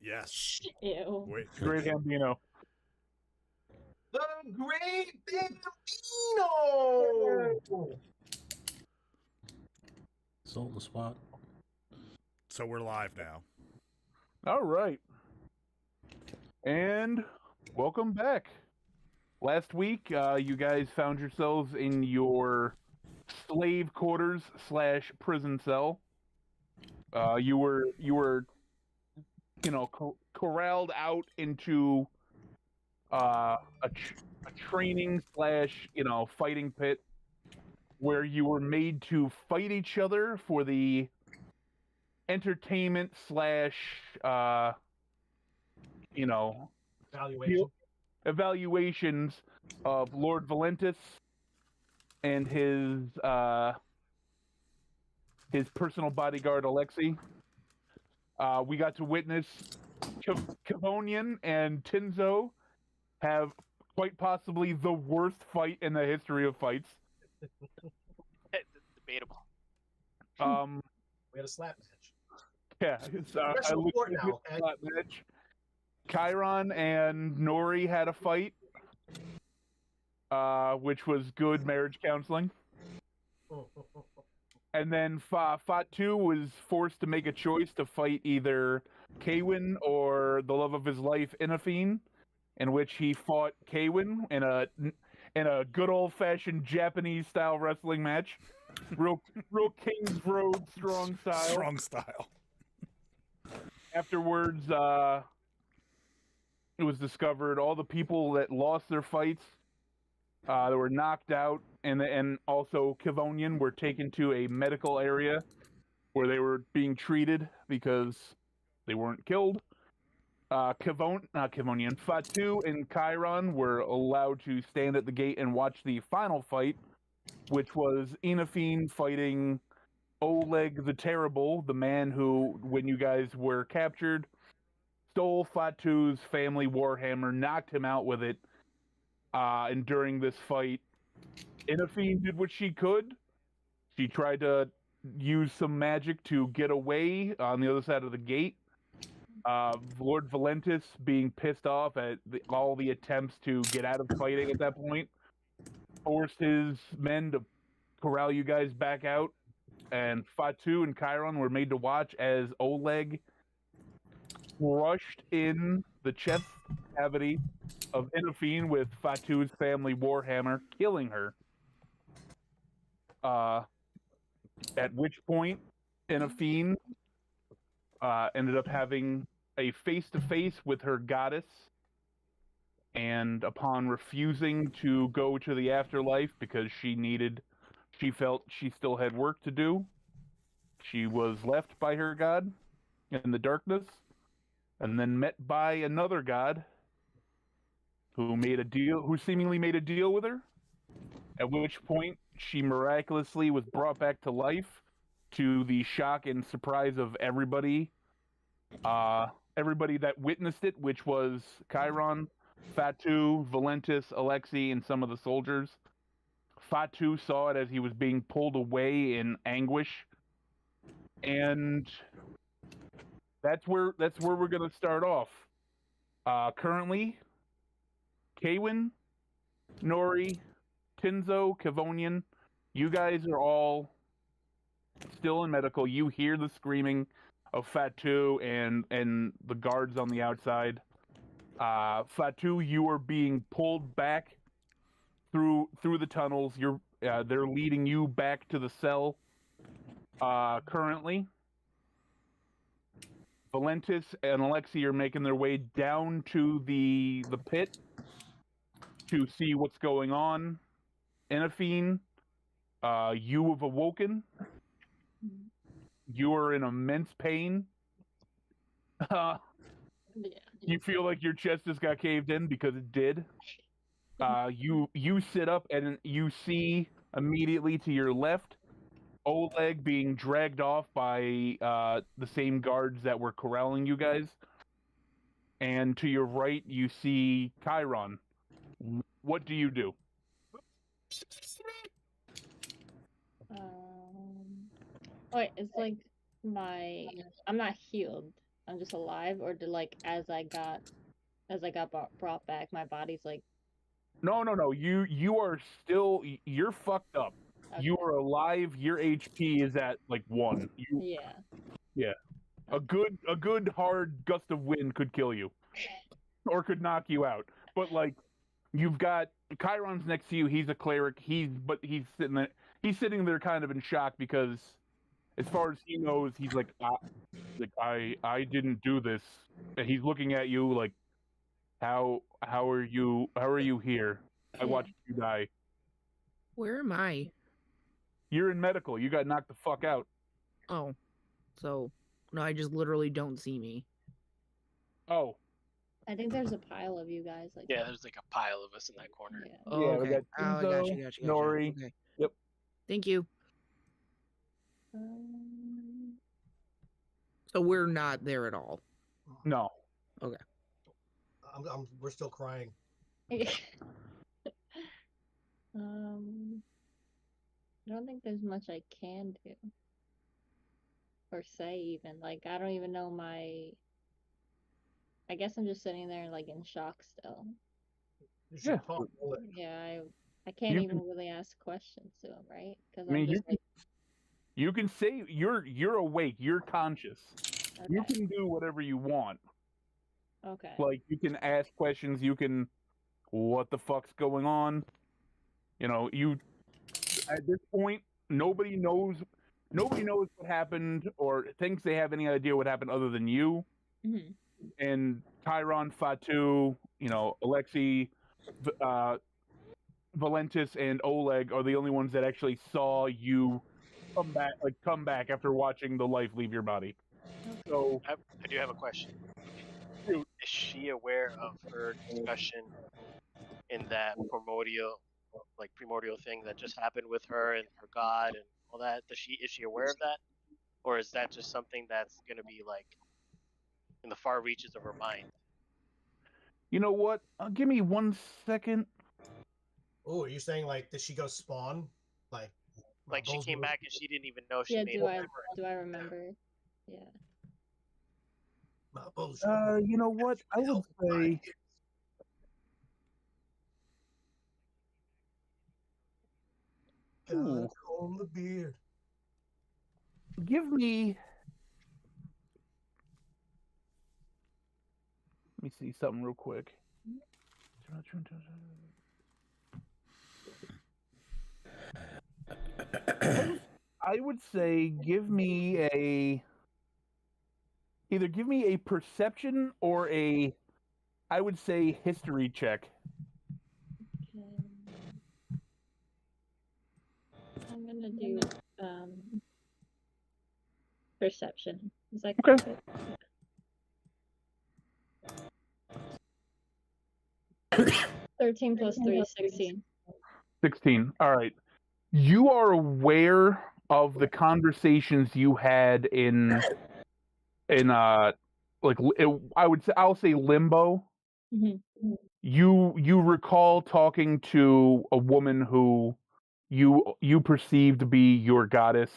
Yes. Ew. Wait. Great Gambino. The Great Bambino! Sold the spot. So we're live now. All right. And welcome back. Last week, you guys found yourselves in your slave quarters / prison cell. You were, corralled out into a training / fighting pit where you were made to fight each other for the entertainment / evaluations of Lord Valentis and his personal bodyguard Alexei. We got to witness Kavonian and Tinzo have quite possibly the worst fight in the history of fights. Debatable. We had a slap match. Yeah, I looked now, at that match. Chiron and Nori had a fight, which was good marriage counseling. And then Fatu was forced to make a choice to fight either Kaywin or the love of his life, Inafine, in which he fought Kaywin in a good old-fashioned Japanese-style wrestling match. Real King's Road strong style. Strong style. Afterwards, it was discovered all the people that lost their fights, that were knocked out, and also Kavonian were taken to a medical area where they were being treated because they weren't killed. Fatu and Chiron were allowed to stand at the gate and watch the final fight, which was Inafine fighting Oleg the Terrible, the man who, when you guys were captured, stole Fatu's family warhammer, knocked him out with it, and during this fight, Inafine did what she could. She tried to use some magic to get away on the other side of the gate. Lord Valentis, being pissed off at all the attempts to get out of fighting at that point, forced his men to corral you guys back out, and Fatu and Chiron were made to watch as Oleg crushed in the chest cavity of Inafine with Fatu's family warhammer, killing her. At which point, Inafine ended up having a face-to-face with her goddess, and upon refusing to go to the afterlife because she felt she still had work to do, she was left by her god in the darkness, and then met by another god who seemingly made a deal with her, at which point she miraculously was brought back to life, to the shock and surprise of everybody that witnessed it, which was Chiron, Fatu, Valentis, Alexei, and some of the soldiers. Fatu saw it as he was being pulled away in anguish, and that's where we're gonna start off. Currently, Kaywin, Nori, Tinzo, Kavonian, you guys are all still in medical. You hear the screaming of Fatu and the guards on the outside. Fatu, you are being pulled back through the tunnels. They're leading you back to the cell. Currently, Valentis and Alexei are making their way down to the pit to see what's going on. Inafine, you have awoken. You are in immense pain. You feel like your chest just got caved in because it did. You sit up and you see immediately to your left Oleg being dragged off by the same guards that were corralling you guys. And to your right, you see Chiron. What do you do? Wait, it's like I'm not healed. I'm just alive, or did like as I got brought back, my body's like No. You are still. You're fucked up. You okay. are alive. Your HP is at like 1. Yeah. A good hard gust of wind could kill you, or could knock you out. But like, you've got Chiron's next to you. He's a cleric. He's sitting there. He's sitting there kind of in shock because, as far as he knows, he's like, I didn't do this. And he's looking at you like, how are you here? I Yeah. watched you die. Where am I? You're in medical. You got knocked the fuck out. Oh, so no, I just literally don't see me. Oh, I think there's a pile of you guys. Like Yeah, there's like a pile of us in that corner. yeah. Oh, yeah, we okay. got Oh, I Tinzo, gotcha. Nori. Okay. Yep. Thank you. Um, So we're not there at all. No. We're still crying. I don't think there's much I can do or say even. Like I don't even know my. I guess I'm just sitting there like in shock still. You should Yeah. talk to it. Yeah, I can't You even really ask questions to him, right? Because I mean, I'm just like, you can say you're awake. You're conscious. You okay, can do whatever you want. okay. Like, you can ask questions. You can, what the fuck's going on? You know, at this point, nobody knows what happened or thinks they have any idea what happened other than you. Mhm. And Chiron, Fatu, Alexei, Valentis, and Oleg are the only ones that actually saw you come back after watching the life leave your body. So, I do have a question. Shoot. Is she aware of her discussion in that primordial thing that just happened with her and her god and all that? Is she aware of that, or is that just something that's gonna be like in the far reaches of her mind? you know what? Give me 1 second. Oh, are you saying like did she go spawn? Like Like she those came were- back and she didn't even know she Yeah, made do a I memory. remember? Yeah. bullshit. You know what? I would say Gotta comb the beard. give me. Let me see something real quick. I would say either give me a perception or I would say history check. Okay. I'm gonna do perception. Is that Okay. good? 13 plus 3 is 16. 16. All right. You are aware of the conversations you had in I'll say limbo. Mhm. You recall talking to a woman who you perceive to be your goddess.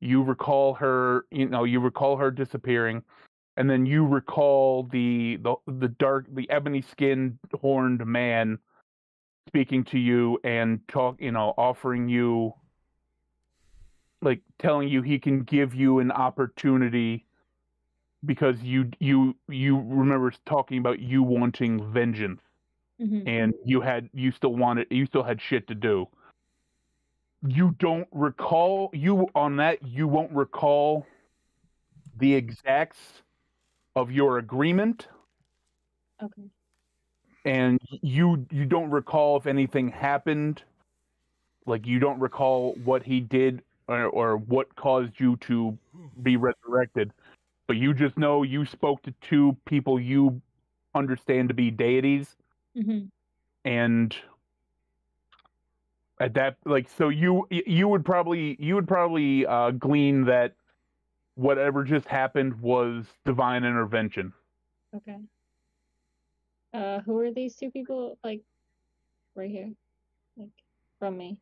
You recall her disappearing, and then you recall the ebony skinned horned man speaking to you and offering you, like, telling you he can give you an opportunity because you remember talking about you wanting vengeance. Mhm. And you still had shit to do. You don't recall you won't recall the exacts of your agreement, Okay. and you don't recall if anything happened. Like, you don't recall what he did or what caused you to be resurrected, but you just know you spoke to two people you understand to be deities, Mhm. and at that, like, so you would probably glean that whatever just happened was divine intervention. Okay. Who are these two people? Like, right here, like from me.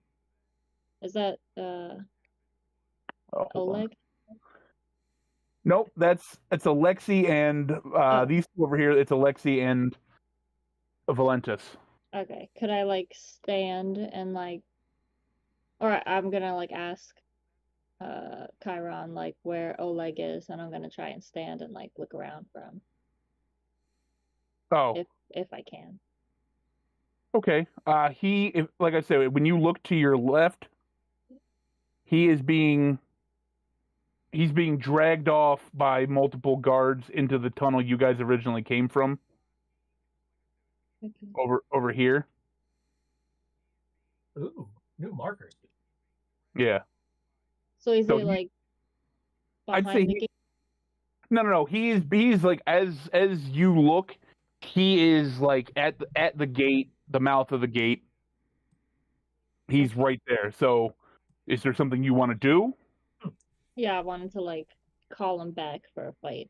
Is that Oh, hold on. Oleg? Nope, that's Alexi and Oh. these two over here. It's Alexi and Valentis. Okay, could I like stand and like, or I'm gonna like ask Chiron like where Oleg is, and I'm gonna try and stand and like look around for him Oh, if I can. okay. Like I said, when you look to your left, he's being dragged off by multiple guards into the tunnel you guys originally came from. Okay. Over here. Ooh, new markers. Yeah. So is So he like I'd behind say the gate? No. He's like as you look, he is like at the gate, the mouth of the gate. He's right there. So, is there something you want to do? Yeah, I wanted to like call him back for a fight.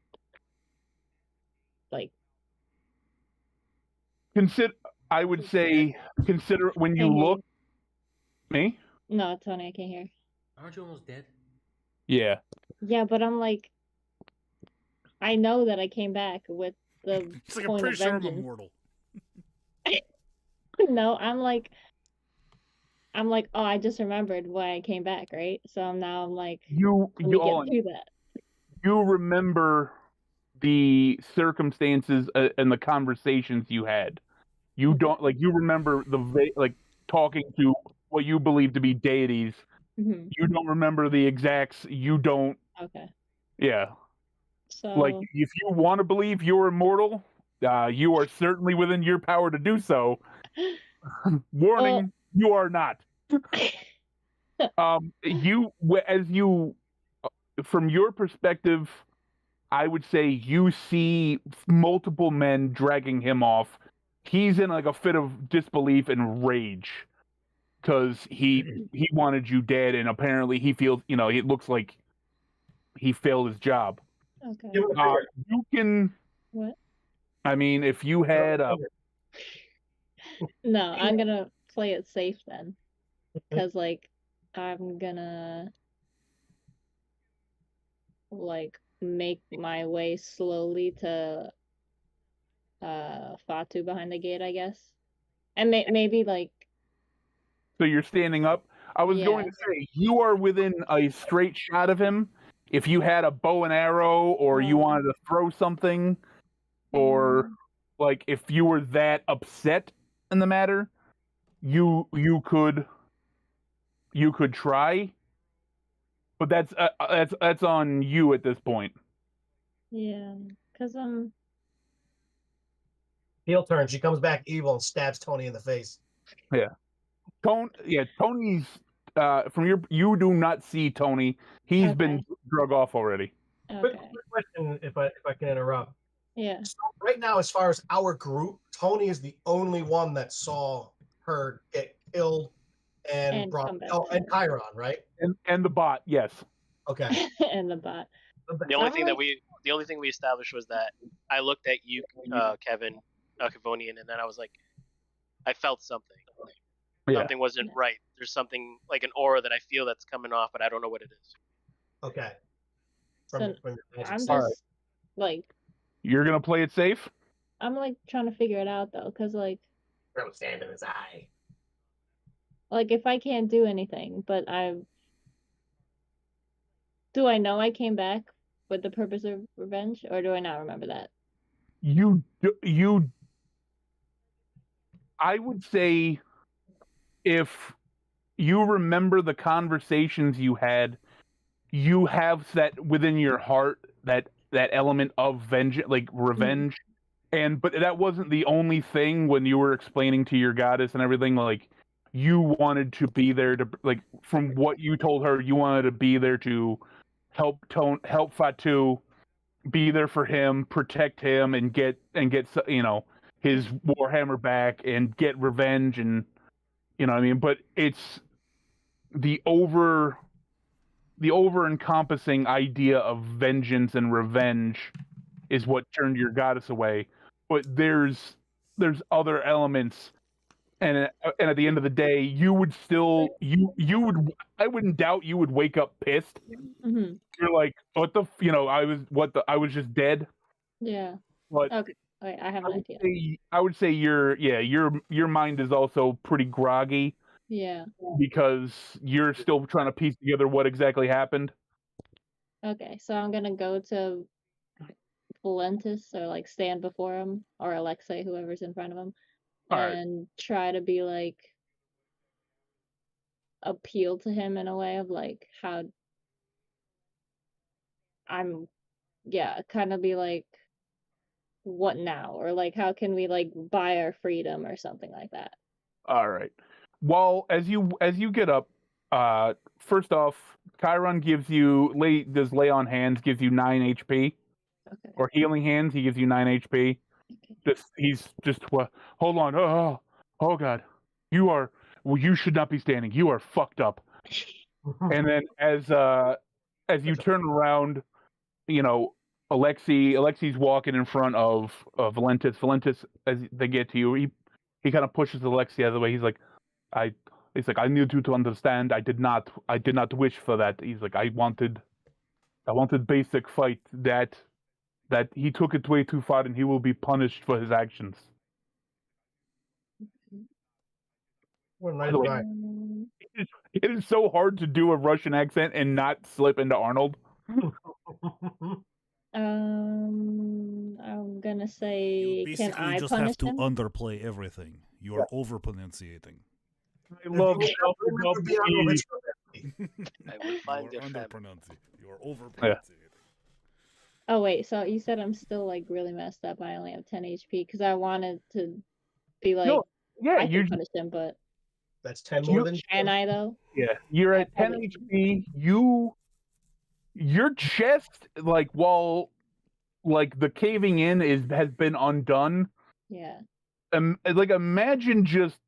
Like, I would say consider when you Can't hear look. Me? no, Tony, I can't hear. Aren't you almost dead? Yeah. Yeah, but I'm like, I know that I came back with the It's like I'm point pretty of sure I'm vengeance. immortal. No, I'm like, oh, I just remembered why I came back, right? So now I'm like, You let me you, get through that. you remember the circumstances and the conversations you had. You don't like you remember like talking to what you believe to be deities. Hmm. You don't remember the exacts. You don't. Okay. Yeah. So Like if you want to believe you're immortal, you are certainly within your power to do so. Warning, you are not. From your perspective, I would say you see multiple men dragging him off. He's in like a fit of disbelief and rage because he wanted you dead, and apparently he feels, it looks like he failed his job. okay. You can. What? I mean, if you had No, I'm gonna play it safe then, because like I'm gonna like make my way slowly to Fatu behind the gate, I guess, and maybe like so you're standing up. I was going Yeah. to say you are within a straight shot of him. If you had a bow and arrow, or you wanted to throw something, or like if you were that upset in the matter, you could try, but that's on you at this point. yeah, because Heel turn. She comes back evil and stabs Tony in the face. Tony's you do not see Tony. He's been drug off already. Quick okay, question, if I can interrupt. yeah, So right now, as far as our group, Tony is the only one that saw her get killed and And brought. come back Oh, to and her. Chiron, right? And the bot, yes. Okay. and the bot. The only I'm thing like- the only thing we established was that I looked at you, Kevin, Kavonian, and then I was like, I felt something. Yeah. Something wasn't right. There's something like an aura that I feel that's coming off, but I don't know what it is. Okay. So From your magic I'm sense. just like You're gonna play it safe. I'm like trying to figure it out though, because like Throw sand in his eye. if I can't do anything, but do I know I came back with the purpose of revenge, or do I not remember that? I would say if you remember the conversations you had, you have that within your heart, that element of vengeance, like revenge. But that wasn't the only thing when you were explaining to your goddess and everything. Like, you wanted to be there to, like, from what you told her, you wanted to be there to help Fatu, be there for him, protect him, and get his Warhammer back and get revenge, and what I mean. But it's the over encompassing idea of vengeance and revenge is what turned your goddess away. But there's other elements and at the end of the day, you would still you would I wouldn't doubt you would wake up pissed. Hmm. You're like, what the I was just dead. Yeah. But Okay. Wait, I have an idea. I would say your mind is also pretty groggy Yeah. because you're still trying to piece together what exactly happened. Okay, so I'm gonna go to Valentis or like stand before him or Alexei, whoever's in front of him, All right. and try to be like appeal to him in a way of like how I'm, yeah, kind of be like, what now? Or like, how can we like buy our freedom or something like that? All right. Well, as you get up, first off, Chiron does lay on hands gives you 9 HP, Okay. or healing hands he gives you 9 HP. Okay. He's just hold on. Oh God, you should not be standing. You are fucked up. And then as you turn around, you know, Alexi's walking in front of Valentis. Valentis, as they get to you, he kind of pushes Alexi out of the way. He's like, I need you to understand. I did not wish for that. He's like, I wanted basic fight. That he took it way too far, and he will be punished for his actions. What a nice By the way, guy. It is so hard to do a Russian accent and not slip into Arnold. I'm gonna You say, can basically I just punish have to him? underplay everything. You are over pronunciating. I love Remember Bianovich from I will find You your are family. underpronouncing. You are over pronunciating. Oh wait, so you said I'm still like really messed up. I only have 10 HP because I wanted to be like, No, yeah, I you can punish him, but That's 10 more than can I though? you're at I 10 probably HP. Your chest, like while like the caving in has been undone. Yeah. Like imagine just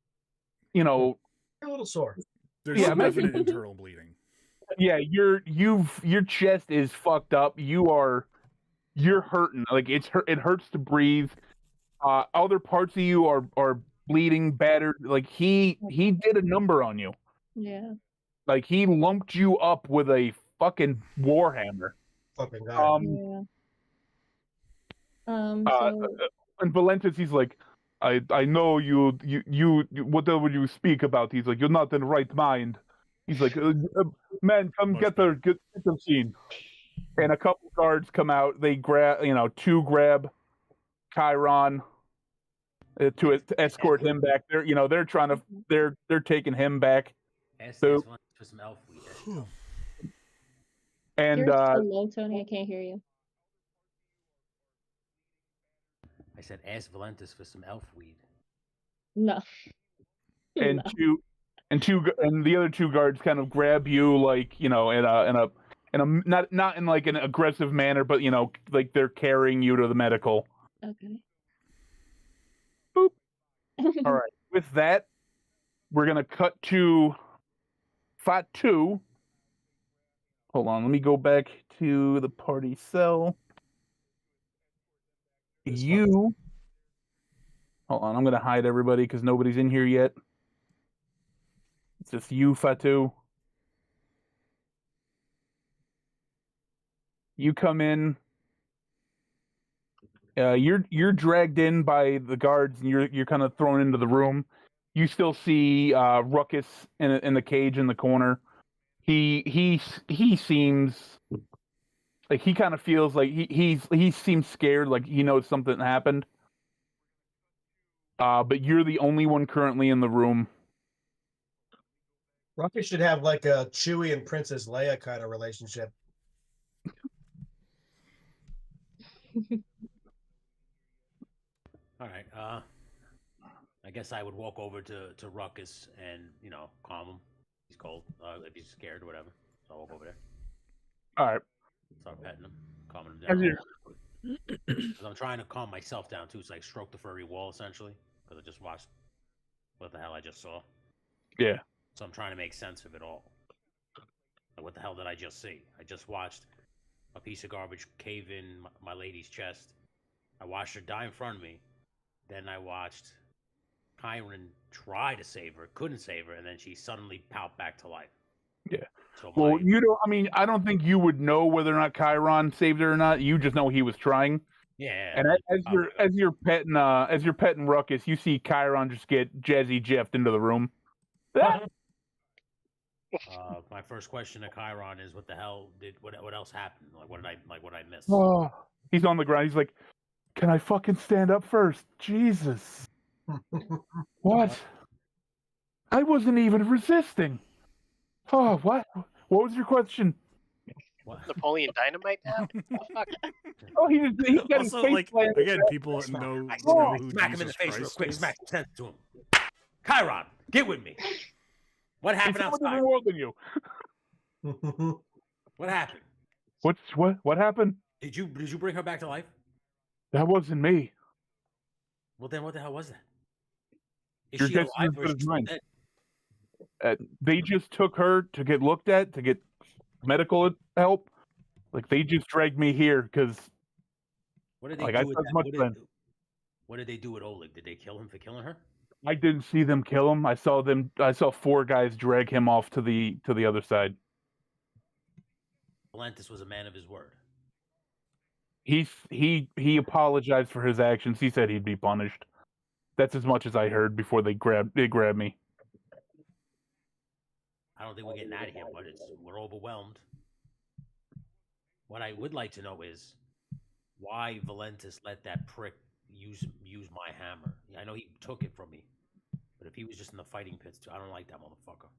a little sore. There's Yeah, some imagine- definite internal bleeding. yeah, your chest is fucked up. You're hurting. Like it hurts to breathe. Other parts of you are bleeding, battered. Like he did a number on you. Yeah. Like he lumped you up with a fucking warhammer. Fucking guy. Yeah. Uh, So and Valentis, he's like, I know you whatever you speak about. He's like, you're not in right mind. He's like, man, come Much get better. them seen. And a couple guards come out. They grab, two grab Chiron to escort him back. They're trying to they're taking him back. Ask So- this one for some elf weed. Ask elf. And you're so low, Tony. I can't hear you. I said ask Valentis for some elf weed. No. and No. and the other two guards kind of grab you like in a not in like an aggressive manner, but like they're carrying you to the medical. Okay. Boop. All right. With that, we're gonna cut to Fight 2. Hold on, let me go back to the party cell. Hold on, I'm gonna hide everybody because nobody's in here yet. It's just you, Fatu. You come in. You're dragged in by the guards, and you're kind of thrown into the room. You still see Ruckus in the cage in the corner. He seems like he kind of feels like he seems scared, like he knows something happened. But you're the only one currently in the room. Rocky should have like a Chewie and Princess Leia kind of relationship. All right. I guess I would walk over to Ruckus and calm him. He's cold. If he's scared or whatever, so I'll walk over there, All right. start petting him, calming him As down. you're- Because I'm trying to calm myself down too. It's like stroke the furry wall essentially. Because I just watched what the hell I just saw. Yeah. So I'm trying to make sense of it all. Like, what the hell did I just see? I just watched a piece of garbage cave in my lady's chest. I watched her die in front of me. Then I watched Kyron tried to save her, couldn't save her, and then she suddenly popped back to life. Yeah. So Well, my, you don't. I mean, I don't think you would know whether or not Chiron saved her or not. You just know he was trying. yeah. And as you're petting Ruckus, you see Chiron just get Jazzy Jeffed into the room. My first question to Chiron is, what the hell what else happened? What did I miss? Oh, he's on the ground. He's like, "Can I fucking stand up first? Jesus, what? I wasn't even resisting. Oh, what? What was your question? What? Napoleon Dynamite now? Fuck. Oh, he got his Also, face like, planted. again, people know who Smack him in the Jesus face real Christ quick. is. Smack sense to him. Chiron, get with me. What He's happened from a outside? different world than you. What happened? What happened? Did you bring her back to life? That wasn't me. Well, then what the hell was that? Is Your she guess is alive as or good is as she still mine. dead? They just took her to get looked at, to get medical help. Like, they just dragged me here because What did they Like, I do with said that? much then. What did they do with Oleg? Did they kill him for killing her? I didn't see them kill him. I saw 4 guys drag him off to the other side. Valentis was a man of his word. He apologized for his actions. He said he'd be punished. That's as much as I heard before they grabbed me. I don't think we're getting out of here, but we're overwhelmed. What I would like to know is why Valentis let that prick use my hammer. I know he took it from me, but if he was just in the fighting pits too, I don't like that motherfucker.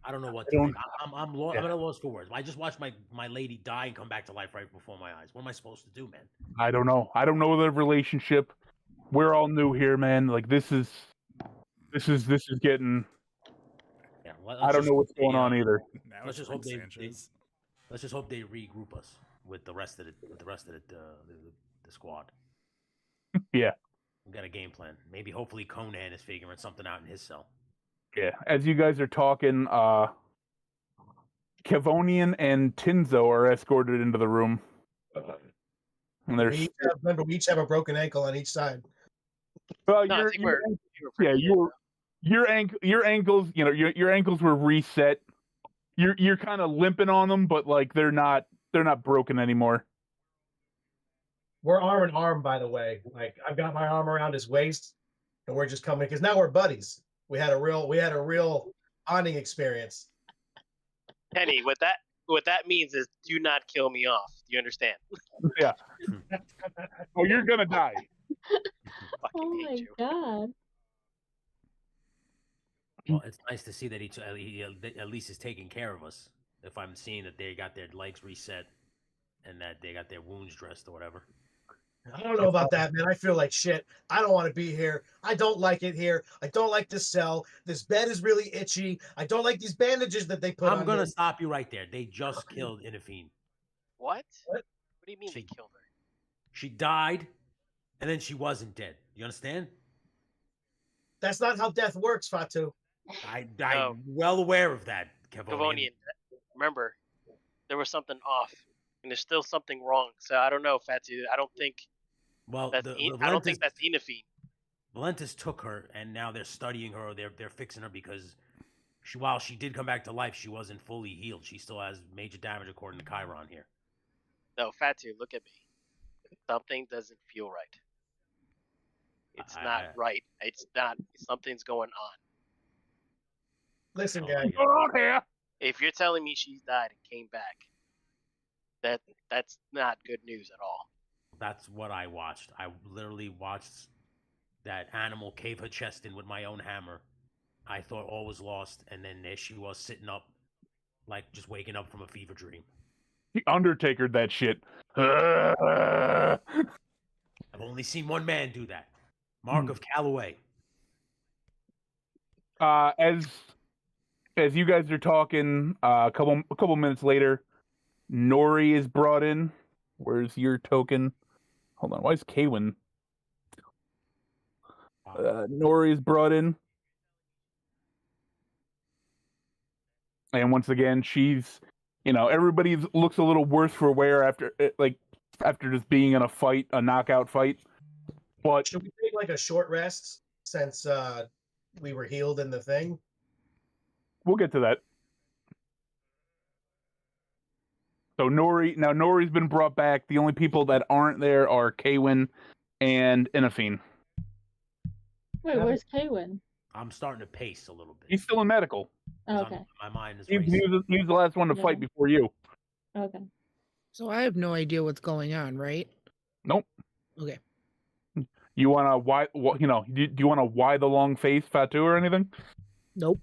I don't know what to think. I'm at a loss for words. I just watched my lady die and come back to life right before my eyes. What am I supposed to do, man? I don't know. I don't know the relationship. We're all new here, man. Like, this is getting. Yeah, I don't know what's going on either. Now Let's it's just hope Frank they- Sanchez. Let's just hope they regroup us with the rest of the squad. Yeah. We got a game plan. Maybe hopefully Conan is figuring something out in his cell. Yeah. As you guys are talking, Kevonian and Tinzo are escorted into the room. And they're Remember, we each have a broken ankle on each side. well, No, I your think we're pretty yeah, good. your ankles, your ankles were reset. You're kind of limping on them, but like they're not broken anymore. We're arm in arm, by the way. Like, I've got my arm around his waist, and we're just coming because now we're buddies. We had a real bonding experience. Penny, what that means is do not kill me off. Do you understand? Yeah. Oh, you're gonna die. Fucking Oh my hate you. god. Well, it's nice to see that he at least is taking care of us. If I'm seeing that they got their legs reset and that they got their wounds dressed or whatever. I don't know about that, man. I feel like shit. I don't want to be here. I don't like it here. I don't like this cell. This bed is really itchy. I don't like these bandages that they put on I'm gonna me. stop you right there. They just killed Inafine. What? What? What do you mean they killed her? She died, and then she wasn't dead. You understand? That's not how death works, Fatu. I'm No. well aware of that, Kevonian. Kevonian, remember, there was something off, and there's still something wrong. So I don't know, Fatu. I don't think Well, that's. I don't think that's Inafine. Valentis took her, and now they're studying her. Or they're fixing her because while she did come back to life, she wasn't fully healed. She still has major damage, according to Chiron here. No, Fatu, look at me. Something doesn't feel right. It's not right. It's not. Something's going on. Listen, Oh, guys. yeah. Go on here. If you're telling me she died and came back, that's not good news at all. That's what I watched. I literally watched that animal cave her chest in with my own hammer. I thought all was lost, and then there she was sitting up, like just waking up from a fever dream. The Undertaker, that shit. I've only seen one man do that. Mark of Calloway. As you guys are talking, a couple minutes later, Nori is brought in. Where's your token? Hold on. Why is Kaywin? Nori is brought in, and once again, she's, everybody looks a little worse for wear after just being in a knockout fight. But Should we take like a short rest since we were healed in the thing. We'll get to that. So Nori's been brought back. The only people that aren't there are Kaywin and Inafine. Wait, where's Kaywin? I'm starting to pace a little bit. He's still in medical. 'cause Okay. my mind is He racing. was the last one to fight Yeah. before you. Okay. So I have no idea what's going on, right? Nope. Okay. You want to why? You know? Do you want to why the long face, Fatu, or anything? Nope.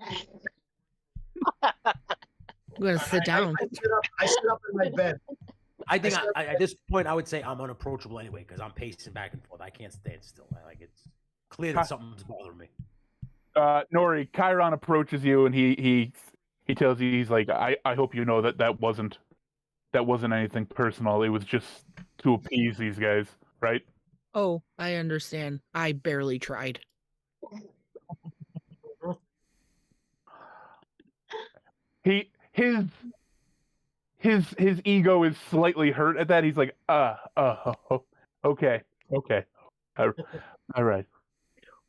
I'm gonna sit down. I sit up in my bed. I think at this point I would say I'm unapproachable anyway because I'm pacing back and forth. I can't stand still. It's clear that something's bothering me. Nori, Chiron approaches you and he tells you, he's like, I hope you know that wasn't anything personal. It was just to appease these guys, right? Oh, I understand. I barely tried. His ego is slightly hurt at that. He's like, okay, all right.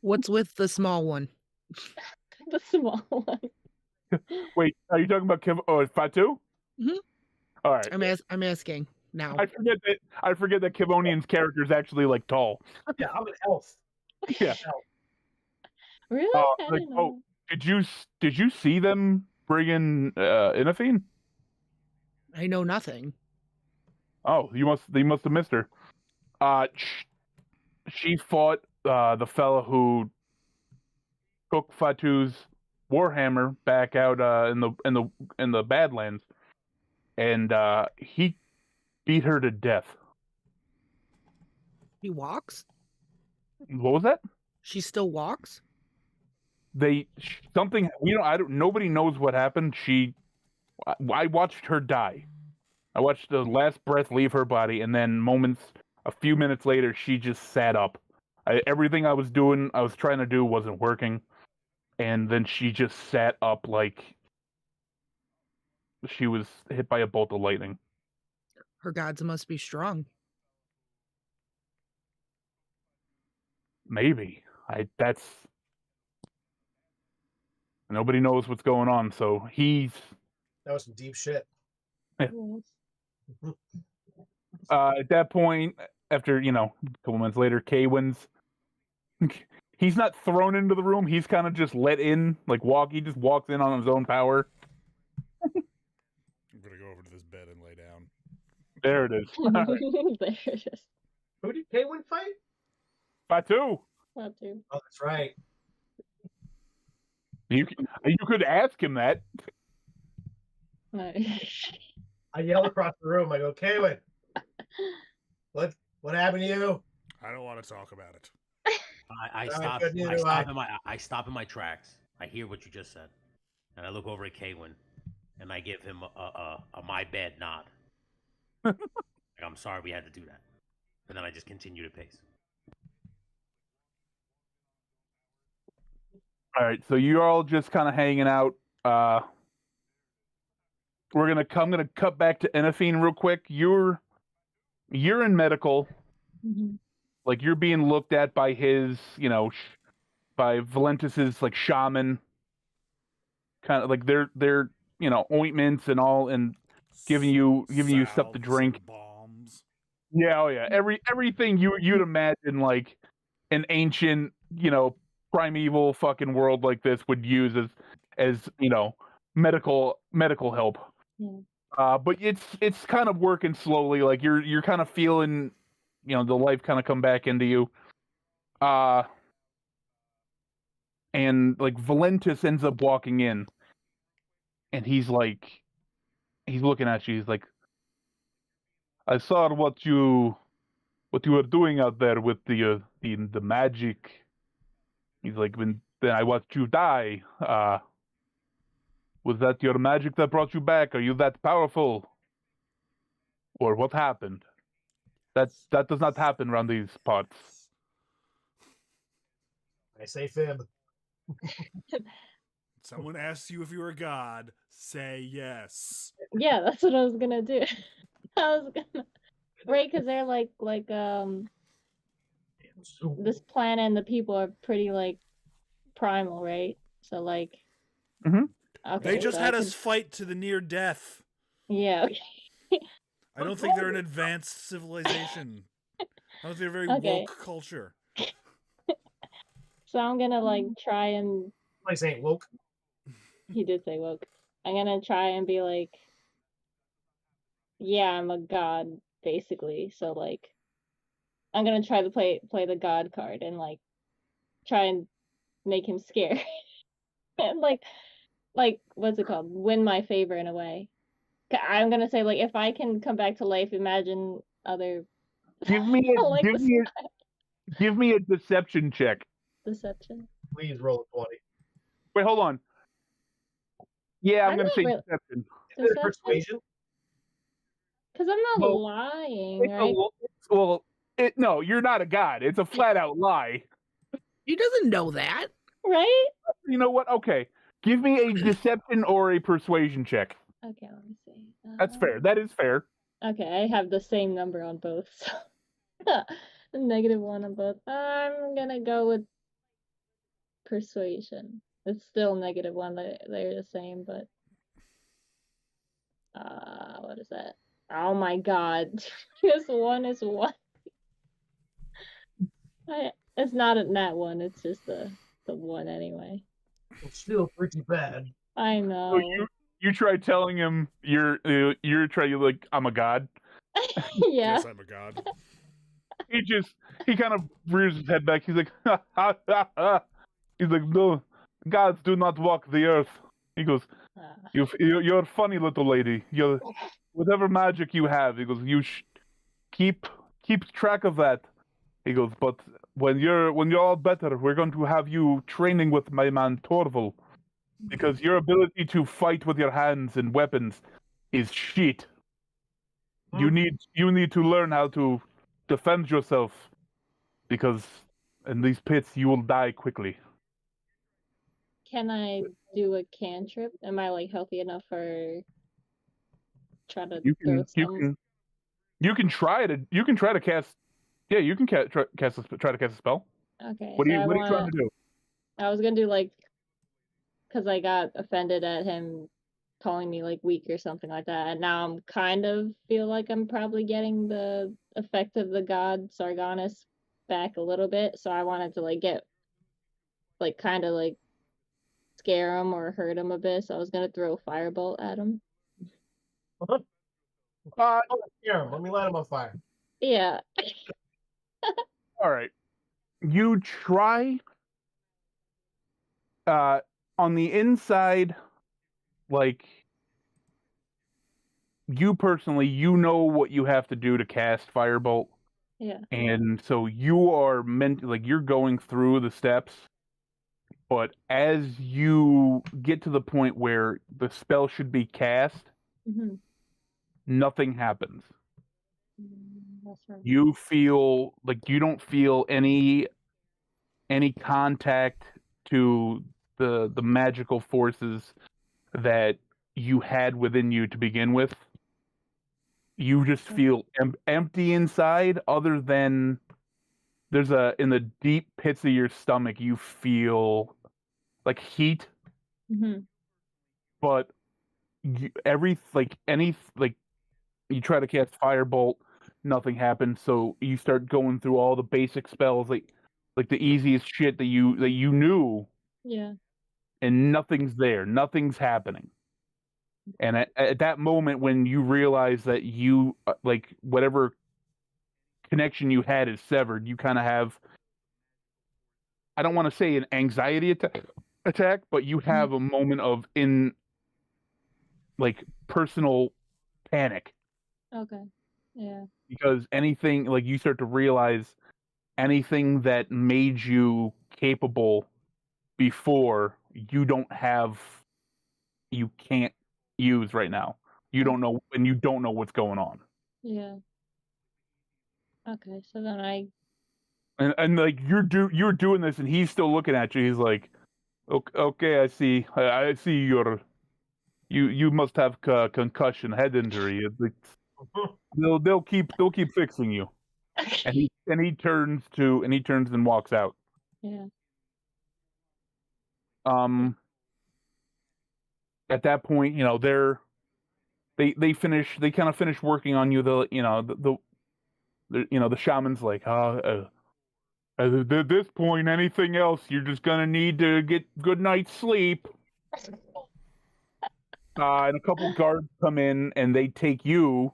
What's with the small one? The small one. Wait, are you talking about Fatu? Mhm. All right. I'm asking now. I forget that Kivonian's character is actually like tall. Yeah, I'm an elf. Yeah. Really? I Like, didn't know. did you see them bring in Inafine? I know nothing. Oh, you must have missed her. She fought the fella who took Fatu's warhammer back out in the Badlands, and he beat her to death. He walks? What was that? She still walks? Nobody knows what happened. I watched her die. I watched the last breath leave her body, and then a few minutes later, she just sat up. Everything I was trying to do wasn't working, and then she just sat up like she was hit by a bolt of lightning. Her gods must be strong. Maybe. Nobody knows what's going on, so That was some deep shit. at that point, after, a couple minutes later, Kaywin's he's not thrown into the room, he's kind of just let in, he just walks in on his own power. I'm gonna go over to this bed and lay down. There it is. There it is. Who did Kaywin fight? Fatu. Fatu. Oh, that's right. You could ask him that. I yell across the room. I go, Kaywin, what happened to you? I don't want to talk about it. I good, stop in my tracks. I hear what you just said, and I look over at Kaywin, and I give him a my bad nod. Like, I'm sorry we had to do that, and then I just continue to pace. All right, so you're all just kind of hanging out. I'm gonna cut back to Inafine real quick. You're in medical. Mhm. Like, you're being looked at by his, by Valentis's like shaman. Kind of like they're ointments and all, and giving you stuff to Salves drink. and bombs. Yeah, oh yeah. Everything you'd imagine like an ancient, primeval fucking world like this would use as medical help. Yeah. But it's kind of working slowly. Like you're kind of feeling, the life kind of come back into you. And like Valentis ends up walking in, and he's looking at you. He's like, I saw what you were doing out there with the magic. He's like, then I watched you die. Was that your magic that brought you back? Are you that powerful? Or what happened? That does not happen around these parts. I say fib. Someone asks you if you're a god, say yes. Yeah, that's what I was gonna do. I was gonna right, because they're like this planet and the people are pretty like primal, right? So like, Mhm. okay, They just so had I us fight to the near death. yeah, okay. I don't think they're an advanced civilization. I don't think they're a very Okay. woke culture. So I'm gonna like try and Place ain't woke. he did say woke. I'm gonna try and be like, yeah, I'm a god, basically. So like, I'm gonna try to play the god card and like try and make him scared and like what's it called? Win my favor in a way. I'm gonna say like if I can come back to life, imagine other Give me a like give me a give me a deception check. deception. Please roll a 20. Wait, hold on. Yeah, I'm I'm gonna not say really- deception. Is it Deception? persuasion? Because I'm not Well, lying, It's right? well, no, you're not a god. It's a flat out lie. He doesn't know that. Right? You know what? Okay, give me a deception or a persuasion check. Okay, let me see. That's fair. That is fair. Okay, I have the same number on both. So -1 on both. I'm gonna go with persuasion. It's still -1. They're the same, but what is that? Oh my god. This one is one. It's not a nat one, it's just the one anyway. It's still pretty bad. I So know. you try telling him you're like I'm a god. Yeah. Yes, I'm a god. He kind of rears his head back. He's like, ha, ha, ha, ha. He's like, no, gods do not walk the earth. He goes, you're a funny little lady. You're whatever magic you have. He goes, you keep track of that. He goes, but when you're all better, we're going to have you training with my man Torval, because your ability to fight with your hands and weapons is shit. You need to learn how to defend yourself, because in these pits you will die quickly. Can I do a cantrip? Am I like healthy enough for try to throw some? You can try to cast. Yeah, you can try to cast a spell. Okay. What are you so trying to do? I was gonna do like, because I got offended at him calling me like weak or something like that, and now I'm kind of feel like I'm probably getting the effect of the god Sargonis back a little bit. So I wanted to like get like kind of like scare him or hurt him a bit. So I was gonna throw a firebolt at him. Here, let me light him on fire. Yeah. All right. You try. On the inside, like you personally, you know what you have to do to cast Firebolt. Yeah. And so you are you're going through the steps, but as you get to the point where the spell should be cast, Mm-hmm. nothing happens. That's right. You feel like you don't feel any contact to the magical forces that you had within you to begin with. You just feel empty inside, other than in the deep pits of your stomach you feel like heat. Mm-hmm. But you try to cast Firebolt, nothing happens. So you start going through all the basic spells, like the easiest shit that you knew. Yeah. And nothing's there. Nothing's happening. And at that moment, when you realize that you like whatever connection you had is severed, you kind of have, I don't want to say an anxiety attack, but you have a moment of personal panic. Okay. Yeah. Because anything, like, you start to realize anything that made you capable before, you can't use right now. You don't know, and you don't know what's going on. Yeah. Okay, so then And like you're doing this, and he's still looking at you. He's like, "Okay, I see. I see you must have concussion, head injury. They'll keep fixing you." and he turns and walks out. Yeah. At that point, they kind of finish working on you. The shaman's like, at this point, anything else, you're just gonna need to get good night's sleep. And a couple guards come in and they take you.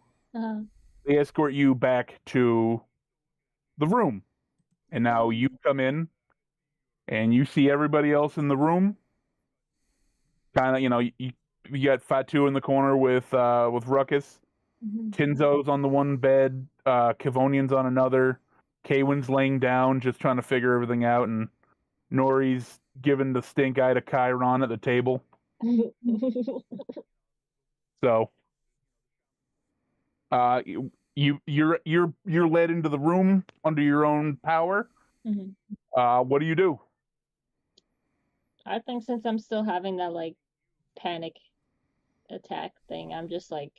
They escort you back to the room, and now you come in, and you see everybody else in the room. Kind of, you got Fatu in the corner with Ruckus. Tinzo's on the one bed. Kivonian's on another. Kaywin's laying down, just trying to figure everything out, and Nori's giving the stink eye to Chiron at the table. So, you're led into the room under your own power. What do you do? I think since I'm still having that like panic attack thing, I'm just like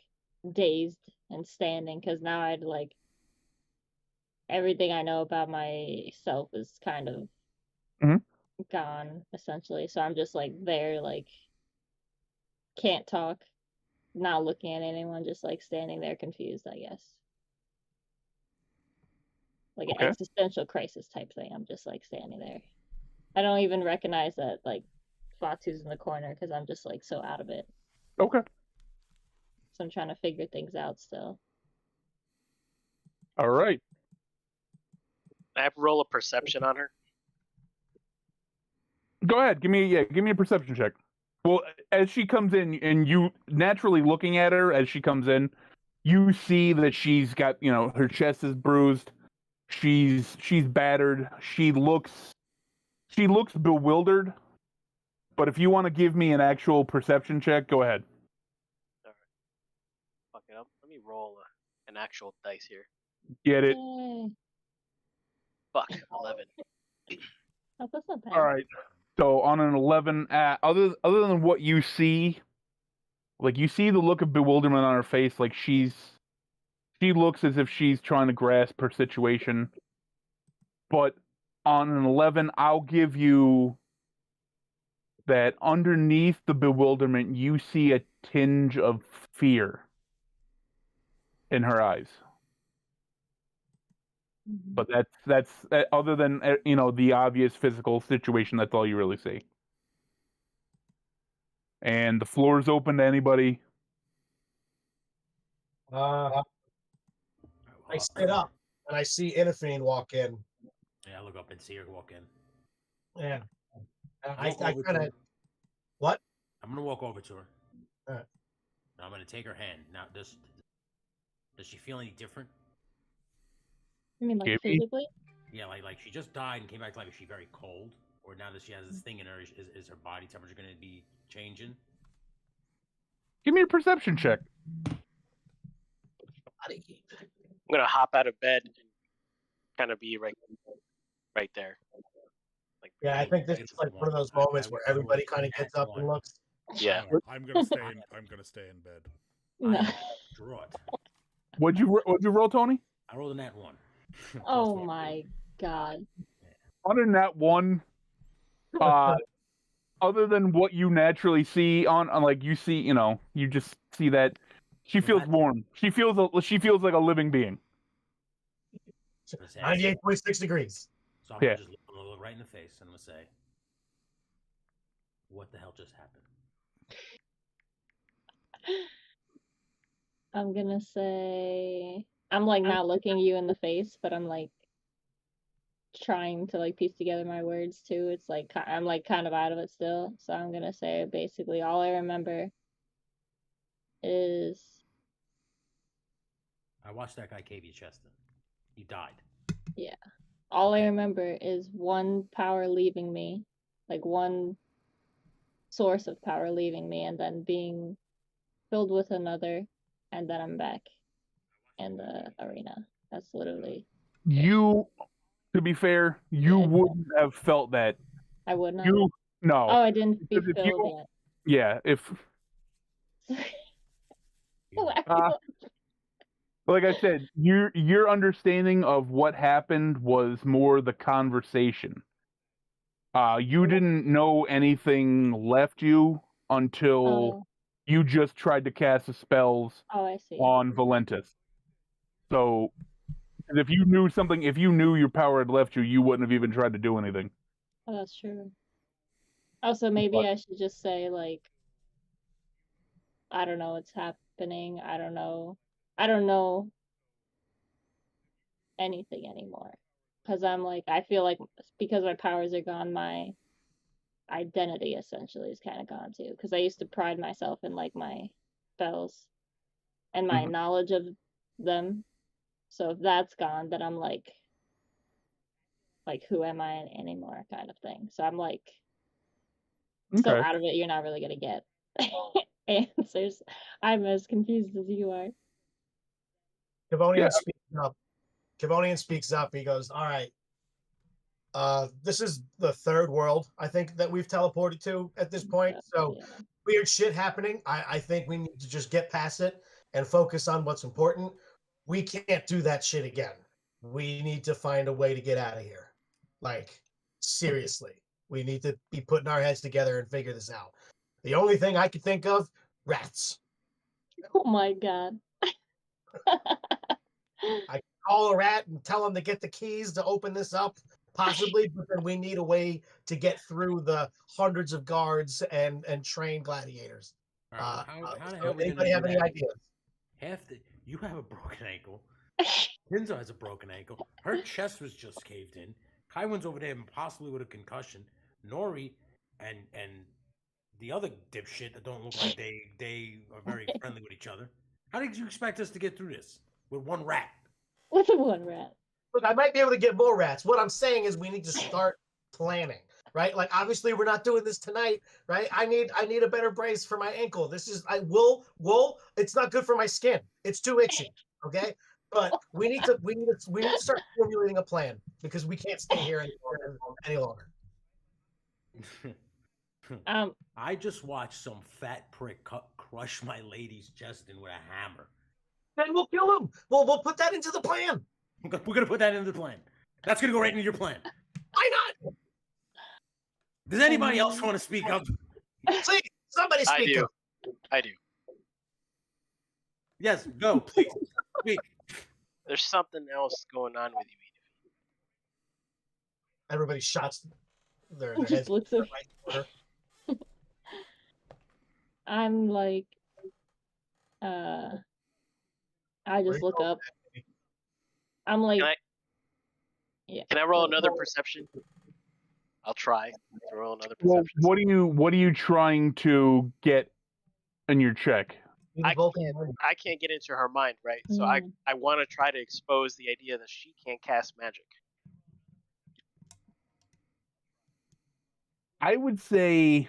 dazed and standing because now I'd like everything I know about myself is kind of gone essentially. So I'm just like there, like can't talk, not looking at anyone, just like standing there confused, I guess. Like an existential crisis type thing. I'm just like standing there. I don't even recognize that like Fatu's in the corner because I'm just like so out of it. Okay. So I'm trying to figure things out still. All right. I have to roll a perception on her. Go ahead. Give me a perception check. Well, as she comes in, and you naturally looking at her as she comes in, you see that she's got, her chest is bruised. She's battered. She looks bewildered. But if you want to give me an actual perception check, go ahead. All right. Fuck it up. Let me roll an actual dice here. Get it? Yay. Fuck, 11. Oh, that's not bad. All right. So on an 11, other than what you see, like you see the look of bewilderment on her face, like she looks as if she's trying to grasp her situation. But on an 11, I'll give you that underneath the bewilderment, you see a tinge of fear in her eyes. But that's other than the obvious physical situation, that's all you really see. And the floor is open to anybody. I sit up and I see Inafine walk in. Yeah, I look up and see her walk in. Yeah. I Walk over kind to of. What? I'm gonna walk over to her. All right. Now I'm gonna take her hand. Now, does she feel any different? You mean like Give me- physically? Yeah, like she just died and came back to life. Is she very cold? Or now that she has this thing in her, is her body temperature gonna be changing? Give me a perception check. I'm gonna hop out of bed and kind of be right there. Like, Yeah, I think this is like one of those moments where everybody kind of gets up and looks. yeah. I'm gonna stay in bed. No. Distraught. What'd you roll, Tony? I rolled a nat 1. Plus Oh 1. my god. Other than that one, other than what you naturally see on like you see, you just see that she feels warm. She feels like a living being. 98.6 degrees. So I'm gonna just look right in the face and I'm gonna say, "What the hell just happened?" I'm gonna say I'm like not looking you in the face, but I'm like trying to like piece together my words too. It's like I'm like kind of out of it still. So I'm gonna say basically all I remember is I watched that guy cave your chest in. He died. yeah. All I remember is one power leaving me, like one source of power leaving me, and then being filled with another, and then I'm back in the arena. That's literally. You, to be fair, you wouldn't have felt that. I would not. No. Oh, I didn't be Because if filled Yeah, if yet. Oh, Like I said, your understanding of what happened was more the conversation. You didn't know anything left you until Oh, you just tried to cast the spells oh, I see. on Valentis. So, 'cause if you knew your power had left you, you wouldn't have even tried to do anything. Oh, that's true. Also, maybe But- I should just say like, I don't know what's happening. I don't know anything anymore. Because I'm like, I feel like because my powers are gone, my identity essentially is kind of gone too. Because I used to pride myself in like my spells and my Mhm. knowledge of them. So if that's gone, then I'm like, who am I anymore kind of thing. So I'm like, so Okay. out of it, you're not really gonna get answers. I'm as confused as you are. Kavonian Yeah. speaks up. Kavonian speaks up. He goes, "All right. This is the third world I think that we've teleported to at this point. So Yeah. weird shit happening. I think we need to just get past it and focus on what's important. We can't do that shit again. We need to find a way to get out of here. Like, seriously. We need to be putting our heads together and figure this out. The only thing I could think of, rats. Oh my god. Call a rat and tell him to get the keys to open this up, possibly, but then we need a way to get through the hundreds of guards and trained gladiators. All right, how the So hell are we anybody gonna have do any that? ideas? You have a broken ankle. Hinzo has a broken ankle. Her chest was just caved in. Kaiwan's over there possibly with a concussion. Nori and the other dipshit that don't look like they are very friendly with each other. How did you expect us to get through this with one rat? With the one rat. Look, I might be able to get more rats. What I'm saying is we need to start planning, right? Like, obviously we're not doing this tonight, right? I need a better brace for my ankle. This is wool. It's not good for my skin. It's too itchy. Okay, but we need to start formulating a plan because we can't stay here any longer. I just watched some fat prick crush my lady's chest in with a hammer. Then we'll kill him. We'll put that into the plan. We're gonna put that into the plan. That's gonna go right into your plan. Why not? Does anybody else want to speak up? Please, somebody I speak do. up. I do. Yes, go, please. Speak. There's something else going on with you, Edith. Everybody shots their Just heads. looks at Right order. I'm like, I just look up. I'm like, Can I- yeah. Can I roll another perception? I'll try to roll another Well, perception. what are you trying to get in your check? I can't get into her mind, right? So I want to try to expose the idea that she can't cast magic. I would say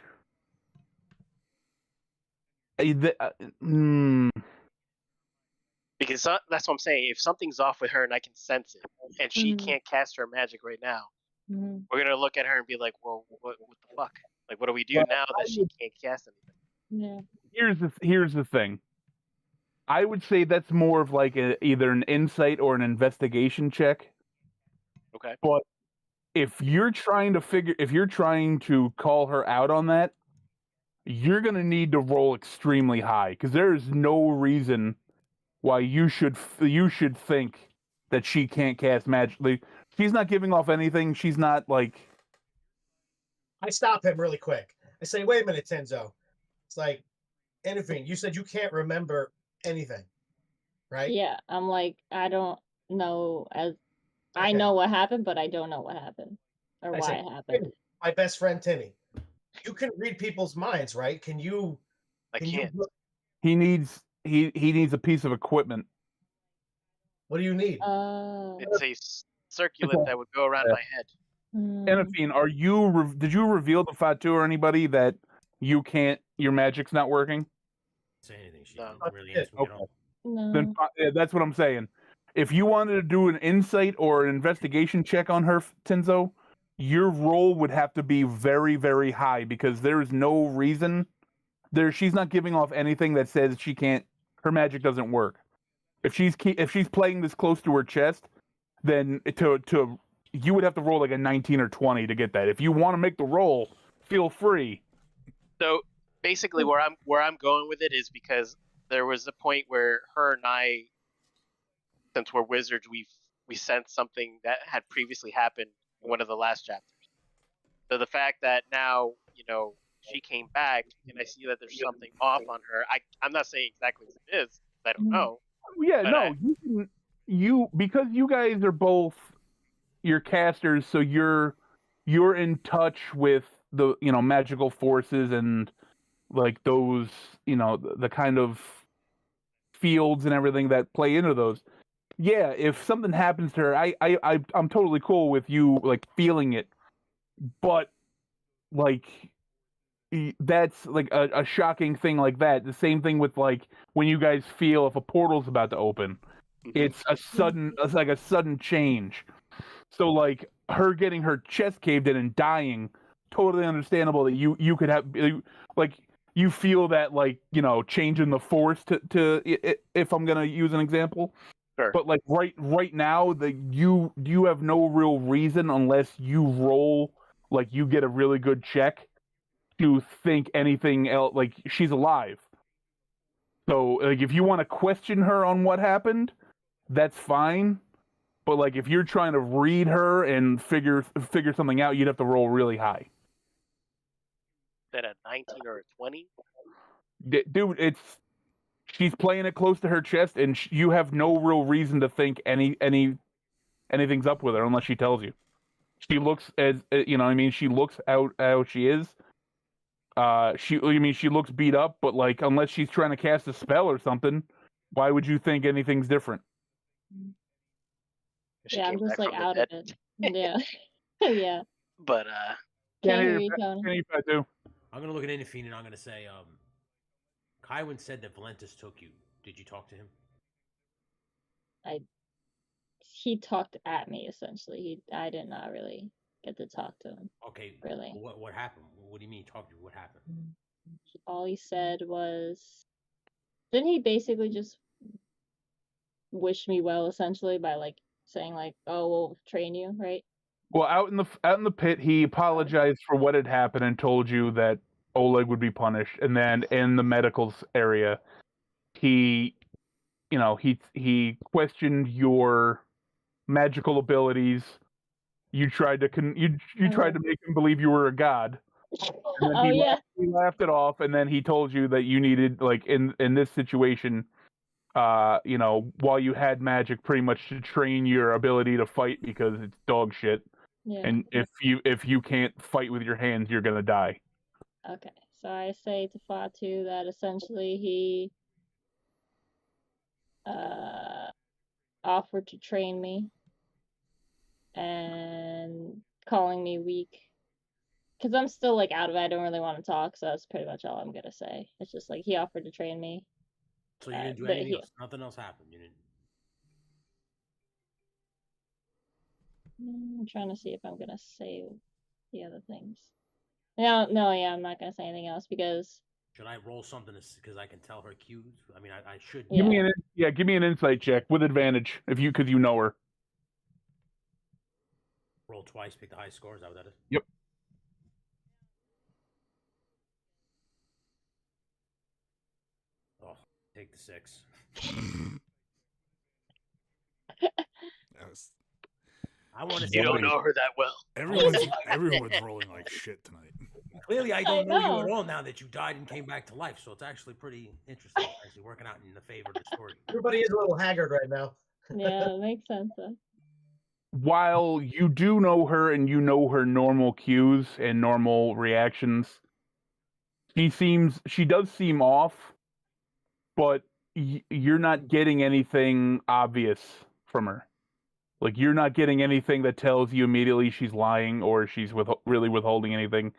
Because that's what I'm saying. If something's off with her and I can sense it, and she can't cast her magic right now, we're gonna look at her and be like, "Well, what the fuck? Like, what do we do now that she can't cast anything?" Yeah. Here's the thing. I would say that's more of like either an insight or an investigation check. Okay. But if you're trying to call her out on that, you're gonna need to roll extremely high because there is no reason why you should think that she can't cast magic. Like, she's not giving off anything. She's not like. I stop him really quick. I say, "Wait a minute, Tenzo. It's like, anything. You said you can't remember anything, right?" Yeah. I'm like, I don't know I Okay. know what happened, but I don't know what happened or I why say, it happened. My best friend Timmy. You can read people's minds, right? Can you? I Can can't. you? He needs a piece of equipment. What do you need? It's a circulant that would go around my head. Enafine, did you reveal to Fatu or anybody that your magic's not working? Say anything. She No. didn't really answer me at all. No. Then that's what I'm saying. If you wanted to do an insight or an investigation check on her, Tenzo, your roll would have to be very, very high because there's no reason. She's not giving off anything that says her magic doesn't work. If she's playing this close to her chest, then you would have to roll like a 19 or 20 to get that. If you want to make the roll, feel free. So basically, where I'm going with it is because there was a point where her and I, since we're wizards, we sensed something that had previously happened in one of the last chapters. So the fact that now, she came back and I see that there's something off on her. I'm not saying exactly what it is. I don't know. Yeah, But no, because you guys are both your casters, so you're in touch with the magical forces and like those the kind of fields and everything that play into those. Yeah, if something happens to her, I'm totally cool with you like feeling it, but like that's like a shocking thing like that. The same thing with like when you guys feel if a portal's about to open. It's like a sudden change. So like her getting her chest caved in and dying, totally understandable that you could have like you feel that like change in the force to if I'm gonna use an example. Sure. But like right now you have no real reason unless you roll like you get a really good check to think anything else. Like she's alive. So like if you want to question her on what happened, that's fine. But like if you're trying to read her and figure something out, you'd have to roll really high. That a 19 or a 20? Dude, she's playing it close to her chest, and you have no real reason to think anything's up with her unless she tells you. She looks as she looks out how she is. She looks beat up, but like unless she's trying to cast a spell or something, why would you think anything's different? She I'm came just back like from the out of dead. it. Yeah. Yeah. But Can't hear you, Tony. I'm gonna look at Inafine and I'm gonna say, Kywin said that Valentis took you. Did you talk to him? He talked at me essentially. I did not really get to talk to him. Okay. Really. What happened? What do you mean talk to you? What happened? All he said was, didn't he basically just wish me well essentially by like saying like, "Oh, we'll train you," right? Well, out in the pit, he apologized for what had happened and told you that Oleg would be punished. And then in the medicals area, he questioned your magical abilities. You tried to tried to make him believe you were a god. And then he laughed it off, and then he told you that you needed like in this situation, while you had magic, pretty much to train your ability to fight because it's dog shit. Yeah. And if you can't fight with your hands, you're gonna die. Okay, so I say to Fatu that essentially he offered to train me and calling me weak because I'm still like out of it. I don't really want to talk, so that's pretty much all I'm gonna say. It's just like he offered to train me. So you didn't do anything else? Nothing else happened? You didn't? I'm trying to see if I'm gonna say the other things. No, yeah, I'm not gonna say anything else because. Should I roll something because I can tell her cues? I mean, I should. Yeah. Give me an insight check with advantage because you know her. Roll twice, pick the highest score. Is that what that is? Yep. Oh, take the 6. I want to say you don't know her that well. Everyone's rolling like shit tonight. Clearly, I don't know you at all now that you died and came back to life. So it's actually pretty interesting. Actually, working out in the favor of the story. Everybody is a little haggard right now. Yeah, it makes sense. While you do know her and you know her normal cues and normal reactions, she does seem off, but you're not getting anything obvious from her. Like you're not getting anything that tells you immediately she's lying or she's really withholding anything.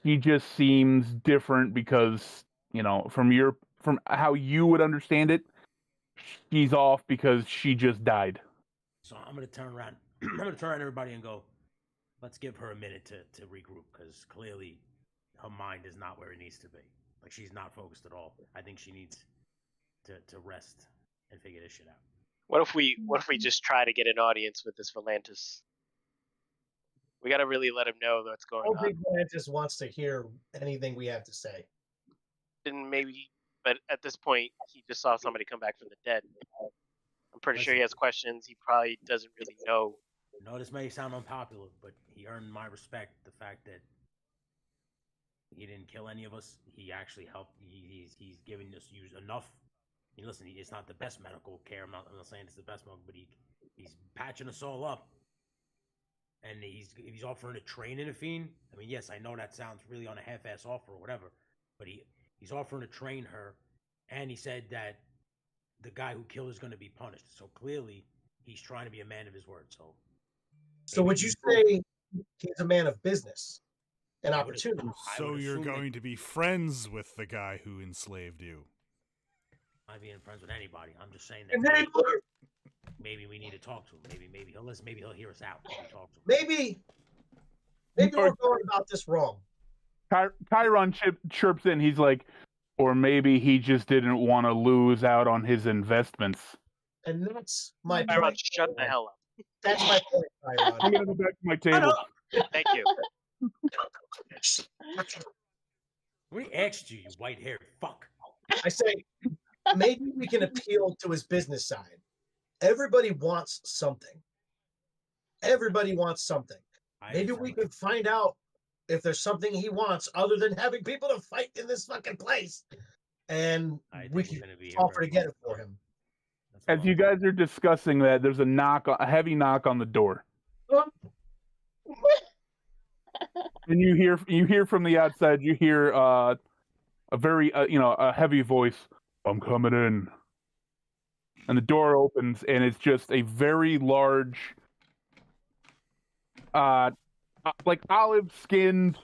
She just seems different because, from how you would understand it, she's off because she just died. So I'm going to turn around. I'm going to turn around everybody and go, let's give her a minute to regroup because clearly her mind is not where it needs to be. Like she's not focused at all. I think she needs to rest and figure this shit out. What if we just try to get an audience with this Volantis? We gotta really let him know what's I going don't on. think Atlantis wants to hear anything we have to say. And maybe, but at this point, he just saw somebody come back from the dead. I'm pretty sure he has questions. He probably doesn't really know. No, this may sound unpopular, but he earned my respect. The fact that he didn't kill any of us, he actually helped. He's giving us enough. I mean, listen, it's not the best medical care. I'm not saying it's the best medical, but he's patching us all up. And he's offering to train Inafine. I mean, yes, I know that sounds really on a half-ass offer or whatever, but he's offering to train her, and he said that the guy who killed her is going to be punished. So clearly, he's trying to be a man of his word. So would you say he's a man of business and opportunity? So you're going to be friends with the guy who enslaved you? I'm being friends with anybody. I'm just saying that maybe we need to talk to him. Maybe he'll listen. Maybe he'll hear us out. Talk to him. Maybe we're going about this wrong. Chiron chirps in. He's like, or maybe he just didn't want to lose out on his investments. And that's my Chiron, point. shut the hell up. That's my point, Chiron. I'm gonna go back to my table. Thank you. We asked you, you white-haired fuck. I say, maybe we can appeal to his business side. Everybody wants something. Everybody wants something. Maybe we could find out if there's something he wants other than having people to fight in this fucking place. And we can offer to get it for him. As you guys are discussing that, there's a heavy knock on the door. And you hear from the outside, you hear a very a heavy voice. I'm coming in. And the door opens, and it's just a very large, like olive-skinned,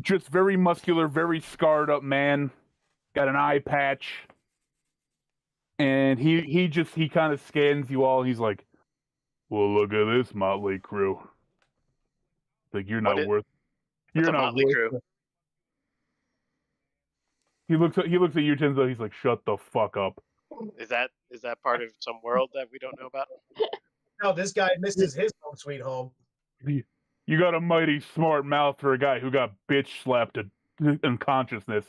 just very muscular, very scarred-up man. Got an eye patch. And he kind of scans you all. He's like, well, look at this motley crew. Like, you're not worth Crew? He looks at you, Tenzo. He's like, shut the fuck up. Is that part of some world that we don't know about? No, this guy misses his home sweet home. You got a mighty smart mouth for a guy who got bitch slapped to unconsciousness.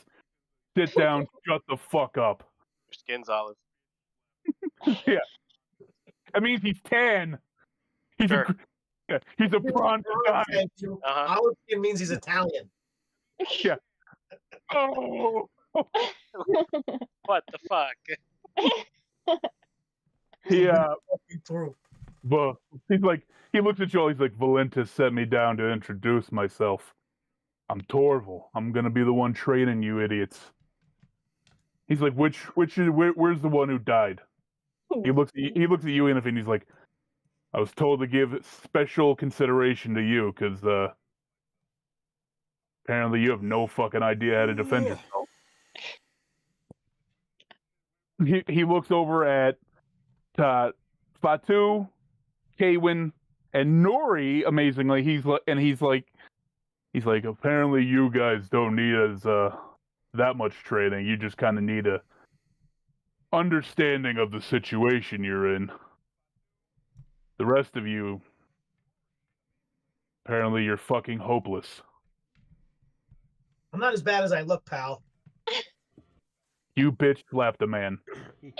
Sit down, shut the fuck up. Your skin's olive. Yeah. That means he's tan. He's a bronze guy. Olive skin means he's Italian. Yeah. Oh. What the fuck? Yeah. But he's like, he looks at you all. He's like, Valentis sent me down to introduce myself. I'm Torval. I'm gonna be the one training you idiots. He's like, where's the one who died? He looks at you, and he's like, I was told to give special consideration to you because apparently you have no fucking idea how to defend yourself. He looks over at Fatu, Kaywin, and Nori. Amazingly, he's like, apparently you guys don't need as that much training. You just kind of need a understanding of the situation you're in. The rest of you, apparently you're fucking hopeless. I'm not as bad as I look, pal. You bitch slapped a man. He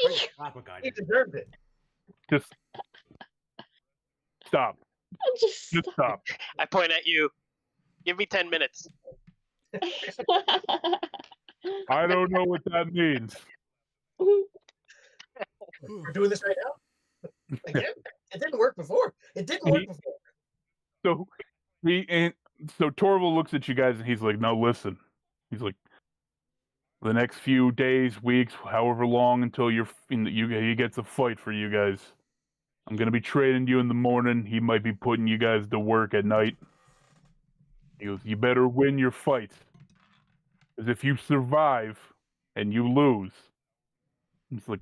deserved it. Just stop. Just stop. I point at you. Give me 10 minutes. I don't know what that means. We're doing this right now? Again? It didn't work before. So Torval looks at you guys and he's like, no, listen. He's like, the next few days, weeks, however long until he gets a fight for you guys. I'm going to be training you in the morning. He might be putting you guys to work at night. He goes, you better win your fights. Because if you survive and you lose, it's like,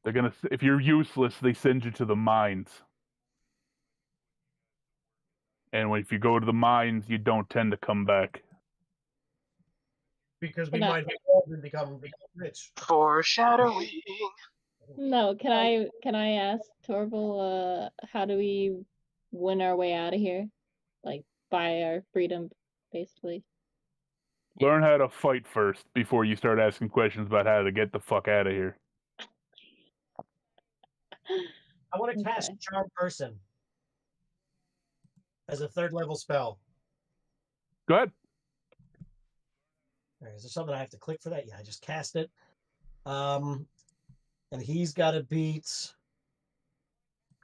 if you're useless, they send you to the mines. And if you go to the mines, you don't tend to come back. Because we might get old and become rich. Foreshadowing. No, can I ask Torval, how do we win our way out of here? Like buy our freedom, basically. Learn how to fight first before you start asking questions about how to get the fuck out of here. I want to cast Okay. Charm Person as a 3rd level spell. Go ahead. All right, is there something I have to click for that? Yeah, I just cast it. And he's got to beat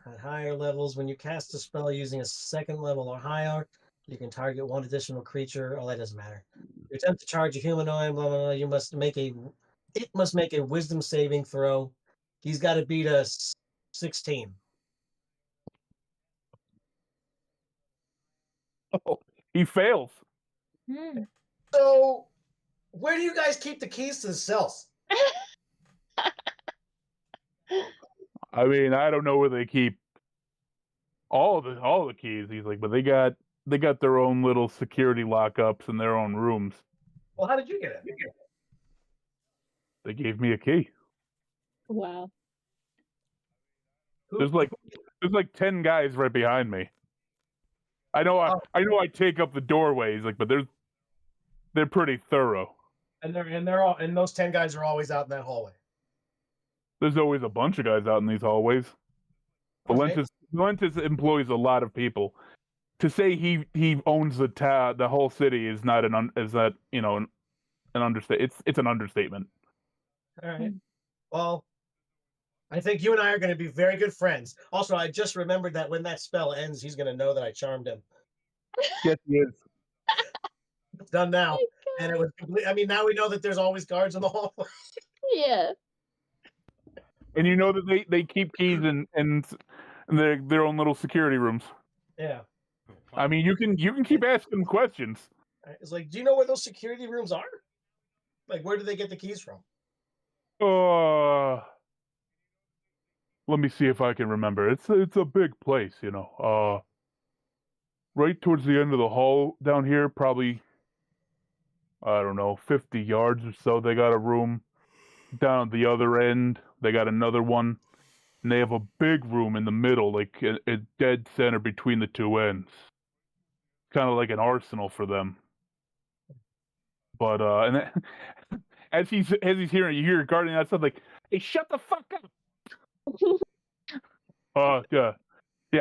at higher levels. When you cast a spell using a 2nd level or higher, you can target one additional creature. Oh, that doesn't matter. You attempt to charge a humanoid, blah, blah, blah. It must make a wisdom saving throw. He's got to beat a 16. Oh, he fails. Hmm. So, where do you guys keep the keys to the cells? I mean, I don't know where they keep all the keys. He's like, but they got their own little security lockups in their own rooms. Well, how did you get it? They gave me a key. Wow. There's like 10 guys right behind me. I know I take up the doorways, like, but they're pretty thorough. And those 10 guys are always out in that hallway. There's always a bunch of guys out in these hallways. Okay. Valentis employs a lot of people. To say he owns the whole city is not an understatement. It's an understatement. All right. Well, I think you and I are going to be very good friends. Also, I just remembered that when that spell ends, he's going to know that I charmed him. Yes, he is. It's done now. Oh my And it was complete. I mean, now we know that there's always guards in the hallway. Yeah. And you know that they keep keys in their own little security rooms. Yeah. I mean, you can keep asking questions. It's like, do you know where those security rooms are? Like, where do they get the keys from? Let me see if I can remember. It's a big place, you know. Right towards the end of the hall down here, probably, I don't know, 50 yards or so. They got a room. Down at the other end, they got another one. And they have a big room in the middle, like a dead center between the two ends. Kind of like an arsenal for them. But and then, as he's hearing, you hear guarding that stuff like, "Hey, shut the fuck up!" Yeah.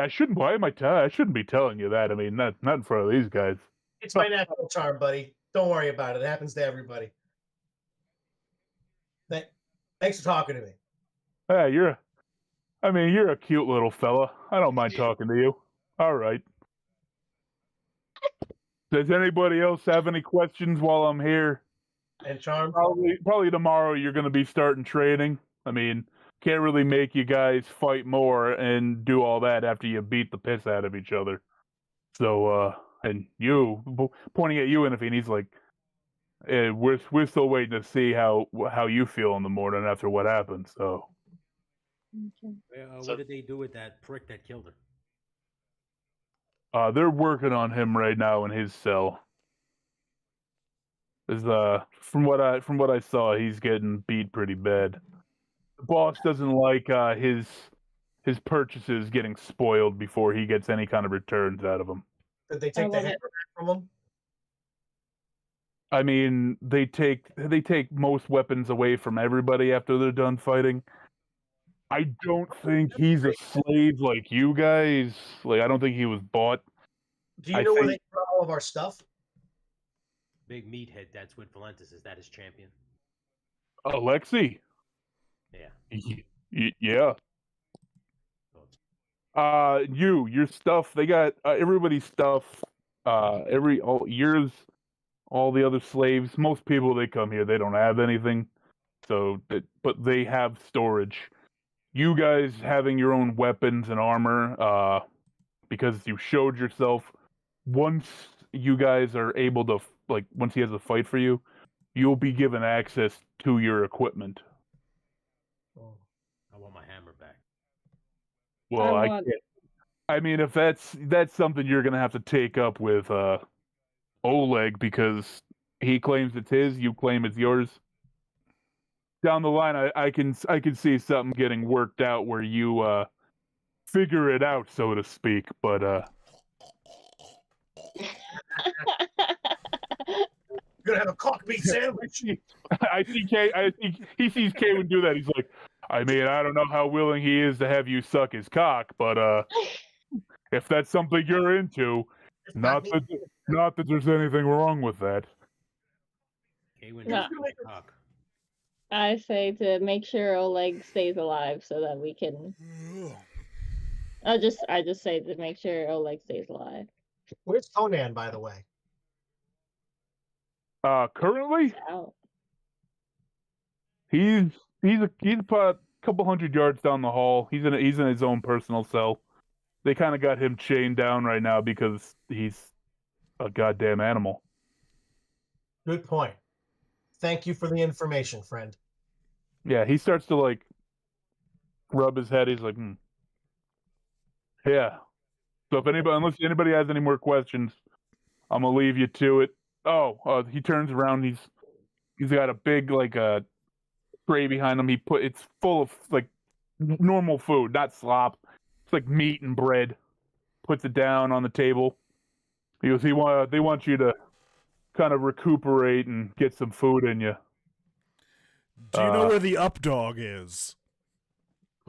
I shouldn't. Why am I shouldn't be telling you that. I mean, not in front of these guys. It's my natural charm, buddy. Don't worry about it. It happens to everybody. Thanks for talking to me. Hey, you're a cute little fella. I don't mind talking to you. All right. Does anybody else have any questions while I'm here? And charm? Probably tomorrow you're going to be starting training. I mean, can't really make you guys fight more and do all that after you beat the piss out of each other. So, and you, pointing at you, and he's like, we're still waiting to see how you feel in the morning after what happened. So, Okay. What did they do with that prick that killed her? they're working on him right now in his cell. From what I saw, he's getting beat pretty bad. The boss doesn't like his purchases getting spoiled before he gets any kind of returns out of them. Did they take the hammer back from him? I mean, they take most weapons away from everybody after they're done fighting. I don't think he's a slave like you guys. Like, I don't think he was bought. Do you know where they brought all of our stuff? Big meathead. That's what Valentis is. That his champion. Alexei. Yeah. Yeah. Your stuff. They got everybody's stuff. All the other slaves. Most people they come here, they don't have anything. So, but they have storage. You guys having your own weapons and armor, because you showed yourself. Once you guys are able to, once he has a fight for you, you'll be given access to your equipment. I want my hammer back. Well, I can't. I mean, if that's something you're gonna have to take up with Oleg, because he claims it's his, you claim it's yours. down the line, I can see something getting worked out where you figure it out, so to speak. But You're gonna have a cock meat sandwich. I think he sees Kaywin do that. He's like, I mean, I don't know how willing he is to have you suck his cock, but if that's something you're into, It's not me. that there's anything wrong with that. Kaywin No. doesn't like cock. I say to make sure Oleg stays alive so that we can. I just say to make sure Oleg stays alive. Where's Conan, by the way? Currently, Out. he's about a couple hundred yards down the hall. He's in his own personal cell. They kind of got him chained down right now because he's a goddamn animal. Good point. Thank you for the information, friend. Yeah, he starts to like rub his head. He's like, yeah. So unless anybody has any more questions, I'm gonna leave you to it. Oh, he turns around. He's got a big like tray behind him. It's full of like normal food, not slop. It's like meat and bread. Puts it down on the table. He goes, they want you to kind of recuperate and get some food in you. Do you know where the up dog is?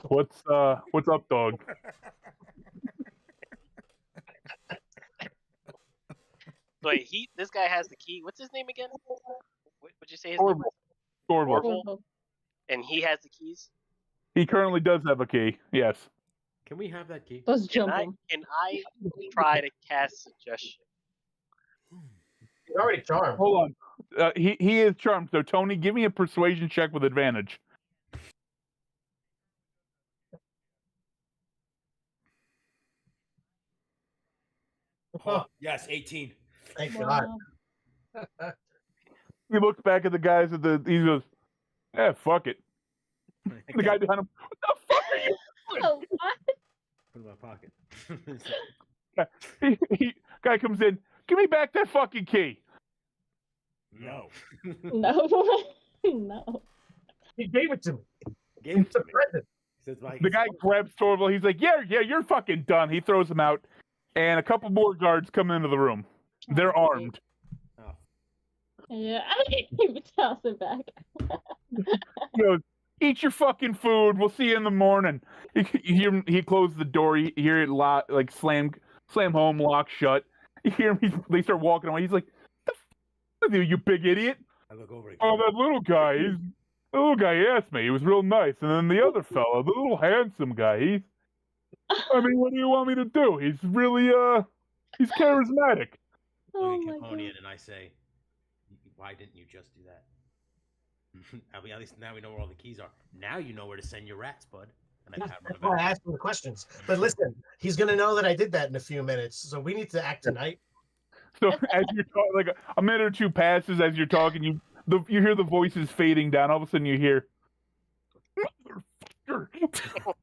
What's up, dog? Wait, this guy has the key. What's his name again? What'd you say his name was? Orville. Orville? And he has the keys? He currently does have a key. Yes. Can we have that key? Let's jump him. Can I try to cast suggestion? He's already charmed. Hold on. He is charmed. So Tony, give me a persuasion check with advantage. Oh, yes, 18. Thank God. Wow. He looks back at the guys he goes, "Yeah, fuck it." The guy behind him, "What the fuck are you doing?" Oh, what? Put it in my pocket. Guy comes in, "Give me back that fucking key." No. No. No. He gave it to me. Gave it It's a to me. present. Says The guy grabs Torval. He's like, "Yeah, you're fucking done." He throws him out, and a couple more guards come into the room. They're Oh, armed. Oh. Yeah, I keep tossing back. He goes, "Eat your fucking food. We'll see you in the morning." You hear him, he closed the door. You hear it like slam home, lock shut. You hear him. They start walking away. He's like, "The fuck, you big idiot!" I look over again. Oh, that little guy. The little guy asked me. He was real nice. And then the other fella, the little handsome guy. I mean, what do you want me to do? He's really he's charismatic. Oh Look my at god. Caponian and I say, why didn't you just do that? I mean, at least now we know where all the keys are. Now you know where to send your rats, bud. And I pat him on That's the why I back. asked him the questions. But listen, he's gonna know that I did that in a few minutes. So we need to act tonight. So as you're talking, like a minute or two passes as you're talking, you hear the voices fading down. All of a sudden, you hear, "Motherfucker!"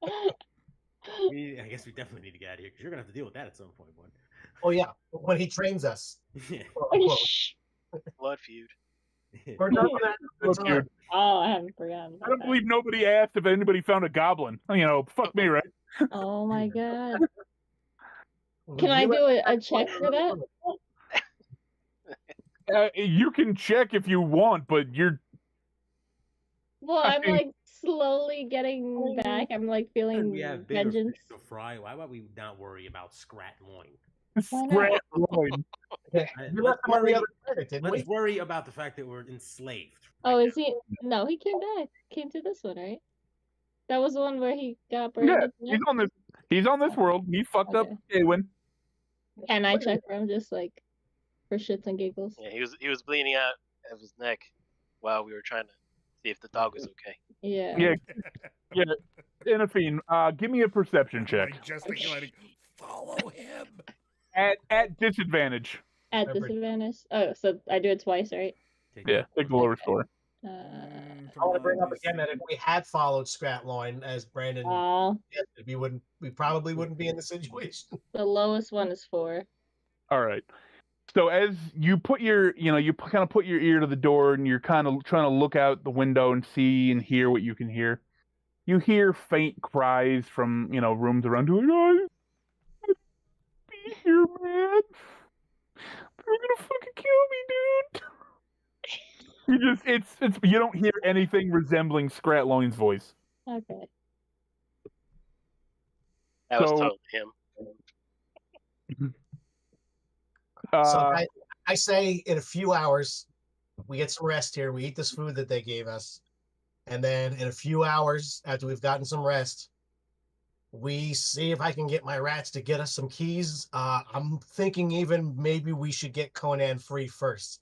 I guess we definitely need to get out of here because you're gonna have to deal with that at some point, bud. Oh yeah, when he trains us. Yeah. quote, unquote. Shh. Blood feud. We're not gonna have a Look, good time. dude, Oh, I haven't forgotten. I About don't that. believe nobody asked if anybody found a goblin. You know, fuck me, right? Oh my god. You Can I have- do a check for that? You can check if you want, but you're Well, I I'm mean- like slowly getting back. I'm like feeling We have bigger vengeance. fish to fry. Why about we not worry about Scrat Loin? Why not? scratch loin. You left him on the other planet, didn't Let's we? worry about the fact that we're enslaved. Oh, is he? No, he came back. Came to this one, right? That was the one where he got burned. Yeah, to death? he's on this world. He fucked up Awen. Can I check for him just like for shits and giggles? Yeah, he was bleeding out of his neck while we were trying to see if the dog was okay. Yeah. Yeah. Inafine, give me a perception check Like gesticulating. Follow him. at disadvantage. At Remember- disadvantage. Oh, so I do it twice, right? Take Yeah, take the lower score. I want to bring up again that if we had followed Scratloin as Brandon, suggested, we probably wouldn't be in the situation. The lowest one is 4. All right. So as you put your, you kind of put your ear to the door, and you're kind of trying to look out the window and see and hear what you can hear. You hear faint cries from, rooms around you. Like, "Oh, be here, man. They're gonna fucking kill me, dude." It's you don't hear anything resembling Scratloin's voice. Okay. That was So- totally him. So Uh, I say in a few hours, we get some rest here. We eat this food that they gave us. And then in a few hours, after we've gotten some rest, we see if I can get my rats to get us some keys. I'm thinking even maybe we should get Conan free first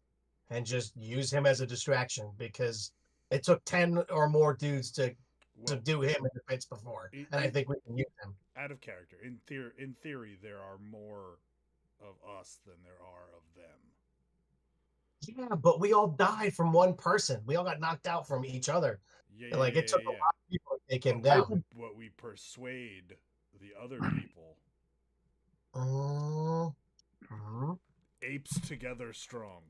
and just use him as a distraction, because it took 10 or more dudes to Well, do him in the pits before. It- And I it- think we can use him. out of character. In theory, there are more of us than there are of them. Yeah, but we all died from one person. We all got knocked out from each other. Yeah, Like, it took a lot of people to take him down. But we persuade the other people. Mhm. Apes together strong.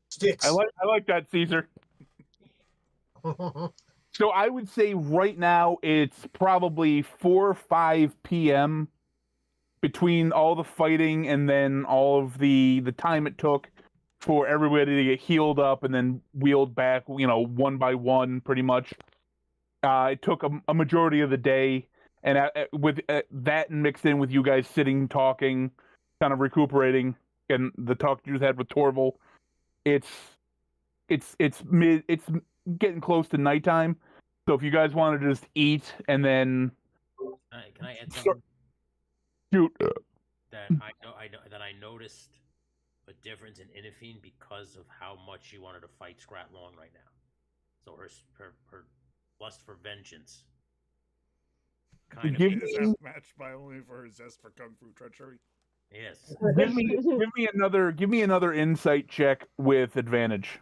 Sticks. I like that, Caesar. So I would say right now it's probably 4 or 5 p.m. between all the fighting and then all of the time it took for everybody to get healed up and then wheeled back, one by one, pretty much. It took a majority of the day, and with that mixed in with you guys sitting, talking, kind of recuperating, and the talk you just had with Torval, it's getting close to nighttime. So if you guys want to just eat and then Can I add something? shoot, That I noticed a difference in Inafine because of how much she wanted to fight Scrat Long right now. So her lust for vengeance kind of Give Is me- that matched by only for her zest for kung fu treachery? yes. give me another insight check with advantage.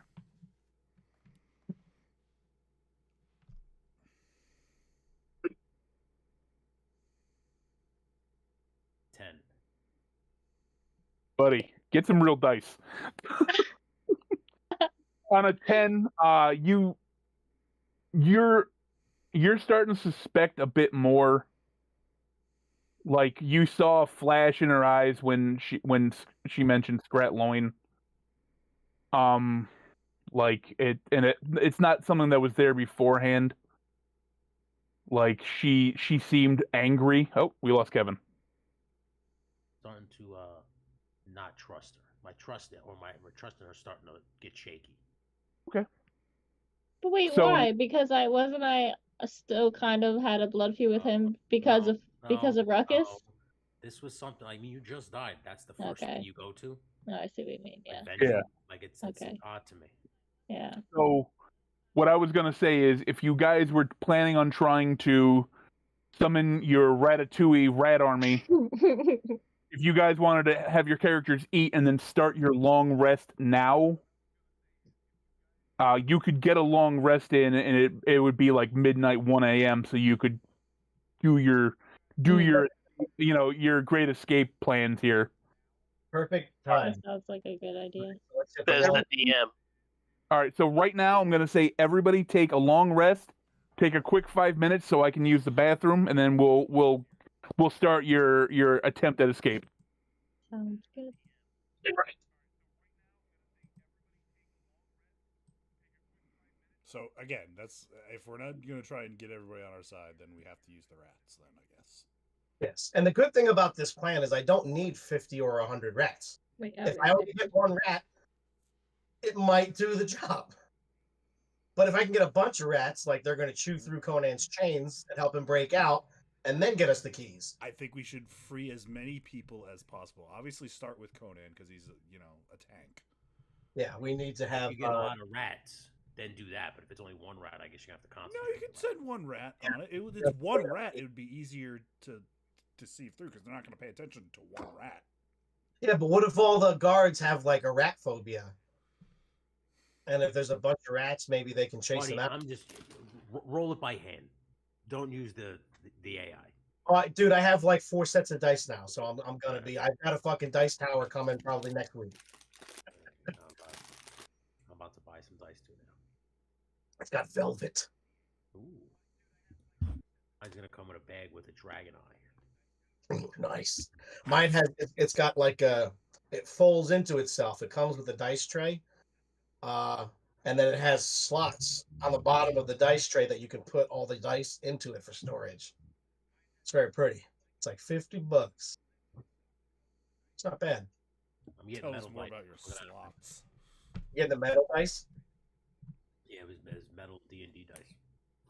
Ten. Buddy, get some real dice. On a 10, you're starting to suspect a bit more. Like, you saw a flash in her eyes when she mentioned Scrat Loin. It's not something that was there beforehand. Like, she seemed angry. Oh, we lost Kevin. Starting to not trust her. My trust in her starting to get shaky. But wait, So- why? Because I still kind of had a blood feud with him because of Ruckus. no. This was something. I mean, you just died. That's the first Okay. thing you go to. No, I see what you mean. Yeah, Eventually. Yeah. Like it's Okay. odd to me. yeah. So, what I was going to say is, if you guys were planning on trying to summon your Ratatouille rat army, if you guys wanted to have your characters eat and then start your long rest now, you could get a long rest in, and it would be like midnight, 1 a.m. So you could do your your great escape plans here. Perfect That time. sounds like a good idea. Let's hit the Says long- the DM. All right, so right now I'm gonna say everybody take a long rest, take a quick 5 minutes so I can use the bathroom, and then we'll start your attempt at escape. Sounds good. Right. So again, that's if we're not going to try and get everybody on our side, then we have to use the rats. Then I guess. Yes. And the good thing about this plan is I don't need 50 or 100 rats. Wait, If I only get one rat, it might do the job. But if I can get a bunch of rats, like they're going to chew through Conan's chains and help him break out, and then get us the keys. I think we should free as many people as possible. Obviously, start with Conan because he's a tank. Yeah, we need to have. If you get a lot of rats, then do that. But if it's only one rat, I guess you have to No, concentrate. you can send one rat on it. It's one rat. It would be easier to see through because they're not going to pay attention to one rat. Yeah, but what if all the guards have like a rat phobia? And if there's a bunch of rats, maybe they can chase Buddy, them out. I'm just roll it by hand. Don't use the AI. Dude, I have like 4 sets of dice now, so I'm gonna be. I've got a fucking dice tower coming probably next week. I'm about to buy some dice too now. It's got velvet. Ooh. Mine's gonna come with a bag with a dragon eye. Ooh, nice. Mine has. It's got like a. It folds into itself. It comes with a dice tray, and then it has slots on the bottom of the dice tray that you can put all the dice into it for storage. It's very pretty. It's like $50. It's not bad. I'm getting Tell us metal more dice. about your We're gonna- slots. You get the metal dice. Yeah, it was metal D&D dice.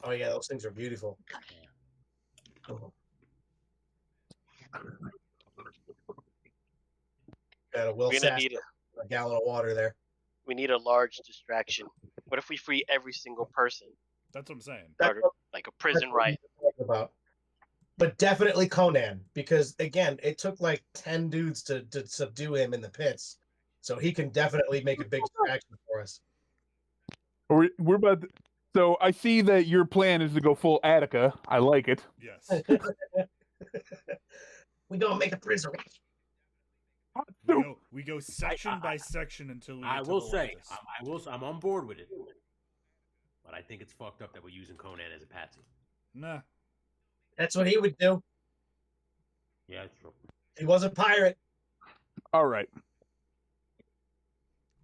Oh yeah, those things are beautiful. Oh. Got a Will We're gonna Sass, need a gallon of water there. we need a large distraction. What if we free every single person? That's what I'm saying. That's what, Like a prison that's what riot. I'm talking about. But definitely Conan, because again, it took like 10 dudes to subdue him in the pits. So he can definitely make a big distraction for us. We're about to, so I see that your plan is to go full Attica. I like it. Yes. We gonna make a prison. We go section by section until we get I to will say, Valentis. I'm on board with it. But I think it's fucked up that we're using Conan as a patsy. Nah. That's what he would do. Yeah, that's true. He was a pirate. All right.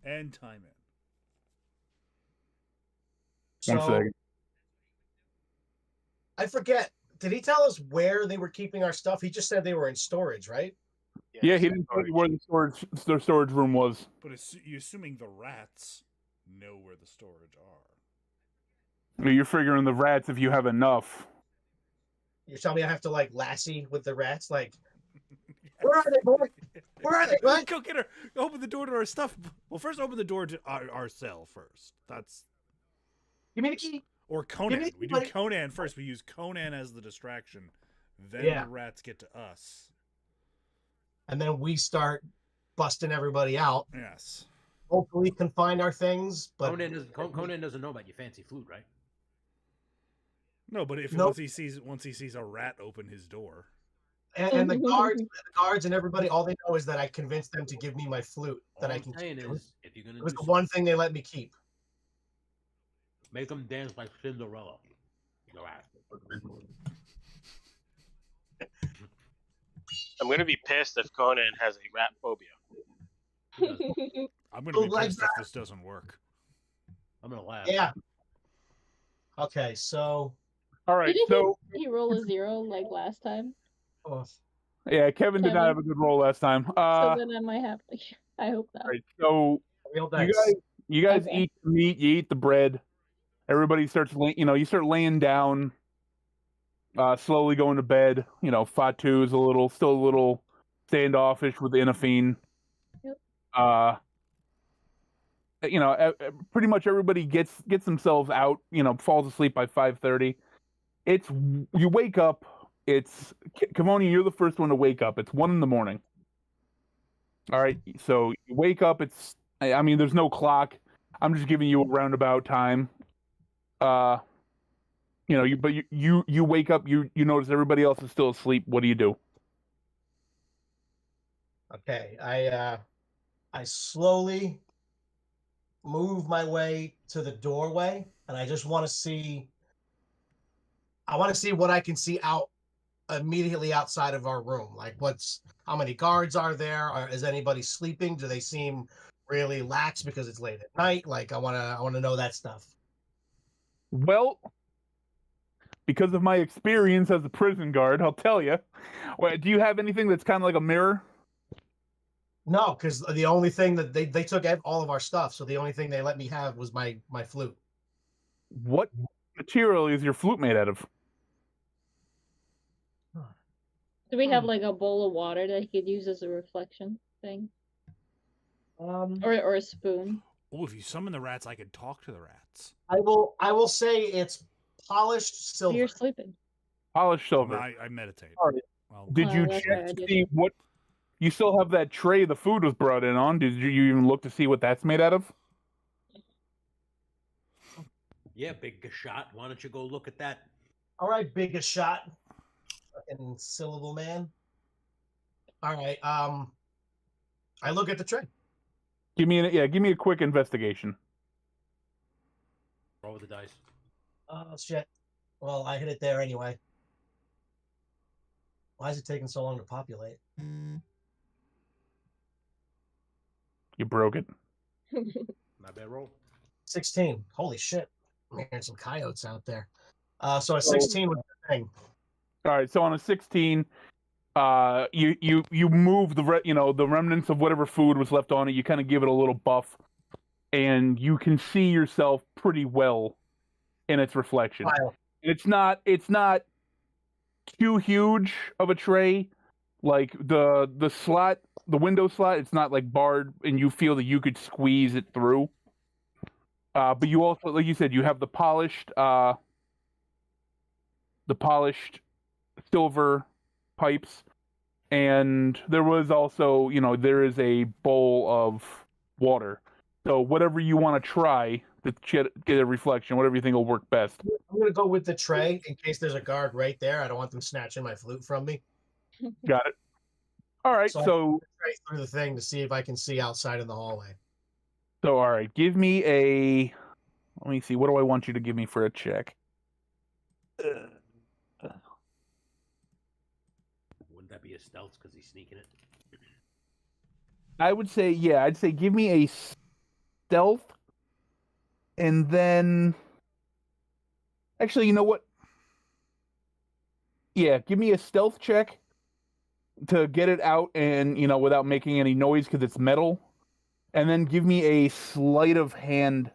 And time in. So One second. I forget. Did he tell us where they were keeping our stuff? He just said they were in storage, right? Yeah, he didn't tell you where the storage room was. But you're assuming the rats know where the storage are. You're figuring the rats if you have enough. You're telling me I have to like lassie with the rats? Like, where are they, boy? Where are they? What? Go get her. Open the door to our stuff. Well, first open the door to our cell first. That's Give me the key. or Conan. me We do money. Conan first. We use Conan as the distraction. Then Yeah. the rats get to us. And then we start busting everybody out. Yes. Hopefully, can find our things. But Conan doesn't know about your fancy flute, right? No, but if Nope. once he sees a rat open his door. and the guards and everybody, all they know is that I convinced them to give me my flute. All That I I'm can. saying It is, if you're gonna was do the one thing they let me keep. make them dance like Cinderella. Your ass. I'm gonna be pissed if Conan has a rat phobia. I'm gonna Who be likes pissed if this doesn't work. I'm gonna laugh. Yeah. Okay, so All right. Didn't So he roll a 0 like last time? oh, yeah, Kevin did not Kevin. have a good roll last time. So then I might have to. I hope not. Right. So real dice. you guys Okay. eat the meat, you eat the bread. Everybody starts, you start laying down, slowly going to bed. Fatu is still a little standoffish with Inafine. Yep. Pretty much everybody gets themselves out. Falls asleep by 5:30. You wake up. It's Kavoni. You're the first one to wake up. It's 1 a.m. All right. So you wake up. There's no clock. I'm just giving you a roundabout time. But you wake up. You notice everybody else is still asleep. What do you do? Okay, I slowly move my way to the doorway, and I just want to see. I want to see what I can see out immediately outside of our room. Like, how many guards are there? Is anybody sleeping? Do they seem really lax because it's late at night? Like, I want to know that stuff. Well, because of my experience as a prison guard, I'll tell you. Do you have anything that's kind of like a mirror? No, because the only thing that they took all of our stuff, so the only thing they let me have was my flute. What material is your flute made out of? Do we have like a bowl of water that he could use as a reflection thing, or a spoon? Oh, if you summon the rats, I could talk to the rats. I will say it's polished silver. You're sleeping. Polished silver. I meditate. All right. Well, Did you that's check what I to did. see what? You still have that tray the food was brought in on. Did you even look to see what that's made out of? Yeah, big shot. Why don't you go look at that? All right, biggest shot. fucking syllable man. All right. I look at the tray. Give me a quick investigation. Roll with the dice. Oh shit. Well, I hit it there anyway. Why is it taking so long to populate? You broke it. Not bad roll. 16. Holy shit. I'm hearing some coyotes out there. So a 16 was the thing. All right, so on a 16, you move the remnants of whatever food was left on it. You kind of give it a little buff, and you can see yourself pretty well in its reflection. Wow. It's not too huge of a tray, like the window slot. It's not like barred, and you feel that you could squeeze it through. But you also, like you said, you have the polished silver pipes, and there was also, there is a bowl of water. So whatever you want to try to get a reflection, whatever you think will work best. I'm gonna go with the tray in case there's a guard right there. I don't want them snatching my flute from me. Got it. All right, so Right through the thing to see if I can see outside in the hallway. all right, give me a. Let me see. What do I want you to give me for a check? Wouldn't that be a stealth because he's sneaking it? I would say, yeah, I'd say give me a stealth, and then actually, you know what? Yeah, give me a stealth check to get it out, and without making any noise because it's metal, and then give me a sleight of hand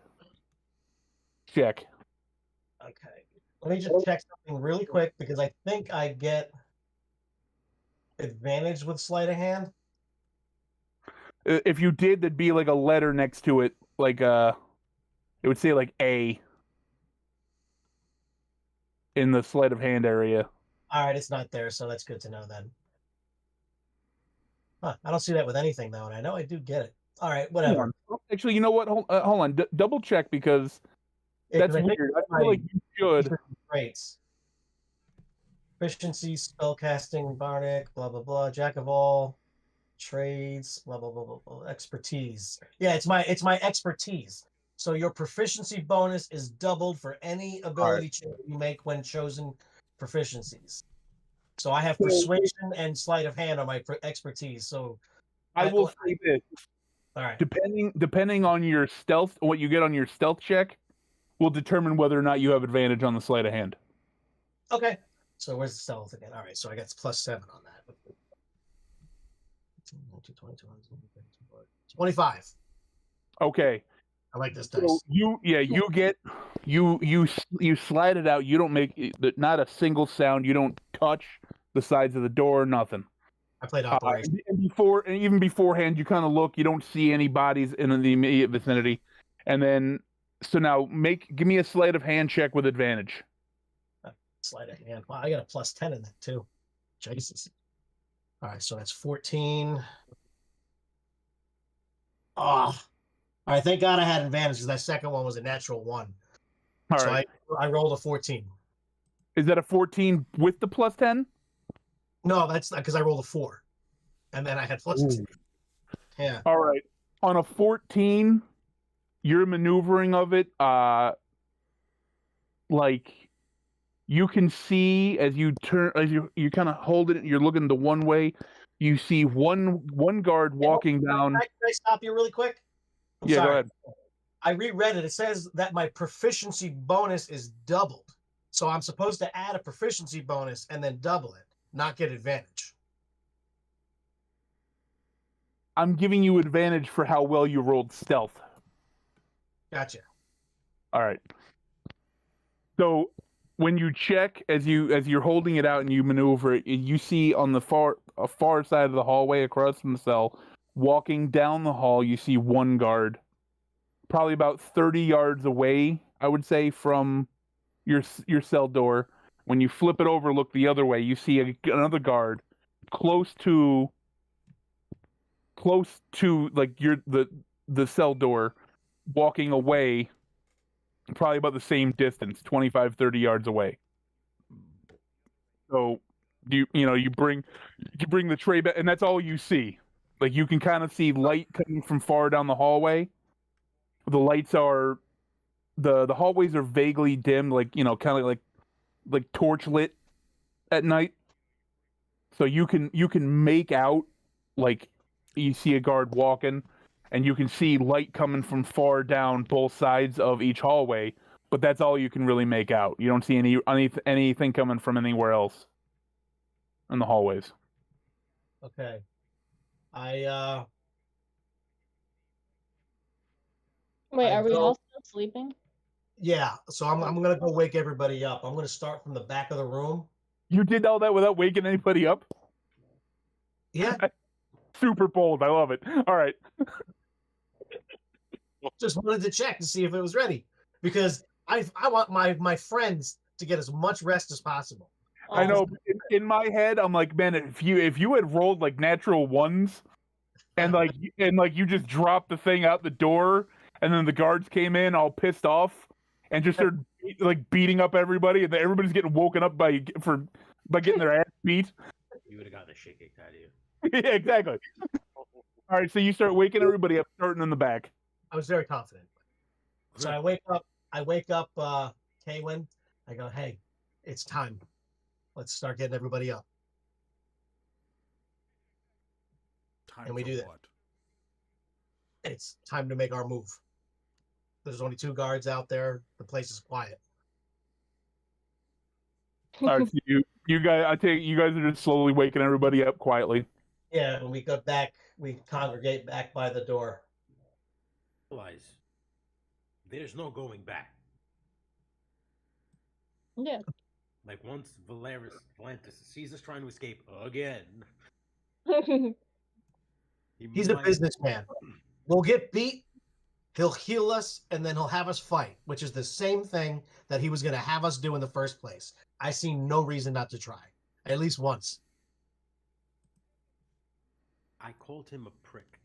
check. Okay. Let me just check something really quick because I think I get advantage with sleight of hand. If you did, there'd be like a letter next to it, like it would say like A in the sleight of hand area. All right, it's not there, so that's good to know then. Huh, I don't see that with anything though, and I know I do get it. All right, whatever. Actually, you know what? Hold on. Double check because Yeah, that's 'cause I think weird. I feel like you should. Traits. Efficiency, spellcasting, bardic, blah blah blah, jack of all trades, blah blah blah blah blah. Expertise. Yeah, it's my expertise. So your proficiency bonus is doubled for any ability check you make when chosen proficiencies. So I have persuasion and sleight of hand on my expertise. So I will say this. All right. Depending on your stealth, what you get on your stealth check, will determine whether or not you have advantage on the sleight of hand. Okay. So where's the stealth again? All right. So I got +7 on that. 25. Okay. I like this dice. So you slide it out. You don't make not a single sound. You don't touch the sides of the door. Nothing. I played Operation. And even beforehand, you kind of look. You don't see any bodies in the immediate vicinity. And then, so now give me a sleight of hand check with advantage. Sleight of hand. Wow, I got a +10 in that too. Jesus. All right, so that's 14. Oh, all right. Thank God I had advantage because that second one was a natural 1. All so right. I rolled a 14. Is that a 14 with the +10? No, that's not because I rolled a 4, and then I had +2. Yeah. All right. On a 14, your maneuvering of it, like you can see as you turn, as you kind of hold it, you're looking the one way. You see one guard walking down. Can I stop you really quick? I'm yeah, sorry. go ahead. I reread it. It says that my proficiency bonus is doubled. So I'm supposed to add a proficiency bonus and then double it, not get advantage. I'm giving you advantage for how well you rolled stealth. Gotcha. All right. So when you check as you're holding it out and you maneuver it, you see on the far side of the hallway across from the cell, walking down the hall, you see one guard, probably about 30 yards away, I would say, from your cell door. When you flip it over, look the other way, you see another guard close to like the cell door, walking away, probably about the same distance, 25, 30 yards away. So you bring the tray back, and that's all you see. Like you can kind of see light coming from far down the hallway. The lights are the hallways are vaguely dim, like kind of like torch lit at night. So you can make out, like you see a guard walking, and you can see light coming from far down both sides of each hallway. But that's all you can really make out. You don't see anything coming from anywhere else in the hallways. Okay. Wait, I are we go- all still sleeping? Yeah, so I'm gonna go wake everybody up. I'm gonna start from the back of the room. You did all that without waking anybody up? Yeah, Super bold. I love it. All right. just wanted to check to see if it was ready because I want my friends to get as much rest as possible. I know. In my head, I'm like, man, if you had rolled like natural ones, and you just dropped the thing out the door, and then the guards came in all pissed off, and just started like beating up everybody, and everybody's getting woken up by getting their ass beat. You would have gotten the shit kicked out of you. Yeah, exactly. All right, so you start waking everybody up, starting in the back. I was very confident. So I wake up Kaywin. I go, hey, it's time. Let's start getting everybody up. Time And we for do that. what? It's time to make our move. There's only 2 guards out there. The place is quiet. All right, so you guys, I take you guys are just slowly waking everybody up quietly. Yeah, when we go back, we congregate back by the door. Realize there's no going back. Yeah. Like once Valentis sees us trying to escape again. He's a might- businessman. We'll get beat. He'll heal us, and then he'll have us fight, which is the same thing that he was going to have us do in the first place. I see no reason not to try, at least once. I called him a prick.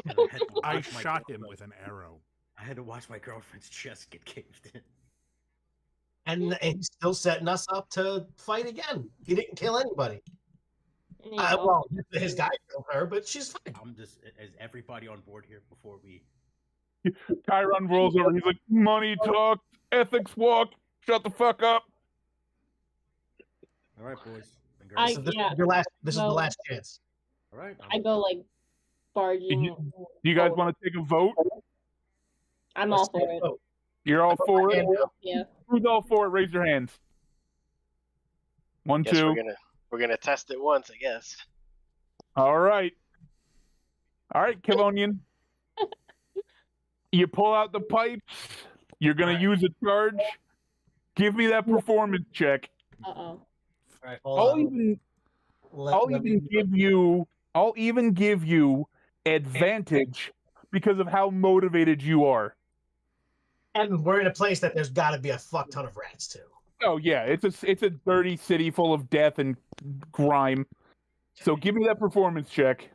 And I had to I watch my shot him girlfriend- with an arrow. I had to watch my girlfriend's chest get caved in. And he's still setting us up to fight again. He didn't kill anybody. Yeah. Well, his guy killed her, but she's fine. I'm just is everybody on board here before we Chiron rolls over. He's like, money talk, ethics walk. Shut the fuck up. all right, boys and I- girls. So this yeah. is your last. This is the No. last chance. All right. I go like barging. Do you guys want to take a vote? I'm all Let's for take a it. vote. You're all for it? And, Yeah. Who's all for it? Raise your hands. One, Guess two. we're gonna test it once, I guess. All right. All right, Kivonian. You pull out the pipes. You're going to use a charge. Give me that performance check. Uh-oh. All right, hold I'll on. even Let me- I'll even give you advantage because of how motivated you are. And we're in a place that there's got to be a fuck ton of rats too. Oh yeah, it's a dirty city full of death and grime. So give me that performance check.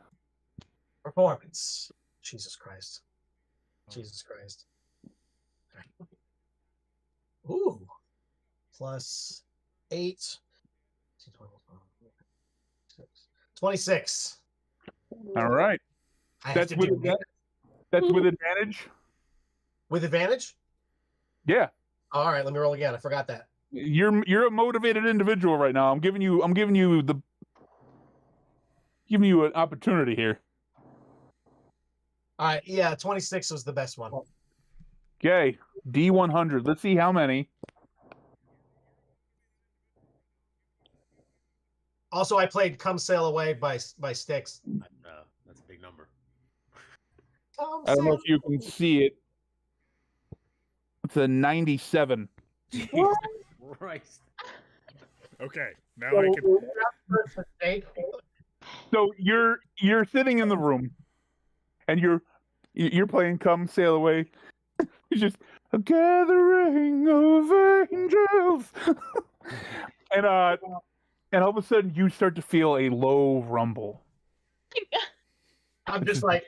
Performance. Jesus Christ. Jesus Christ. Ooh. Plus 8. 26. All right. I have That's to with do advantage. That's with advantage. with advantage? Yeah. All right, let me roll again. I forgot that. You're a motivated individual right now. I'm giving you an opportunity here. All right, yeah, 26 was the best one. Okay, D100. Let's see how many. Also, I played "Come Sail Away" by Styx. That's a big number. Come I don't know sail- if you can see it. It's a 97. Jesus Christ. Okay, now I can. First mistake. So you're sitting in the room, and you're playing "Come Sail Away." It's just a gathering of angels, and all of a sudden you start to feel a low rumble, I'm just like,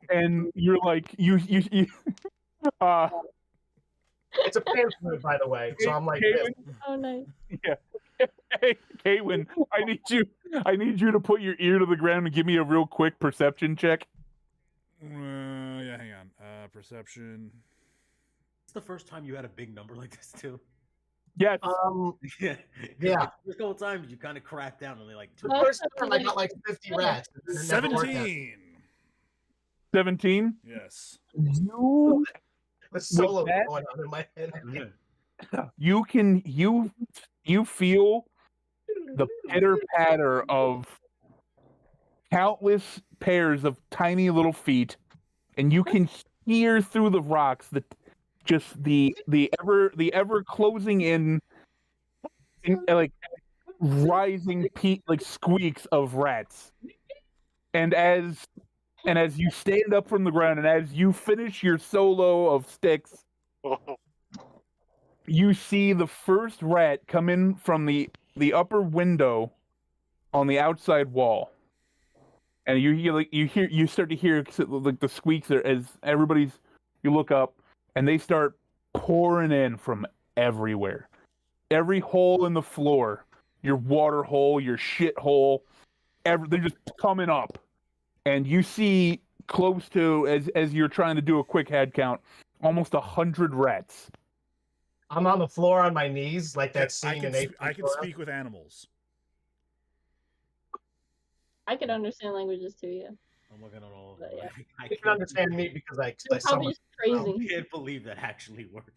and you're like you it's a pan fluid, by the way. So I'm like, this. Kaylin, Oh, nice. Hey, Kaywin, I need you to put your ear to the ground and give me a real quick perception check. Yeah, hang on. Perception. It's the first time you had a big number like this too. Yes. Yeah. 'Cause, Yeah. like, the first couple times you kind of cracked down only like two. Oh. First time I got like 50 rats. It never worked out. 17. 17. Yes. You The solo that- going on in my head. you can you feel the pitter patter of countless pairs of tiny little feet, and you can hear through the rocks the ever closing in like rising like squeaks of rats. And as you stand up from the ground and as you finish your solo of sticks, you see the first rat come in from the upper window on the outside wall, and you start to hear like the squeaks there as you look up, and they start pouring in from everywhere, every hole in the floor, your water hole, your shit hole, they're just coming up, and you see close to as you're trying to do a quick head count, almost 100 rats. I'm on the floor on my knees, like that scene in I can speak with animals. I can understand languages too, yeah. I'm looking at all of But them. yeah. I You can understand me because I It's probably just crazy. can't believe that actually worked.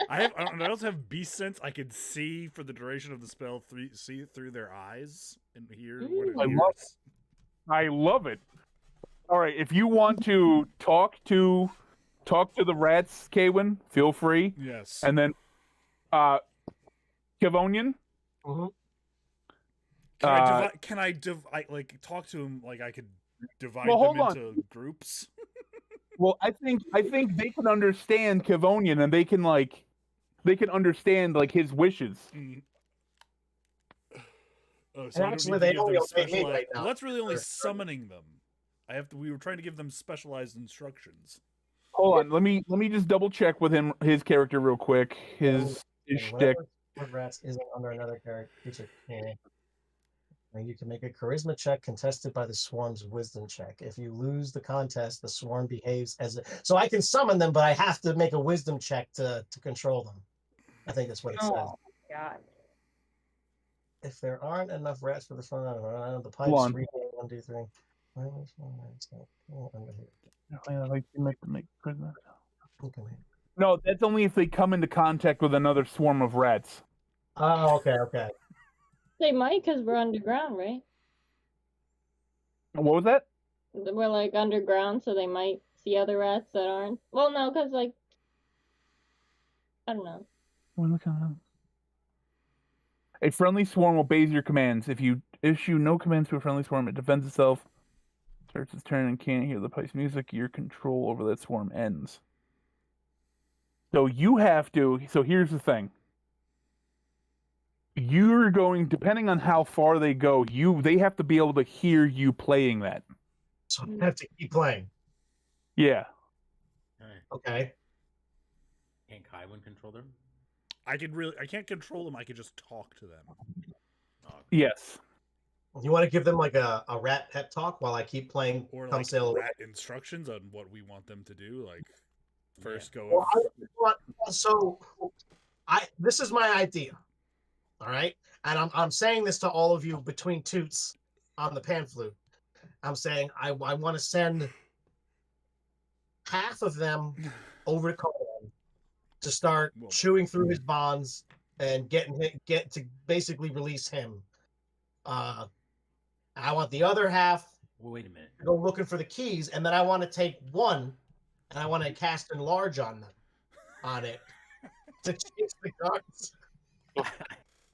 I also have beast sense. I can see for the duration of the spell, see through their eyes and hear what it I hears. love it. I love it. All right, if you want to talk to the rats, Kaywin, feel free. Yes. And then, Kevonian. Mhm. Can I like talk to him like I could divide Well, them hold into groups? Well, I think they can understand Kevonian, and they can understand like his wishes. Mm. Oh, And so I don't actually, need to they give only them obey me specialized- right now. Well, that's really only Sure. summoning them. We were trying to give them specialized instructions. Hold on, let me just double check with his character real quick. His shtick. Whatever rats isn't under another character. And you can make a charisma check contested by the swarm's wisdom check. If you lose the contest, the swarm behaves as a... So I can summon them, but I have to make a wisdom check to control them. I think that's what it says. Oh, God. If there aren't enough rats for the front, the pipes on. read 1, 2, 3. Under here. Okay. No, that's only if they come into contact with another swarm of rats. Oh, okay. They might because we're underground, right? What was that? We're like underground, so they might see other rats that aren't. Well, no, because like, I don't know. A friendly swarm obeys your commands. If you issue no commands to a friendly swarm, it defends itself, starts its turn, and can't hear the pipe's music. Your control over that swarm ends. So you have to. So here's the thing. You're going, depending on how far they go, they have to be able to hear you playing that. So I have to keep playing. Yeah. Okay. Can Kaiwin control them? I can't control them. I could just talk to them. Oh, Yes. You want to give them like a rat pep talk while I keep playing Or Come like Sail Away? rat instructions on what we want them to do. Like first go. Well, this is my idea. All right, and I'm saying this to all of you between toots on the pan flute. I'm saying I want to send half of them over to Conan to start chewing through his bonds and get to basically release him. I want the other half well, wait a minute. to go looking for the keys, and then I want to take one and I want to cast enlarge on it to chase the guards.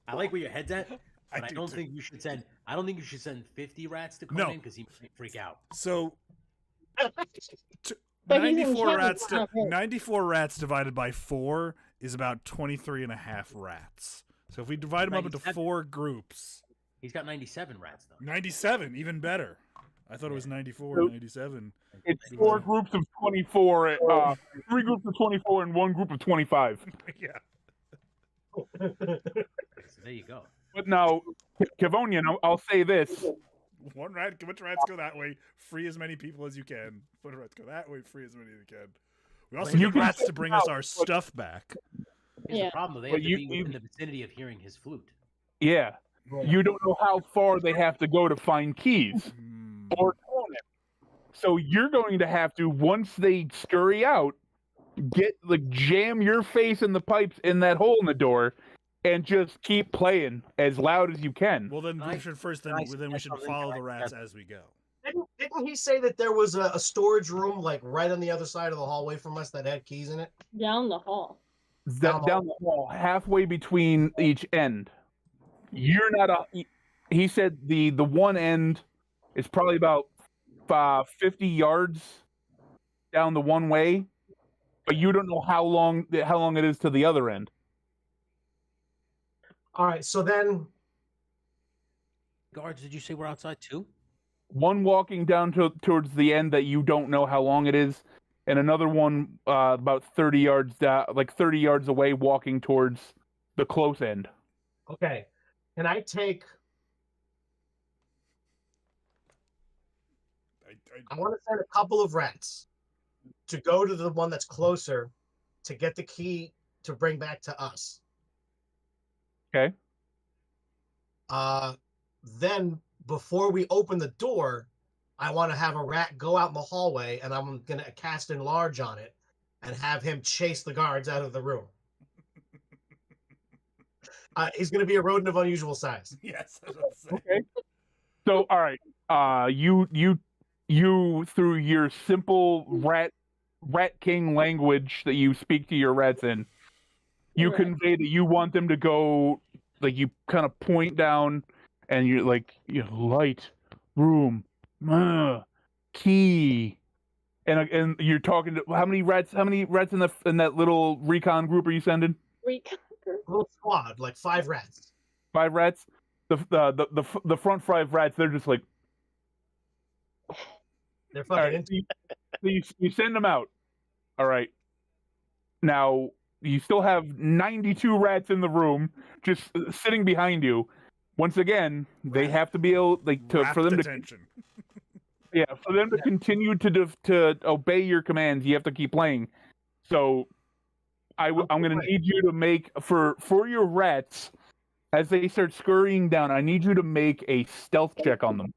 I like where your head's at, but I do don't too. think you should send. I don't think you should send 50 rats to Conan because he might freak out. So But he's 94 enchanted, rats. not hurt. 94 rats divided by 4 is about 23 and a half rats. So if we divide them up into 97. 4 groups, He's got 97 rats though. 97, even better. I thought it was 94, So- 97. It's 4 groups of 24, 3 groups of 24 and 1 group of 25. Yeah. There you go. But now, Kevonian, I'll say this. One rat, which rats go that way? Free as many people as you can. Which rats go that way? Free as many as you can. We also You need can rats check to bring them us out, our but- stuff back. Here's Yeah. the problem, though. They But have to you- be you- within the vicinity of hearing his flute. Yeah, you don't know how far they have to go to find keys Hmm. or tone it. So you're going to have to, once they scurry out, jam your face in the pipes in that hole in the door, and just keep playing as loud as you can. Well, then Can we I- should first. can Then I we suggest should something? follow Can I the rats suggest- as we go. Didn't he say that there was a storage room like right on the other side of the hallway from us that had keys in it? Down the hall. Down the hall, halfway between each end. You're not a. He said the one end is probably about 50 yards down the one way, but you don't know how long it is to the other end. All right, so then Guards, did you say we're outside too? One walking down towards the end that you don't know how long it is, and another one about 30 yards down, like 30 yards away, walking towards the close end. okay, can I take? I want to send a couple of rats to go to the one that's closer to get the key to bring back to us. Okay. Then before we open the door, I want to have a rat go out in the hallway, and I'm gonna cast enlarge on it and have him chase the guards out of the room. He's gonna be a rodent of unusual size. Yes. I was about to say. Okay. So, all right. You through your simple rat king language that you speak to your rats in, you Right. convey that you want them to go, like, you kind of point down, and you're like, light room, key, and you're talking to how many rats in that little recon group are you sending? Reconquer. Little squad, like 5 rats. 5 rats. The front 5 rats, they're just like, They're all fucking right, into you send them out. All right. Now you still have 92 rats in the room, just sitting behind you. Once again, they have to be able, like, for them to attention. continue to obey your commands. You have to keep playing. So I'm going to need you to make for your rats as they start scurrying down. I need you to make a stealth check on them.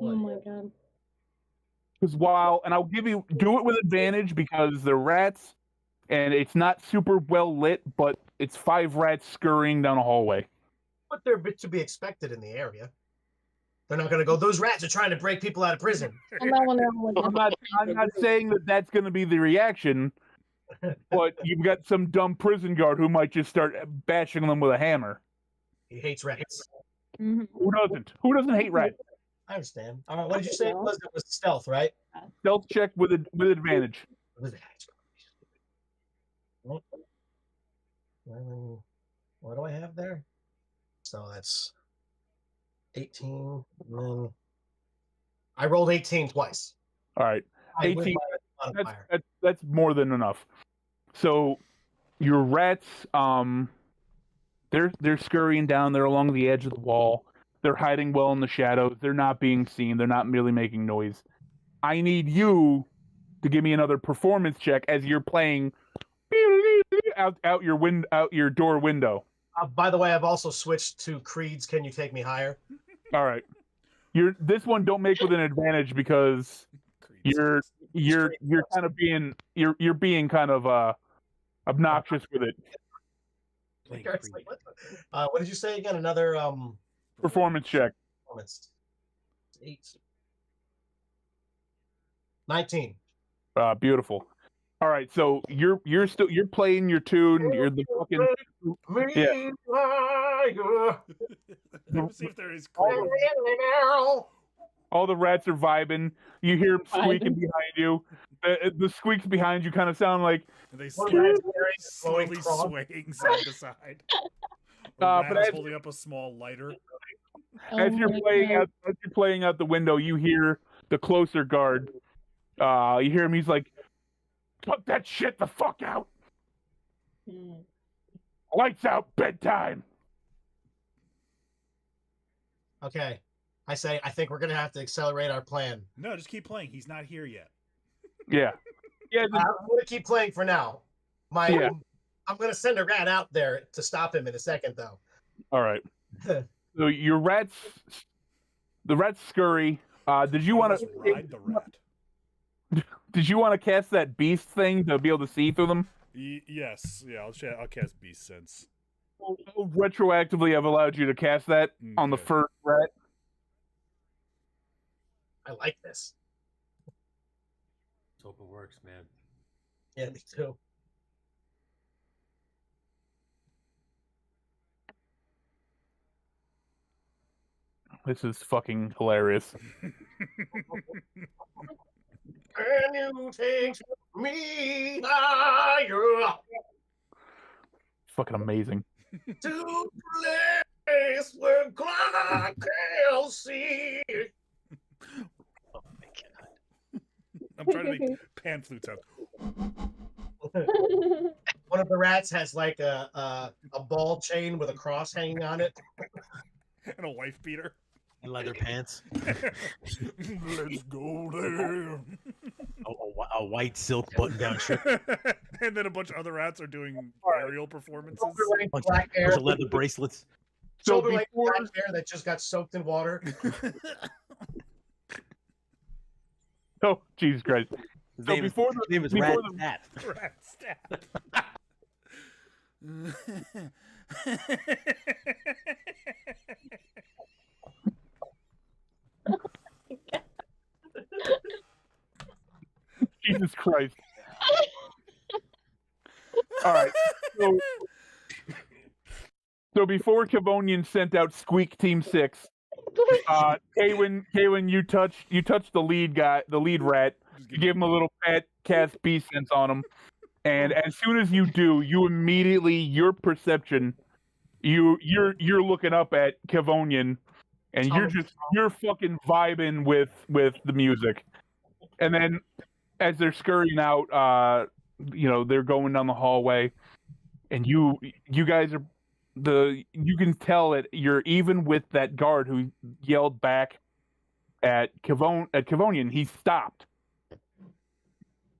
Oh my god. Because and I'll do it with advantage because they're rats, and it's not super well lit, but it's 5 rats scurrying down a hallway. But they're a bit to be expected in the area. They're not gonna go. Those rats are trying to break people out of prison. And that one there I'm not saying that that's going to be the reaction, but you've got some dumb prison guard who might just start bashing them with a hammer. He hates rats. Mhm. Who doesn't? Who doesn't hate rats? I understand. All right, what did you say it was? It was stealth, right? Stealth check with advantage. What is that? What do I have there? So that's 18. And then I rolled 18 twice. All right. I with 18. my modifier. That's more than enough. So your rats, they're scurrying down. They're along the edge of the wall. They're hiding well in the shadows. They're not being seen. They're not merely making noise. I need you to give me another performance check as you're playing out your door window. By the way, I've also switched to Creed's Can You Take Me Higher? All right. This one don't make with an advantage because you're kind of being you're being kind of obnoxious with it. Playing It's Creed. like, what did you say again? Another Performance check. performance. 8. 19. Beautiful. All right, so you're playing your tune. You're the fucking Yeah. Let me see if there is. all the rats are vibing. You hear them squeaking behind you. The squeaks behind you kind of sound like. And they One start rat's wearing a slowly glowing cross. swaying side to side. But Rat is as- holding up a small lighter. As Oh you're my playing God. out the window, you hear the closer guard. You hear him. He's like, "Put that shit the fuck out! Mm. Lights out, bedtime." Okay. I say, I think we're gonna have to accelerate our plan. No, just keep playing. He's not here yet. Yeah. Yeah. I'm gonna keep playing for now. Yeah. I'm gonna send a rat out there to stop him in a second, though. All right. So your rats, the rats scurry. Did you want Just ride the rat? Did you want to cast that beast thing to be able to see through them? Yes. Yeah, I'll cast Beast Sense. Retroactively, I've allowed you to cast that on the Okay. first rat. I like this. Let's hope it works, man. Yeah, me too. This is fucking hilarious. Can you take me higher Fucking amazing. to a place where God can see? Oh my god. I'm trying to make pan flute sound. One of the rats has like a ball chain with a cross hanging on it. And a wife beater. Leather pants. Let's go there. A white silk button-down shirt. And then a bunch of other rats are doing aerial performances. Shoulder length Bunch black hair. of leather bracelets. So Shoulder length before, black hair that just got soaked in water. oh Jesus Christ! His So name before is, the- his name is before Rat the- Stat. Rat stat. Jesus Christ! All right. So before Kavonian sent out Squeak Team 6, Kaywin, you touched the lead guy, the lead rat. Just You give him a little pet, cast Beast Sense on him, and as soon as you do, you immediately your perception, you're looking up at Kavonian, and you're fucking vibing with the music, and then as they're scurrying out, they're going down the hallway, and you guys are you can tell that you're even with that guard who yelled back at Kavonian. He stopped.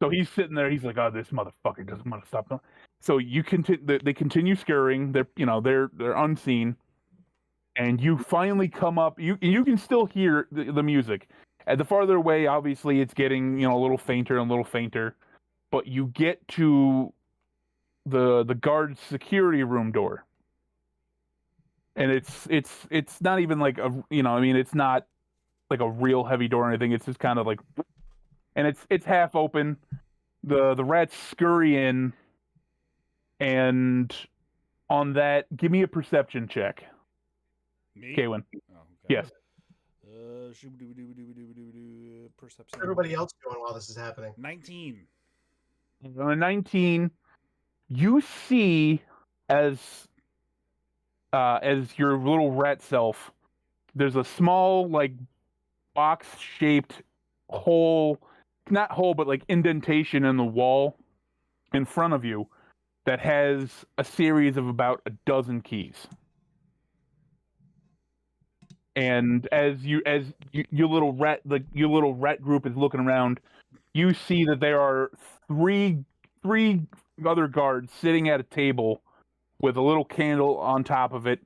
So he's sitting there. He's like, "Oh, this motherfucker doesn't want to stop." So they continue scurrying. They're unseen, and you finally come up. You can still hear the music. At the farther away, obviously, it's getting a little fainter and a little fainter. But you get to the guard's security room door, and it's not even like it's not like a real heavy door or anything. It's just kind of like, and it's half open. The rats scurry in, and on that, give me a perception check. Me? Kaywin. Oh, okay. Yes. Perception. Everybody else doing while this is happening. 19. On a 19, you see as your little rat self, there's a small like box-shaped hole, not hole, but like indentation in the wall in front of you that has a series of about a dozen keys. And as your little rat group is looking around, you see that there are three other guards sitting at a table with a little candle on top of it,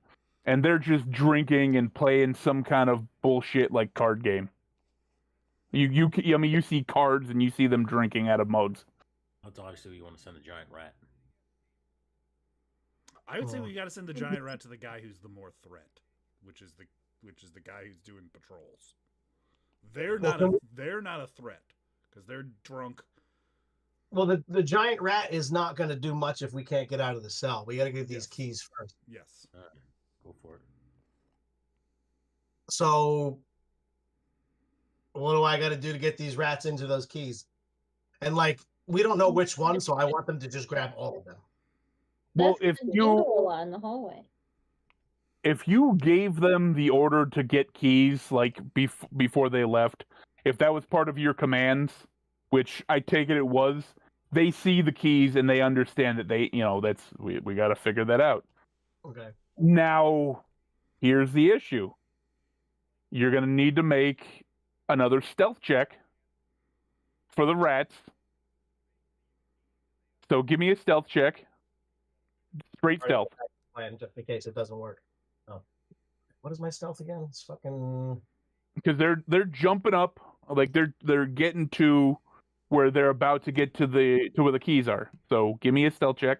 and they're just drinking and playing some kind of bullshit like card game. You see cards and you see them drinking out of mugs. That's obviously you want to send a giant rat. I would say we got to send the giant rat to the guy who's the more threat, which is the guy who's doing patrols. They're not a threat because they're drunk. Well, the giant rat is not going to do much if we can't get out of the cell. We got to get these Yes. keys first. Yes. All right, go for it. So, what do I got to do to get these rats into those keys? And like, we don't know which one, so I want them to just grab all of them. Well, That's if the you jungle one in the hallway. if you gave them the order to get keys like before they left, if that was part of your commands, which I take it was, they see the keys and they understand that we got to figure that out. Okay. Now, here's the issue. you're going to need to make another stealth check for the rats. So give me a stealth check. Straight All right, stealth. plan just in case it doesn't work. Oh, what is my stealth again? It's fucking. Because they're jumping up, like they're getting to where they're about to get to where the keys are. So give me a stealth check.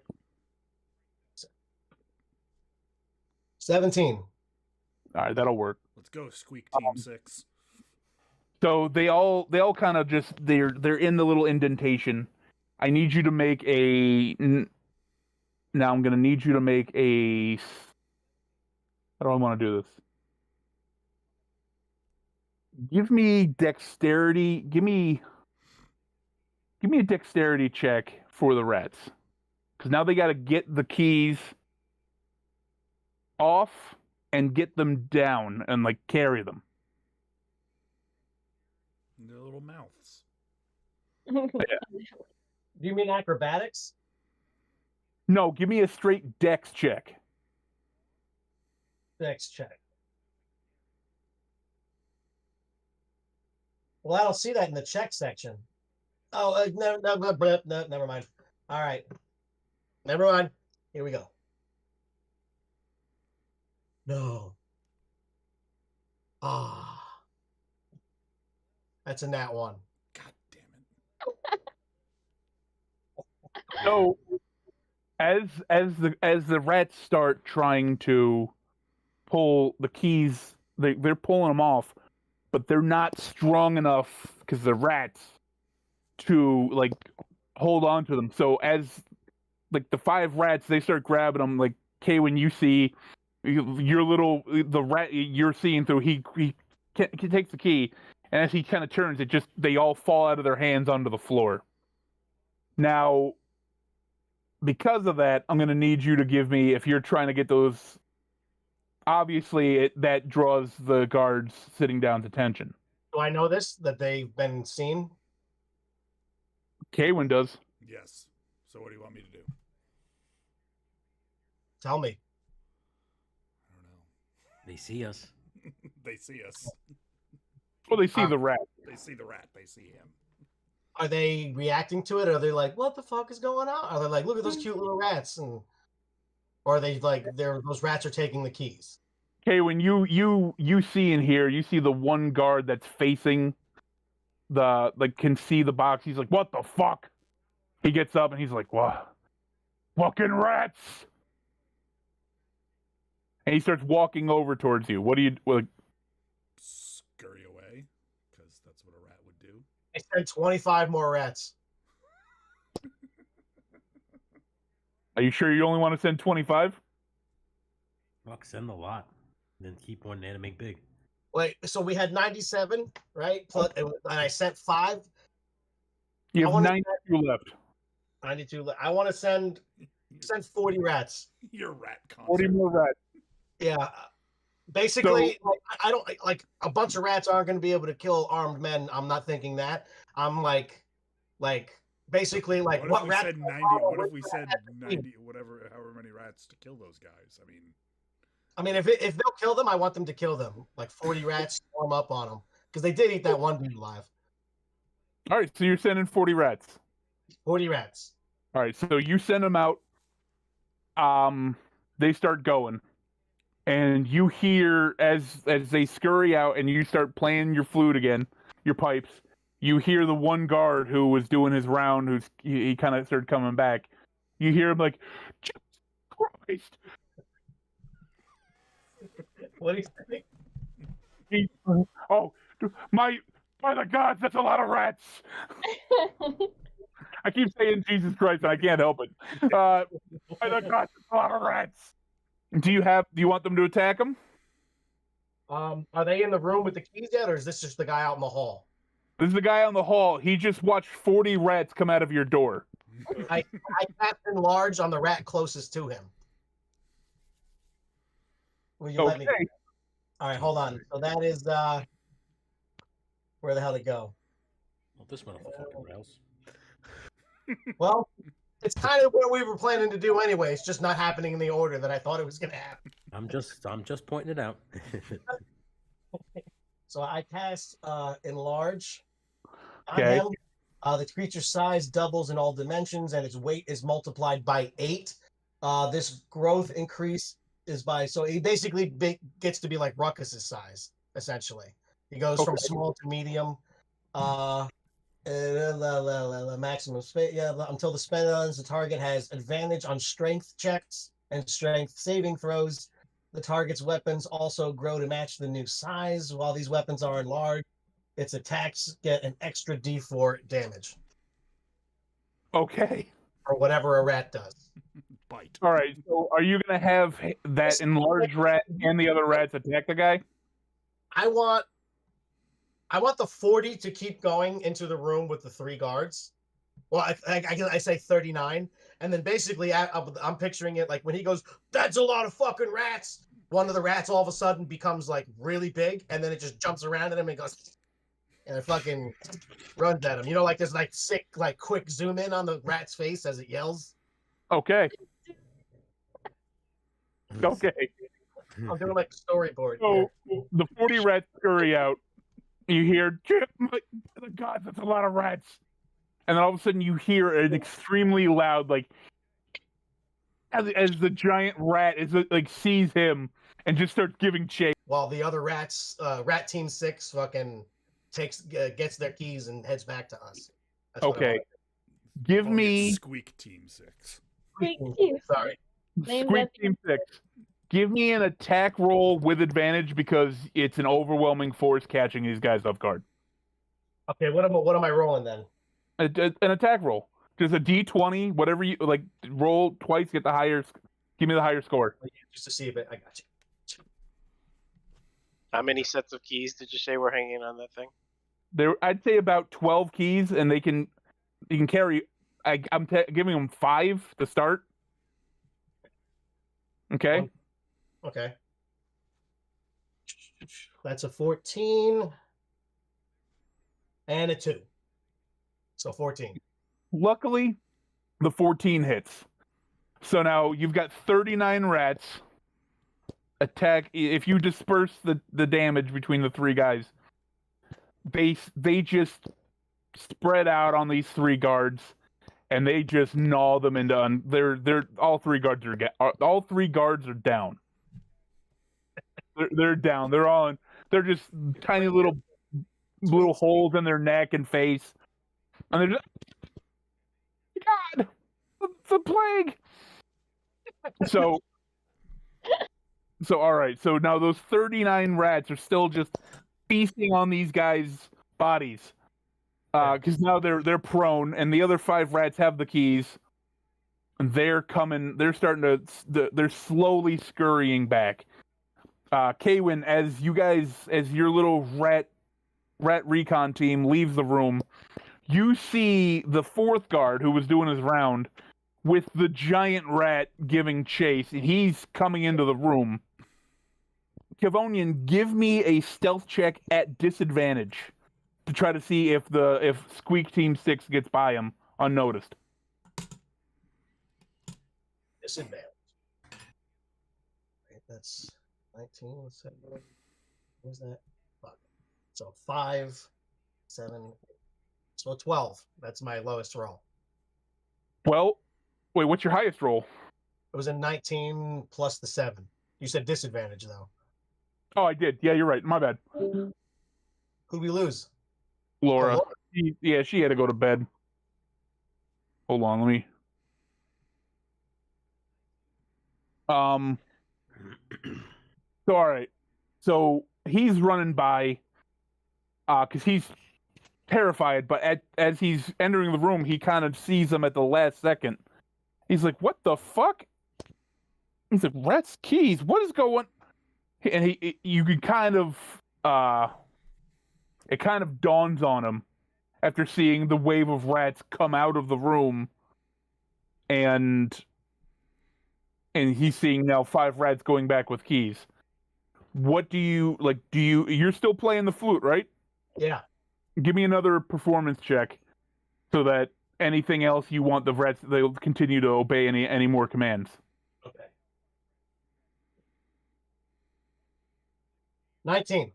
17. All right, that'll work. Let's go, Squeak Team 6. So they all kind of just they're in the little indentation. I need you to make a. Now I'm gonna need you to make a. How do I want to do this? Give me dexterity. Give me a dexterity check for the rats, because now they got to get the keys off and get them down and like carry them. Their little mouths. Do you mean acrobatics? No, give me a straight dex check. Dex check. Well, I don't see that in the check section. Oh, no, never mind. All right. Never mind. Here we go. No. Ah. That's a nat 1. God damn it. So as the rats start trying to pull the keys, they're pulling them off, but they're not strong enough because they're rats to like hold on to them. So as like the 5 rats, they start grabbing them. Like when you see the rat you're seeing through, he takes the key, and as he kind of turns, they all fall out of their hands onto the floor. Now, because of that, I'm going to need you to give me, if you're trying to get those, obviously that draws the guards sitting down's attention. Do I know this, that they've been seen? Kaywin does. Yes. So what do you want me to do? Tell me. I don't know. They see us. They see us. Well, they see the rat. They see the rat. They see him. Are they reacting to it? Or are they like, what the fuck is going on? Are they like, look at those cute little rats? Or are they like, those rats are taking the keys? Okay, when you see in here, you see the one guard that's facing can see the box. He's like, what the fuck? He gets up and he's like, what? Fucking rats! And he starts walking over towards you. What do you like? Scurry away, because that's what a rat would do. I sent 25 more rats. Are you sure you only want to send 25? Fuck, send a lot. Then keep one there to make big. Wait, so we had 97, right? Plus, and I sent 5. You have 92 left. 92. I want to send 40 rats. Your rat concert. 40 more rats. Yeah. Basically, I don't like a bunch of rats aren't going to be able to kill armed men. I'm not thinking that. I'm like basically like what if we rat? said 90? What if we said 90? Whatever, however many rats to kill those guys? I mean, if they'll kill them, I want them to kill them. Like 40 rats swarm up on them because they did eat that one dude alive. All right, so you're sending 40 rats. 40 rats. All right, so you send them out. They start going, and you hear as they scurry out, and you start playing your flute again, your pipes. You hear the one guard who was doing his round, he kind of started coming back. You hear him like, Jesus Christ. What do you think? Oh, by the gods, that's a lot of rats. I keep saying Jesus Christ, and I can't help it. By the gods, that's a lot of rats. Do you want them to attack them? Are they in the room with the keys yet, or is this just the guy out in the hall? This is the guy on the hall. He just watched 40 rats come out of your door. I tapped in large on the rat closest to him. Will you let me? All right, hold on. So that is where the hell did it go? Well, this went off the fucking rails. Well, it's kind of what we were planning to do anyway. It's just not happening in the order that I thought it was going to happen. I'm just pointing it out. So I cast enlarge on Okay. him. The creature's size doubles in all dimensions, and its weight is multiplied by 8. This growth increase is by so he basically gets to be like Ruckus's size, essentially. He goes from Okay. small to medium. Maximum space. Yeah, until the spell ends, the target has advantage on strength checks and strength saving throws. The target's weapons also grow to match the new size. While these weapons are enlarged, its attacks get an extra D4 damage Okay. or whatever a rat does. Bite. All right. So are you gonna have that enlarged rat and the other rats attack the guy? I want the 40 to keep going into the room with the 3 guards. Well, I say 39, and then basically I'm picturing it like when he goes, "That's a lot of fucking rats." One of the rats all of a sudden becomes like really big, and then it just jumps around at him and goes, and it fucking runs at him. You know, like there's like sick, like quick zoom in on the rat's face as it yells. Okay. Okay. I'm doing like a storyboard. So here. the 40 rats scurry out. You hear, "Chip, God, that's a lot of rats." And then all of a sudden you hear an extremely loud, like, as the giant rat is like sees him and just starts giving chase. While the other rats, Rat Team 6, fucking gets their keys and heads back to us. That's what I Okay. want. Give Oh, it's me Squeak Team 6. Thank you. Sorry. Name Squeak that- Team 6. Give me an attack roll with advantage because it's an overwhelming force catching these guys off guard. Okay, what am I rolling then? An attack roll. Just a D20, whatever you like. Roll twice, get the higher. Give me the higher score. Just to see if I got you. How many sets of keys did you say were hanging on that thing? I'd say about 12 keys, and you can carry. I'm giving them 5 to start. Okay. Okay. That's a 14 and a 2. So 14. Luckily, the 14 hits. So now you've got 39 rats. Attack. If you disperse the damage between the 3 guys, they just spread out on these 3 guards, and they just gnaw them into. They're all 3 guards are down. They're down. They're just tiny little holes in their neck and face, and they're just, God, the plague. So all right. So now those 39 rats are still just feasting on these guys' bodies, because now they're prone, and the other 5 rats have the keys. And they're coming. They're starting to. They're slowly scurrying back. Kaywin, as your little rat recon team leaves the room, you see the 4th guard who was doing his round with the giant rat giving chase, and he's coming into the room. Kevonian, give me a stealth check at disadvantage to try to see if Squeak Team 6 gets by him unnoticed. Disadvantage. Right, that's 19. What's that? What's that? Fuck. So 5, 7, so 12. That's my lowest roll. Well, wait, what's your highest roll? It was a 19 plus the 7. You said disadvantage though. Oh, I did. Yeah, you're right. My bad. Who'd we lose? Laura. Oh, Laura. She had to go to bed. Hold on, let me. So all right. So he's running by, because he's terrified. But as he's entering the room, he kind of sees them at the last second. He's like, "What the fuck?" He's like, "Rat's keys. What is going?" And you can kind of, it kind of dawns on him after seeing the wave of rats come out of the room, and he's seeing now 5 rats going back with keys. What do you like? You're still playing the flute, right? Yeah. Give me another performance check, so that anything else you want the rats, they'll continue to obey any more commands. Okay. 19.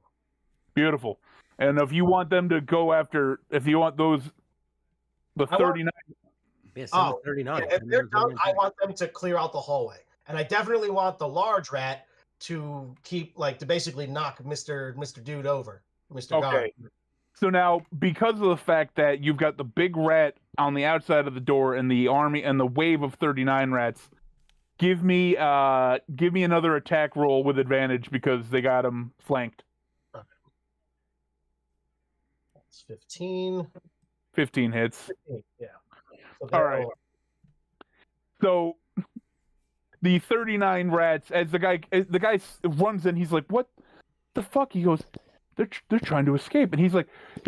Beautiful. And if you want them to go after, if you want those, the I want- 39. Yeah, send Oh, the 39. if they're done, I want them to clear out the hallway, and I definitely want the large rat to keep to basically knock Mr. Dude over, Mr. God. Okay. So now, because of the fact that you've got the big rat on the outside of the door and the army and the wave of 39 rats, give me another attack roll with advantage because they got him flanked. That's 15. 15 hits. Yeah. So All right. So the 39 rats, as the guy runs in, he's like, "What the fuck?" He goes, "They're trying to escape," and he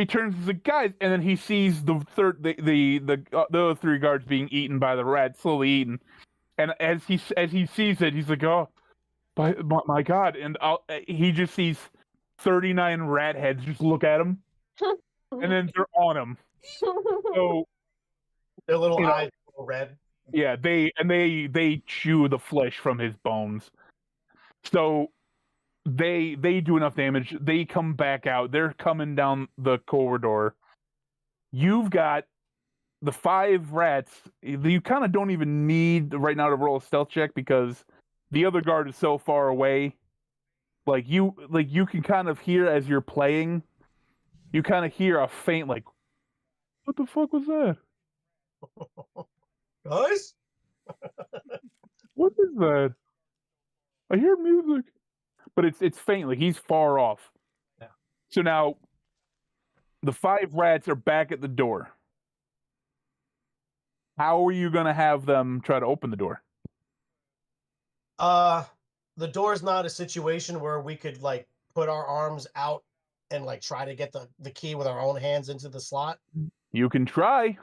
turns to the guys, and then he sees the other 3 guards being eaten by the rats, slowly eaten, and as he sees it, he's like, "Oh, my God!" And he just sees 39 rat heads just look at him, and then they're on him. So their little you know, eyes are red. yeah, they chew the flesh from his bones. So they do enough damage. They come back out. They're coming down the corridor. You've got the 5 rats. You kind of don't even need right now to roll a stealth check because the other guard is so far away. You can kind of hear as you're playing. You kind of hear a faint what the fuck was that? Guys? What is that? I hear music. But it's faint, he's far off. Yeah. So now the 5 rats are back at the door. How are you gonna have them try to open the door? The door's not a situation where we could put our arms out and try to get the key with our own hands into the slot. You can try.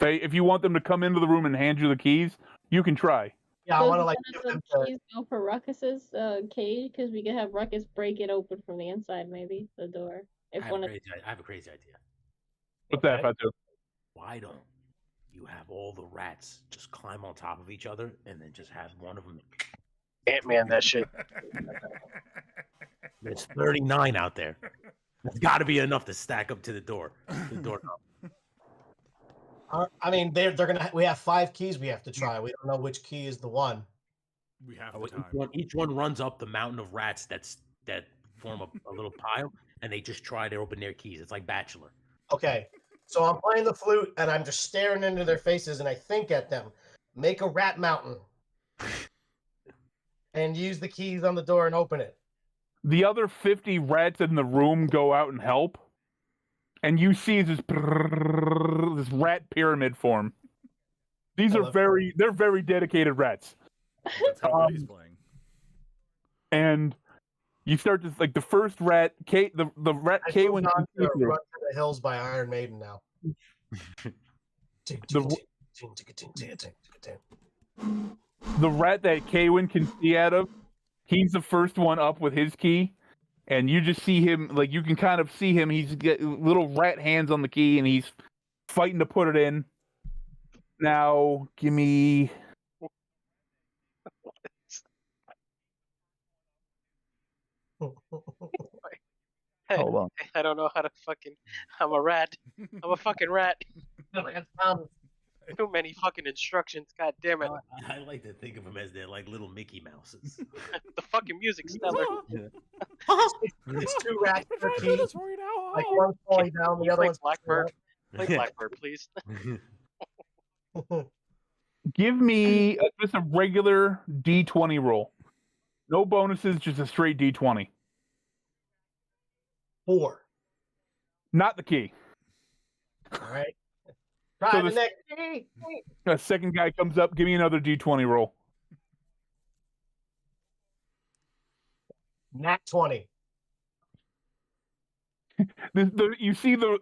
If you want them to come into the room and hand you the keys, you can try. Yeah, I want to Does give the them to, keys go for Ruckus's cage? Because we could have Ruckus break it open from the inside, maybe the door. I If have, one a of crazy, I have a crazy idea. What's that, Fatu? Why don't you have all the rats just climb on top of each other and then just have one of them? Ant-Man, that shit. There's 39 out there. There's got to be enough to stack up to the door. I mean, they're gonna. We have 5 keys we have to try. We don't know which key is the one. We have Oh, the time. each one runs up the mountain of rats that form a little pile, and they just try to open their keys. It's like Bachelor. Okay, so I'm playing the flute and I'm just staring into their faces and I think at them. Make a rat mountain, and use the keys on the door and open it. The other 50 rats in the room go out and help, and you see this rat pyramid form. These are they're very dedicated rats. That's how good he's playing. And you start to the first rat, the rat I K when moved on to Run to the Hills by Iron Maiden now. the rat that Kaywin can see out of, he's the first one up with his key, and you just see him you can kind of see him. He's got little rat hands on the key, and he's fighting to put it in. Now, give me. Hold on. I don't know how to fucking. I'm a rat. I'm a fucking rat. Too many fucking instructions. God damn it. I like to think of them as they're like little Mickey Mouses. The fucking music's stellar. It's 2 rats per key. One's falling down, the other Play one's Blackbird. Play Blackbird, please. Give me just a regular D20 roll. No bonuses, just a straight D20. 4. Not the key. All right. Try So the the- next key. A second guy comes up. Give me another D20 roll. Nat 20. You see the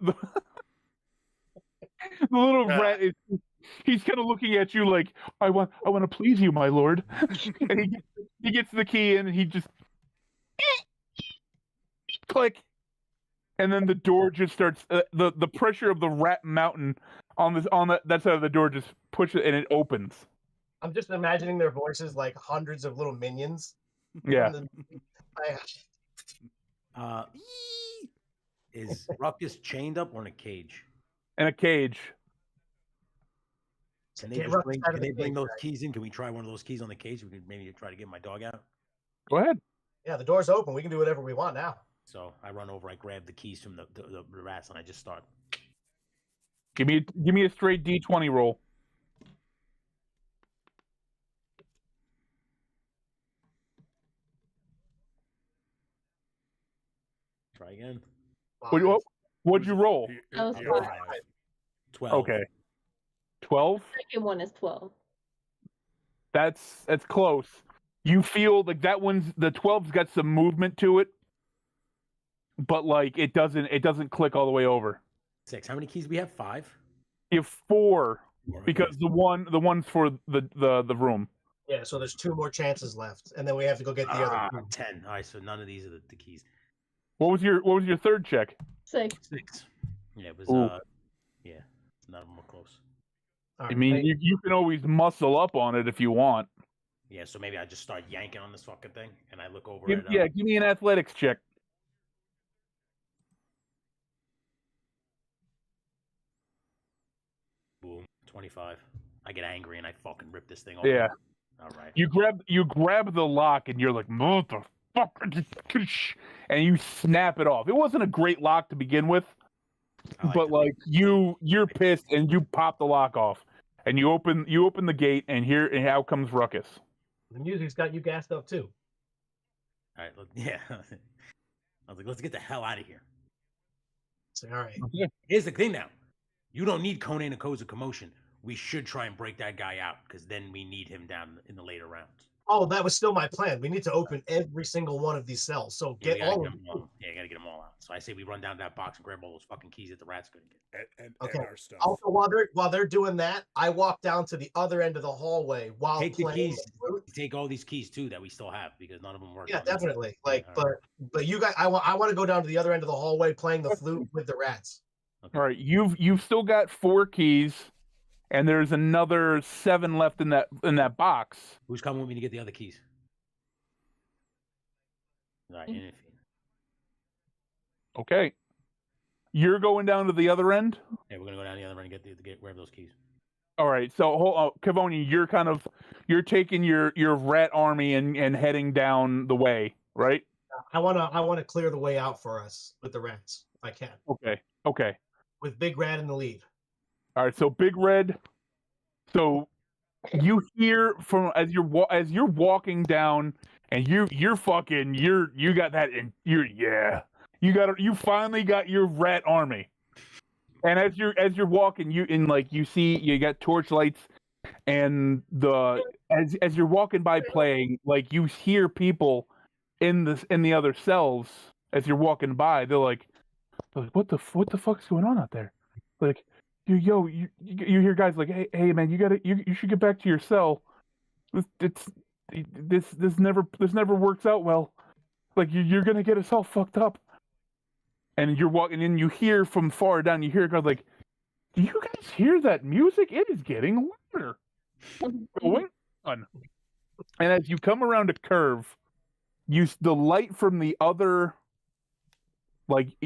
little rat is. He's kind of looking at you like, I want to please you, my lord. And he gets the key and he just click, and then the door just starts. The pressure of the rat mountain on that side of the door just pushes and it opens. I'm just imagining their voices like hundreds of little minions. Yeah. Is Ruckus chained up or in a cage? In a cage. Can they, Get just Ruckus bring, out of can the they bring cage, those guys. keys in? Can we try one of those keys on the cage? We could maybe try to get my dog out. Go ahead. Yeah, the door's open. We can do whatever we want now. So I run over, I grab the keys from the rats, and I just start. Give me a straight D20 roll. Try again. What'd you roll? He- That was he got fine. 5. 12. Okay. 12? Second one is 12. That's close. You feel like that one's the 12's got some movement to it, but like it doesn't click all the way over. 6. How many keys do we have? 5? You have 4 Okay. because the one's for the room. Yeah, so there's 2 more chances left, and then we have to go get the other 2. 10. All right, so none of these are the keys. What was your third check? 6. 6. Yeah, it was. Ooh. Yeah, none of them were close. All I right, mean, hey, you can always muscle up on it if you want. Yeah, so maybe I just start yanking on this fucking thing, and I look over Give, at. yeah, give me an athletics check. Boom, 25. I get angry and I fucking rip this thing open. Yeah. All right. You grab the lock and you're like, motherfucker, and you snap it off. It wasn't a great lock to begin with, I but that. like you're pissed and you pop the lock off, and you open the gate and out comes Ruckus. the music's got you gassed up too. All right. Yeah. I was like, let's get the hell out of here. So, all right. Here's the thing now. You don't need Conan and Codes of Commotion. We should try and break that guy out because then we need him down in the later rounds. Oh, that was still my plan. We need to open every single one of these cells. So Yeah, get all of them them. all. Yeah, you gotta get them all out. So I say we run down that box and grab all those fucking keys that the rats couldn't get. And Okay. our stuff. Also, while they're doing that, I walk down to the other end of the hallway while Take the playing. keys. Take all these keys too that we still have because none of them work. Yeah, on this. definitely. Like, All but you guys, I want to go down to the other end of the hallway playing the flute with the rats. All right, you've still got 4 keys, and there's another 7 left in that box. Who's coming with me to get the other keys? All right, Mm. Inafine. Okay, you're going down to the other end. Yeah, we're gonna go down the other end and grab those keys. All right, so hold on, Cavoni, you're taking your rat army and heading down the way, right? I want to clear the way out for us with the rats if I can, Okay. with Big Rat in the lead. All right, so Big Red. So you hear from as you're walking down, and you got that, and you finally got your rat army. And as you're walking, you see you got torch lights, and as you're walking by playing, like you hear people in the other cells as you're walking by. They're like what the fuck's going on out there? Like you hear guys like, hey man, you should get back to your cell. This never works out well. Like you're gonna get us all fucked up. And you're walking in, you hear from far down, you hear a guy like, do you guys hear that music? It is getting louder. What's going on? And as you come around a curve, the light from the other, like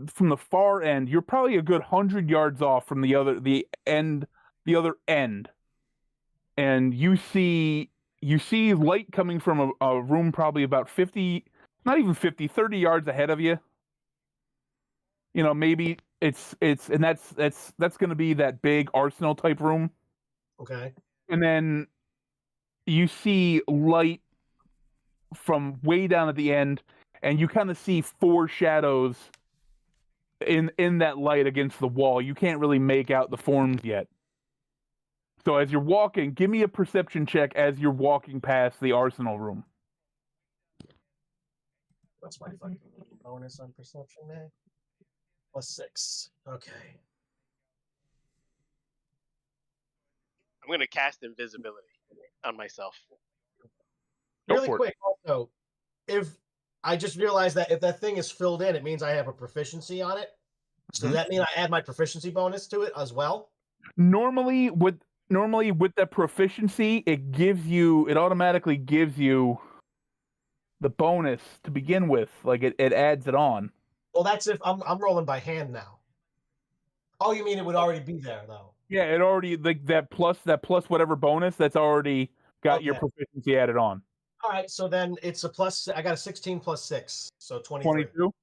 from the far end, you're probably a good 100 yards off from the other end, and you see light coming from a room probably about 50, not even 50, 30 yards ahead of you. You know, maybe it's and that's going to be that big arsenal type room. Okay. And then you see light from way down at the end, and you kind of see 4 shadows in that light against the wall. You can't really make out the forms yet. So as you're walking, give me a perception check as you're walking past the arsenal room. What's my fucking bonus on perception there? +6. Okay. I'm gonna cast invisibility on myself. Go Really for it. quick, also, if I just realized that if that thing is filled in, it means I have a proficiency on it. So Mhm. does that mean I add my proficiency bonus to it as well? Normally with that proficiency, it automatically gives you the bonus to begin with. Like it adds it on. Well, that's if I'm rolling by hand now. Oh, you mean it would already be there though? Yeah, it already like that plus whatever bonus that's already got your Okay. proficiency added on. All right, so then it's a plus. I got a 16 plus 6, so 23. 22.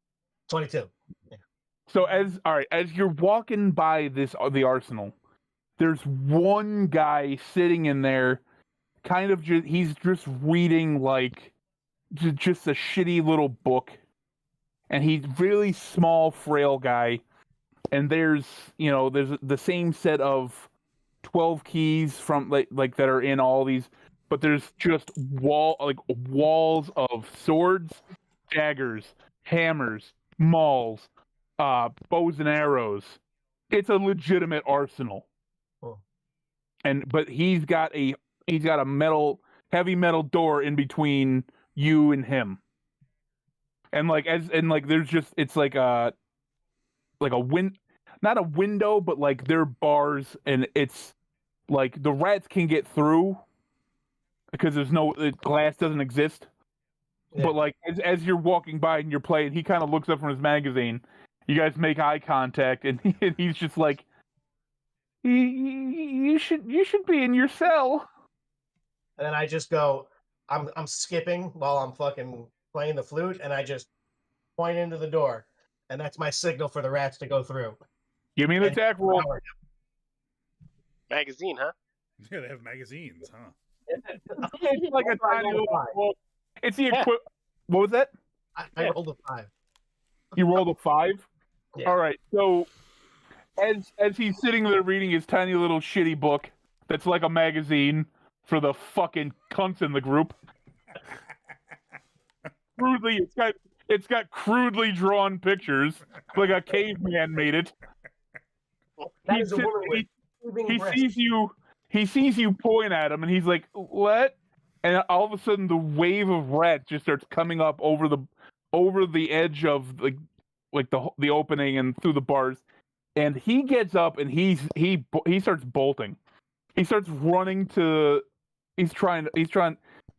22. So as you're walking by the arsenal, there's one guy sitting in there, kind of he's just reading like just a shitty little book, and he's really small, frail guy. And there's the same set of 12 keys from like that are in all these, but there's just walls of swords, daggers, hammers, mauls, bows and arrows. It's a legitimate arsenal. Oh. But he's got a heavy metal door in between you and him. And there's just it's like a not a window, but like they're bars, and it's like the rats can get through because the glass doesn't exist. Yeah. But like as you're walking by and you're playing, he kind of looks up from his magazine. You guys make eye contact, and he's just like, "You should be in your cell." And then I just go, I'm skipping while I'm fucking playing the flute, and I just point into the door, and that's my signal for the rats to go through. Give me an attack roll. Magazine, huh? Yeah, they have magazines, huh? It's like a tiny little book. It's the equip. What was that? I rolled a 5. You rolled a 5? Yeah. All right. So as he's sitting there reading his tiny little shitty book that's like a magazine for the fucking cunts in the group. Crudely, it's got crudely drawn pictures, like a caveman made it. That is a woman with heaving breasts. He sees you point at him, and he's like, "What?" And all of a sudden, the wave of rats just starts coming up over the edge of the opening and through the bars. And he gets up and he starts bolting. He starts running to. He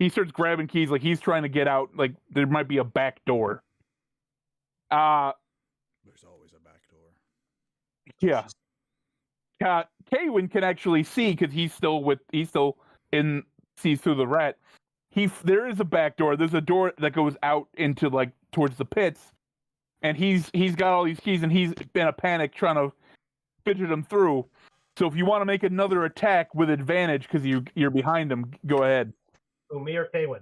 starts grabbing keys like he's trying to get out. Like there might be a back door. There's always a back door. Yeah. Kaywin can actually see because he's still sees through the rat. There is a back door. There's a door that goes out into like towards the pits, and he's got all these keys, and he's in a panic trying to fidget them through. So if you want to make another attack with advantage because you're behind him, go ahead. Who, me or Kaywin?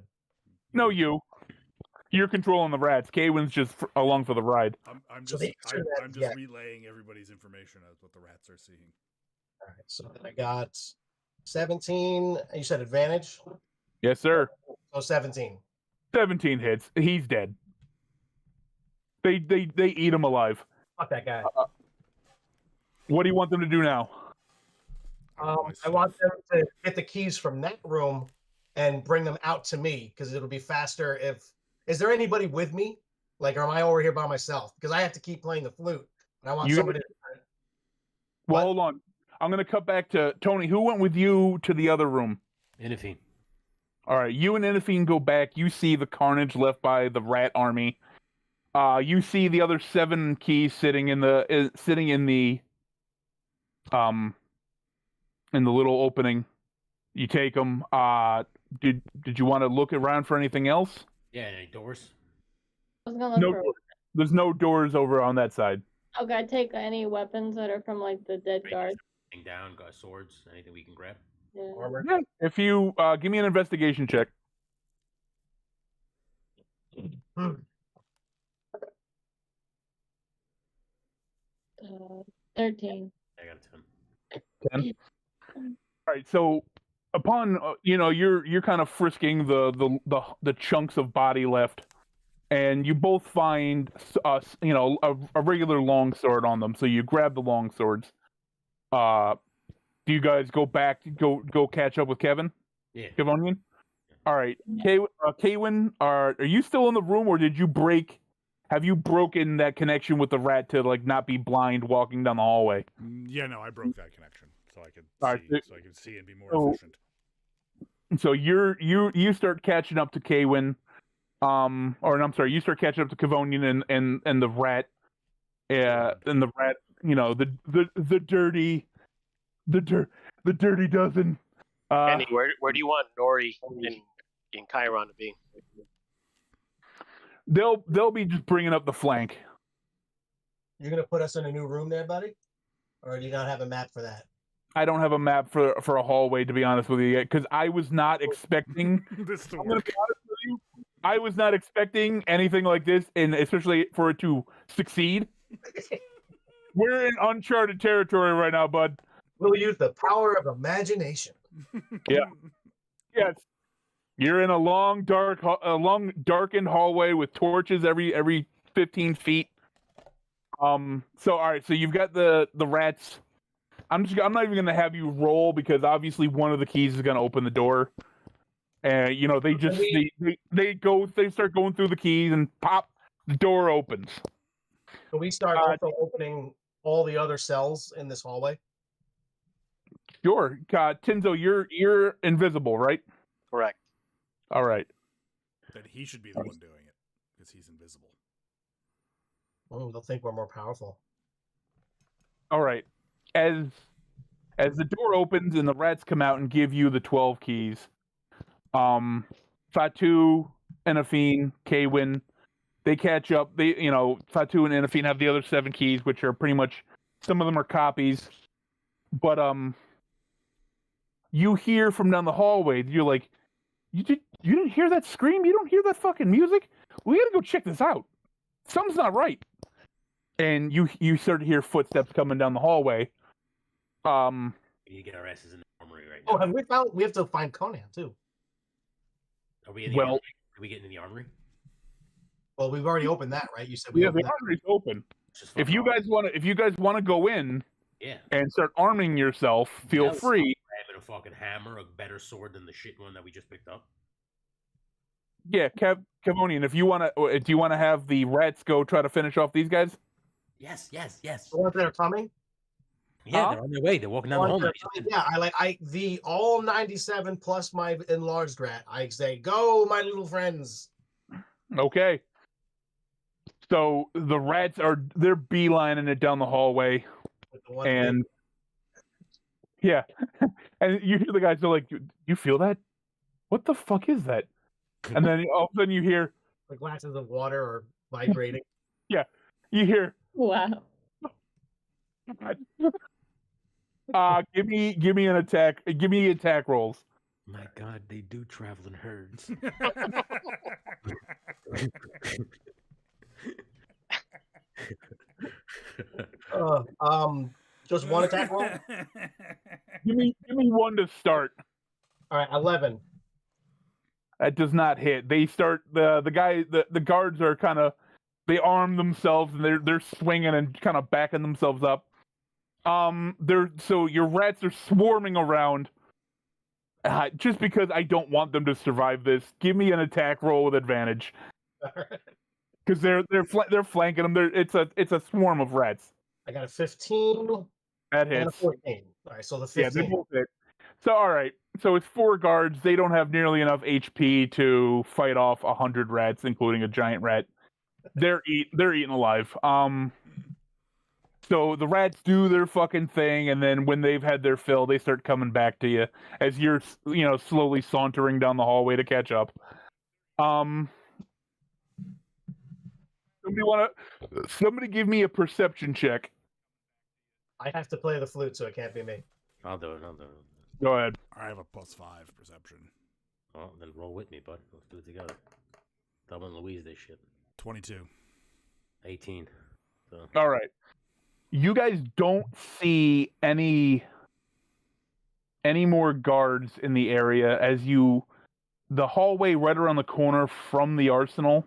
No, you. You're controlling the rats. Kaywin's just along for the ride. I'm So just the answer to that I'm is just yes. relaying everybody's information as what the rats are seeing. All right, so then I got 17. You said advantage? Yes, sir. So 17. 17 hits. He's dead. They eat him alive. Fuck that guy. What do you want them to do now? I want them to get the keys from that room and bring them out to me because it'll be faster if. Is there anybody with me? Like, or am I over here by myself? Because I have to keep playing the flute. And I want somebody to. Well, What? hold on. I'm going to cut back to Tony. Who went with you to the other room? Inafine. All right, you and Inafine go back. You see the carnage left by the rat army. You see the other 7 keys sitting in the little opening. You take them. Did you want to look around for anything else? Yeah, any doors? I was gonna look No, for. there's no doors over on that side. Okay, I take any weapons that are from like the dead Right, guard. anything down, got swords, anything we can grab? Yeah. Armor. Yeah. If you give me an investigation check. 13. I got a 10. 10. All right. So upon you're kind of frisking the chunks of body left, and you both find a regular longsword on them. So you grab the long swords. Do you guys go back? Go catch up with Kevin? Yeah. Kevonian? All right. Kaywin, are you still in the room, or did you break? Have you broken that connection with the rat to like not be blind walking down the hallway? Yeah, no, I broke that connection so I could All right, see, so I could see and be more so- efficient. So you start catching up to Kaywin. or I'm sorry, you start catching up to Kavonian and the rat, and the rat, the dirty dozen. Andy, where do you want Nori in Chiron to be? They'll be just bringing up the flank. You're gonna put us in a new room there, buddy, or do you not have a map for that? I don't have a map for a hallway, to be honest with you, yet, because I was not expecting. This to I'm gonna work. be honest with you. I was not expecting anything like this, and especially for it to succeed. We're in uncharted territory right now, bud. We'll use the power of imagination. Yeah. Yes. You're in a long, darkened hallway with torches every 15 feet. So all right, so you've got the rats. I'm not even gonna have you roll because obviously one of the keys is gonna open the door. And they start going through the keys and pop, the door opens. Can we start also opening all the other cells in this hallway? Sure. Tinzo, you're invisible, right? Correct. All right. Then he should be the one doing it because he's invisible. Oh, they'll think we're more powerful. All right. As the door opens and the rats come out and give you the 12 keys, Fatu, Enafine, Kwin, they catch up. Fatu and Enafine have the other 7 keys, which are pretty much, some of them are copies. But you hear from down the hallway, you're like, you didn't hear that scream? You don't hear that fucking music? We gotta go check this out. Something's not right. And you start to hear footsteps coming down the hallway. We need to get our asses in the armory right now. Oh, and we have to find Conan too. Are we in the armory? Are we getting in the armory? Well, we've already opened that, right? You said The opened that. armory's open. If you guys want to go in, yeah, and start arming yourself, feel free. Having a fucking hammer, a better sword than the shit one that we just picked up. Yeah, Kavonian, if you want to, do you want to have the rats go try to finish off these guys? Yes. The ones that are coming. Yeah, they're on their way. They're walking down the hallway. Yeah, all 97 plus my enlarged rat. I say, go, my little friends. Okay. So the rats they're beelining it down the hallway, and yeah, and you hear the guys are like, "You feel that? What the fuck is that?" And then all of a sudden you hear the glasses of water are vibrating. Yeah, you hear. Wow. Give me an attack. Give me attack rolls. My God, they do travel in herds. Just one attack roll. Give me one to start. All right, 11. That does not hit. They start the guards are kind of, they arm themselves and they're swinging and kind of backing themselves up. So your rats are swarming around. Just because I don't want them to survive this, give me an attack roll with advantage. Because they're flanking them. It's a swarm of rats. I got a 15. That hits. And a 14. All right, so the 15. Yeah, they both hit. So all right, so it's 4 guards. They don't have nearly enough HP to fight off 100 rats, including a giant rat. They're eaten alive. So the rats do their fucking thing, and then when they've had their fill, they start coming back to you as you're, slowly sauntering down the hallway to catch up. Somebody give me a perception check. I have to play the flute, so it can't be me. I'll do it. Go ahead. I have a +5 perception. Well, then roll with me, bud. Let's do it together. Double and Louise this shit. 22. 18. So. All right. You guys don't see any more guards in the area as the hallway right around the corner from the arsenal.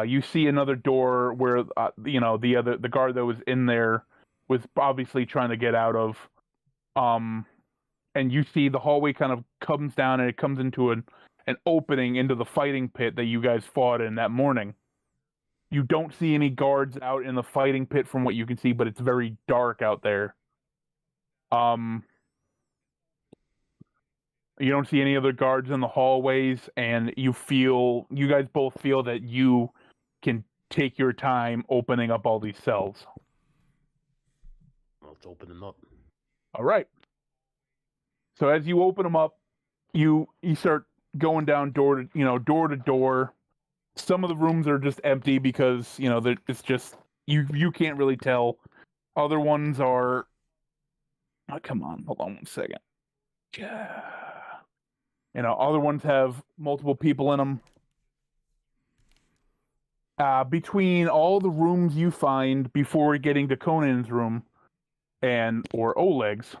You see another door where the guard that was in there was obviously trying to get out of. And you see the hallway kind of comes down and it comes into an opening into the fighting pit that you guys fought in that morning. You don't see any guards out in the fighting pit from what you can see, but it's very dark out there. You don't see any other guards in the hallways, and you guys both feel that you can take your time opening up all these cells. Well, let's open them up. All right. So as you open them up, you start going down door to door. Some of the rooms are just empty because it's just you can't really tell. Other ones are. Oh, come on, hold on 1 second. Other ones have multiple people in them. Between all the rooms you find before getting to Conan's room, or Oleg's,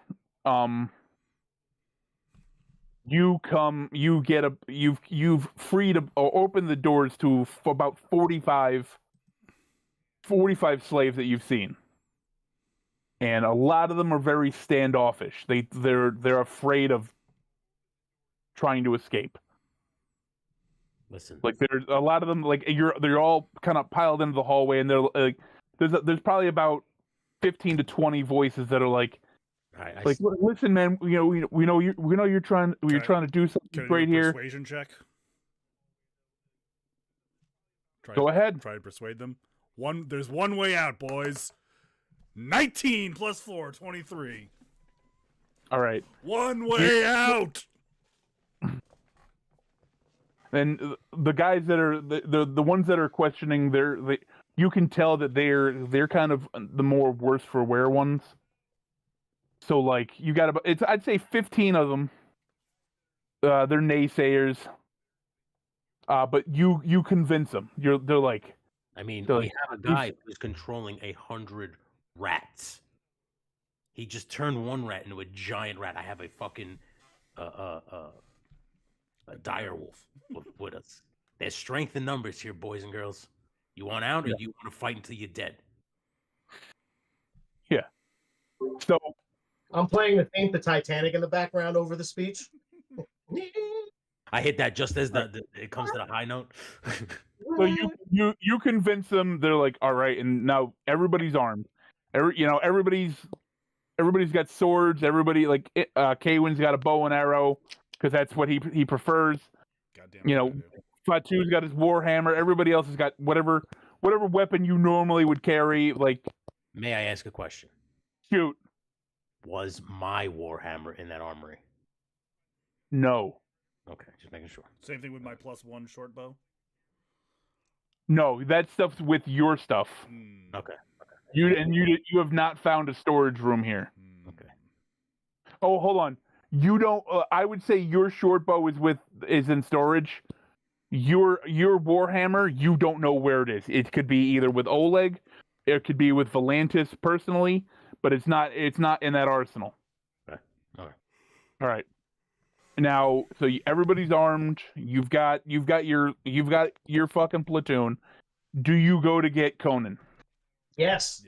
you've freed or opened the doors to about 45 slaves that you've seen, and a lot of them are very standoffish. They're afraid of trying to escape. Listen, like there's a lot of them. Like they're all kind of piled into the hallway, and they're like, there's probably about 15 to 20 voices that are like. Right, Listen, man. We know you're trying to do something great here. Persuasion check. Go ahead. Try to persuade them. There's one way out, boys. 19 plus 4, 23. All right. One way out. And the guys that are the ones that are questioning, you can tell that they're kind of the more worse for wear ones. So like you got I'd say 15 of them. They're naysayers. But you convince them. They're like. I mean, we have a guy who's controlling 100 rats. He just turned one rat into a giant rat. I have a fucking a dire wolf with us. There's strength in numbers here, boys and girls. You want out, or you want to fight until you're dead? Yeah. So I'm playing the theme, the Titanic in the background over the speech. I hit that just as it comes to the high note. So you convince them. They're like, all right, and now everybody's armed. Everybody's got swords. Everybody like Kaywin's got a bow and arrow because that's what he prefers. Goddamn. Fatu's got his warhammer. Everybody else has got whatever weapon you normally would carry. Like, may I ask a question? Shoot. Was my warhammer in that armory? No. Okay, just making sure. Same thing with my +1 short bow. No, that stuff's with your stuff. Okay. You have not found a storage room here. Okay. Oh, hold on. You don't. I would say your short bow is in storage. Your warhammer, you don't know where it is. It could be either with Oleg, it could be with Volantis personally, but it's not in that arsenal. Okay. All right. Now, so everybody's armed. You've got your fucking platoon. Do you go to get Conan? Yes.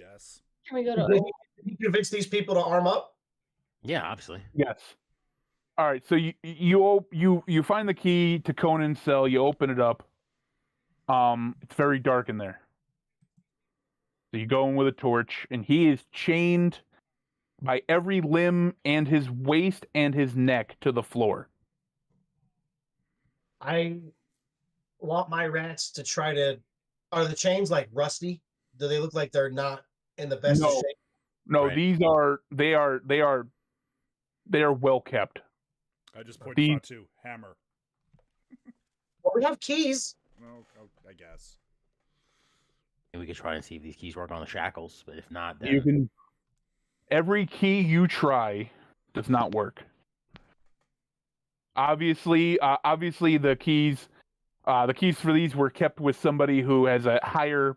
Can we go Did to? you convince these people to arm up? Yeah, obviously. Yes. All right. So you find the key to Conan's cell. You open it up. It's very dark in there. So you go in with a torch, and he is chained by every limb and his waist and his neck to the floor. I want my rats to try to. Are the chains like rusty? Do they look like they're not in the best of shape? No, Right. they are well kept. I just point to Fatu. Hammer. Well, we have keys. Well, I guess. And we could try and see if these keys work on the shackles, but if not, then You can. Every key you try does not work. Obviously, the keys for these were kept with somebody who has a higher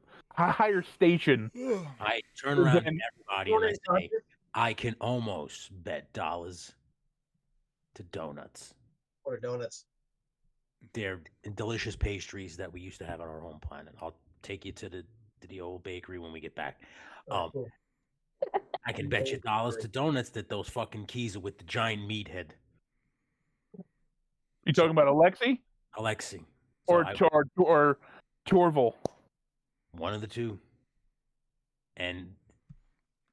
station. I turn around to everybody and I say, I can almost bet dollars to donuts. Or donuts. They're delicious pastries that we used to have on our home planet. I'll take you to the old bakery when we get back. Cool. I can bet you dollars to donuts that those fucking keys are with the giant meathead. You talking about Alexei? Alexei. Or Torval? One of the two. And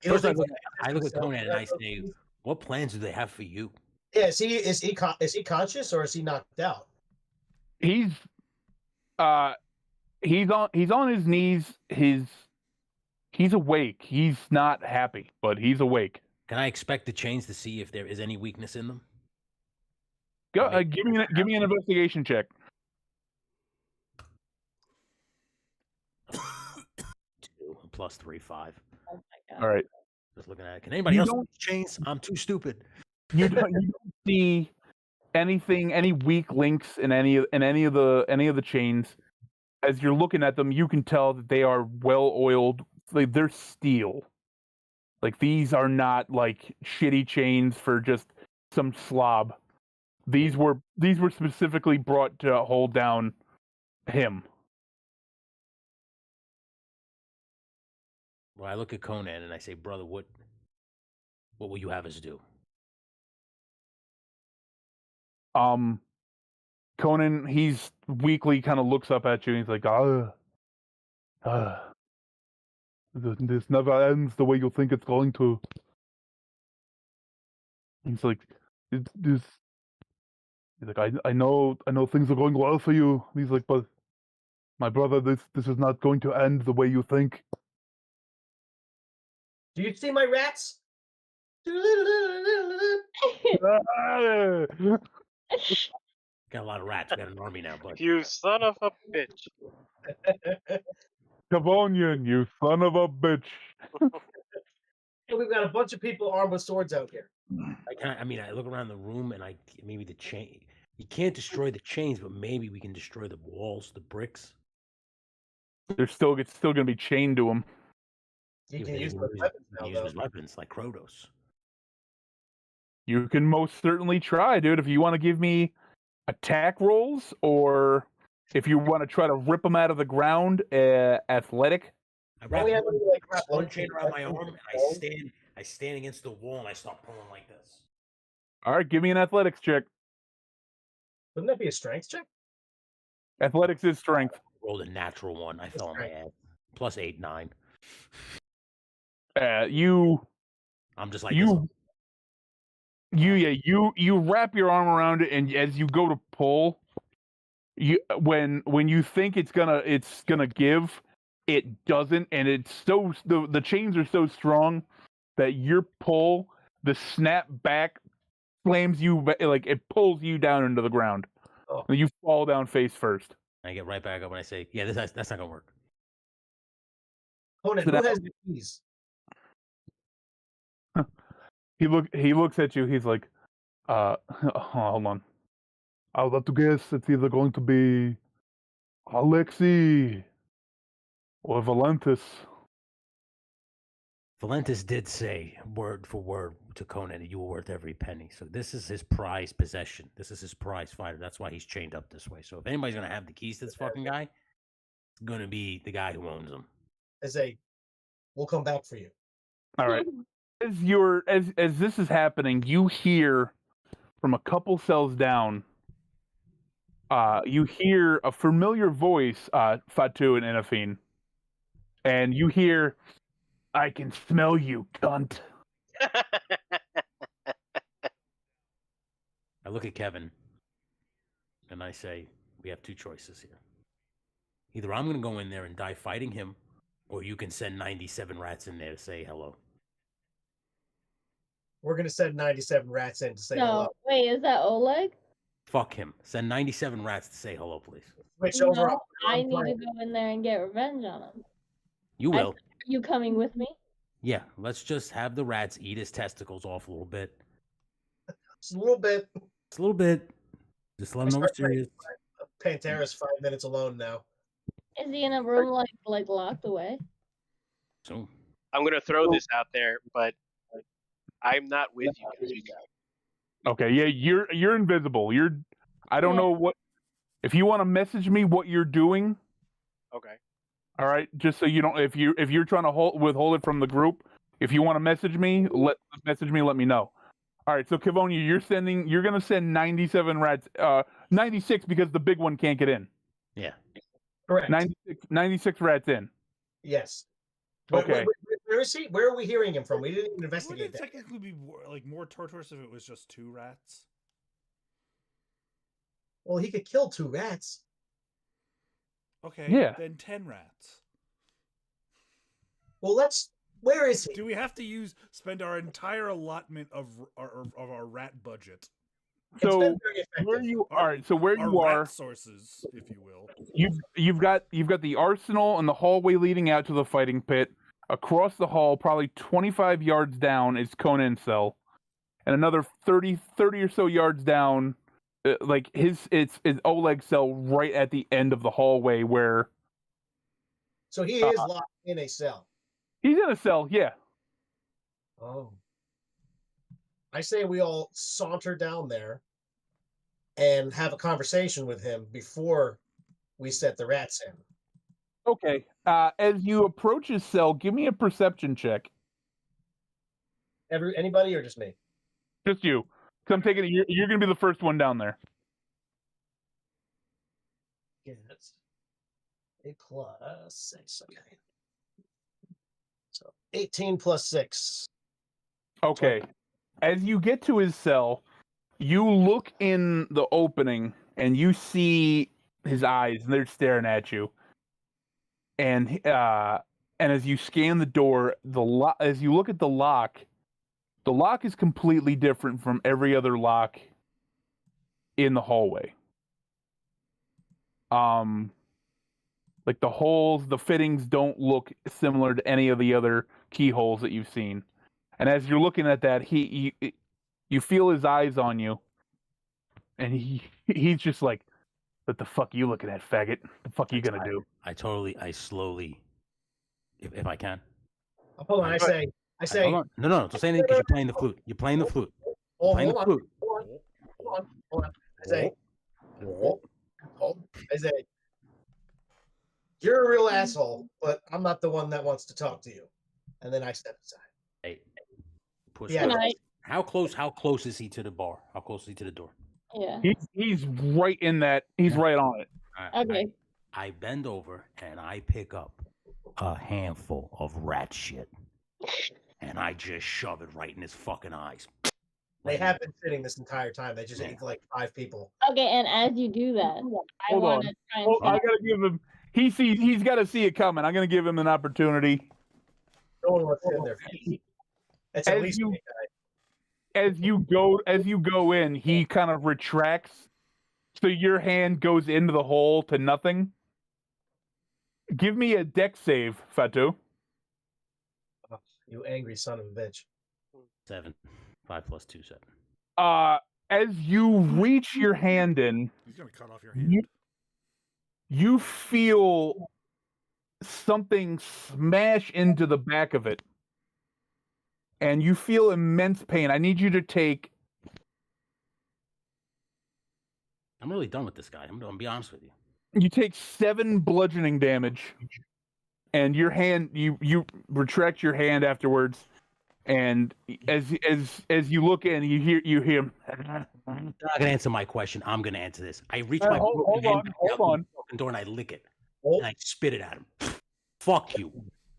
Feels first like I look at Conan and I say, what plans do they have for you? Yeah, is he conscious or is he knocked out? He's on his knees. He's awake. He's not happy, but he's awake. Can I expect the chains to see if there is any weakness in them? Go, give me an investigation check. 2 plus 3, 5. Oh my god. All right. Just looking at it. Can anybody You else don't- see chains? I'm too stupid. You don't see any weak links in any of the chains. As you're looking at them, you can tell that they are well oiled. Like they're steel. Like these are not like shitty chains for just some slob. These were specifically brought to hold down him. Well, I look at Conan and I say, brother, what will you have us do? Conan, he's weakly kind of looks up at you and he's like, this never ends the way you think it's going to. He's like, he's like, I know things are going well for you. He's like, but my brother, this is not going to end the way you think. Do you see my rats? Got a lot of rats. We got an army now, but You son of a bitch. Cavonian, you son of a bitch. We've got a bunch of people armed with swords out here. I look around the room and maybe the chain. You can't destroy the chains, but maybe we can destroy the walls, the bricks. It's still going to be chained to him. You can They use can my use- weapons they now, can use though. his weapons like Kratos. You can most certainly try, dude. If you want to give me attack rolls, or if you want to try to rip them out of the ground, athletic. I Don't wrap we have one, any, like, one explosive chain around my weapons arm and and balls? I stand against the wall and I start pulling like this. All right, give me an athletics check. Wouldn't that be a strength check? Athletics is strength. Rolled a natural one. I fell on my ass. Plus 8, 9. You I'm just like you wrap your arm around it, and as you go to pull, when you think it's gonna give, it doesn't, and it's so the chains are so strong that your pull, the snap back slams you, like it pulls you down into the ground. Oh. You fall down face first. I get right back up and I say, "Yeah, that's not gonna work." Conan, So who that- has the keys? He looks at you. He's like, hold on. I'll have to guess it's either going to be Alexi or Valentis. Valentis did say word for word to Conan that you were worth every penny. So this is his prized possession. This is his prize fighter. That's why he's chained up this way. So if anybody's gonna have the keys to this fucking guy, it's gonna be the guy who owns them. We'll come back for you. All right. As this is happening, you hear from a couple cells down. You hear a familiar voice, Fatu and Inafine, and you hear, "I can smell you, cunt." I look at Kevin and I say, we have two choices here. Either I'm gonna go in there and die fighting him, or you can send 97 rats in there to say hello. We're gonna send 97 rats in to say No, hello. wait, is that Oleg? Fuck him. Send 97 rats to say hello, please. Switch over. No, I on need to plan. go in there and get revenge on him. You I- will. Are you coming with me? Yeah, let's just have the rats eat his testicles off a little bit. Just a little bit. Just a little bit. Just let him know we're serious. Pantera's 5 minutes alone now. Is he in a room like locked away? So, I'm gonna throw this out there, but I'm not with you guys. Okay, yeah, you're invisible. I don't Yeah. know what. If you want to message me what you're doing, Okay. all right, just so you don't. If you're trying to withhold it from the group, if you want to message me, let me know. All right, so Kavonia, you're gonna send 97 rats, 96 because the big one can't get in. yeah. Correct. 96 rats in. Yes. Okay. Where is he? Where are we hearing him from? We didn't even Wouldn't investigate it that. technically be more torturous if it was just 2 rats? Well, he could kill 2 rats. Okay, Yeah. then 10 rats. Well, where is he? Do we have to spend our entire allotment of our rat budget? It's So been very effective. where you Our- are, so where Our you rat are, sources, if you will. you've got the arsenal and the hallway leading out to the fighting pit. Across the hall, probably 25 yards down, is Conan's cell, and another 30 or so yards down, like it's Oleg's cell right at the end of the hallway where So he is locked in a cell. he's in a cell. Yeah. Oh. I say we all saunter down there and have a conversation with him before we set the rats in. Okay. As you approach his cell, give me a perception check. Anybody or just me? Just you. 'Cause I'm taking it. You're going to be the first one down there. Yeah, that's a plus 6. Okay. So 18 plus 6. Okay. As you get to his cell, you look in the opening and you see his eyes, and they're staring at you. And as you scan the door, as you look at the lock is completely different from every other lock in the hallway. Like the holes, the fittings don't look similar to any of the other keyholes that you've seen. And as you're looking at that, you feel his eyes on you, and he's just like, "What the fuck are you looking at, faggot? The fuck are you gonna do?" I slowly, if I can. Hold on, I say, Hold on. No, don't say anything because you're playing the flute. You're playing the flute. hold Playing the on, flute. hold on. I say, I say, you're a real asshole, but I'm not the one that wants to talk to you. And then I step aside. Hey, push. Yeah. Yeah. How close is he to the bar? How close is he to the door? Yeah. He's right in that. He's right on it. Okay. I bend over and I pick up a handful of rat shit, and I just shove it right in his fucking eyes. They have been sitting this entire time. They just ate like 5 people. Okay, and as you do that, I Hold want on. to try and I gotta give him. He's got to see it coming. I'm gonna give him an opportunity. No one wants to sit in their feet. That's at least me, guy. As you go in, he kind of retracts, so your hand goes into the hole to nothing. Give me a dex save, Fatu. Oh, you angry son of a bitch. 7. 5 plus 2, 7. As you reach your hand in, He's gonna cut off your hand. you feel something smash into the back of it. And you feel immense pain. I need you to take... I'm really done with this guy. I'm gonna be honest with you. You take 7 bludgeoning damage. And your hand, you retract your hand afterwards. And as you look in, you hear him. You're not gonna answer my question. I'm gonna answer this. I reach my hold hand on, back hold out the on. fucking door and I lick it. Oh. And I spit it at him. Fuck you.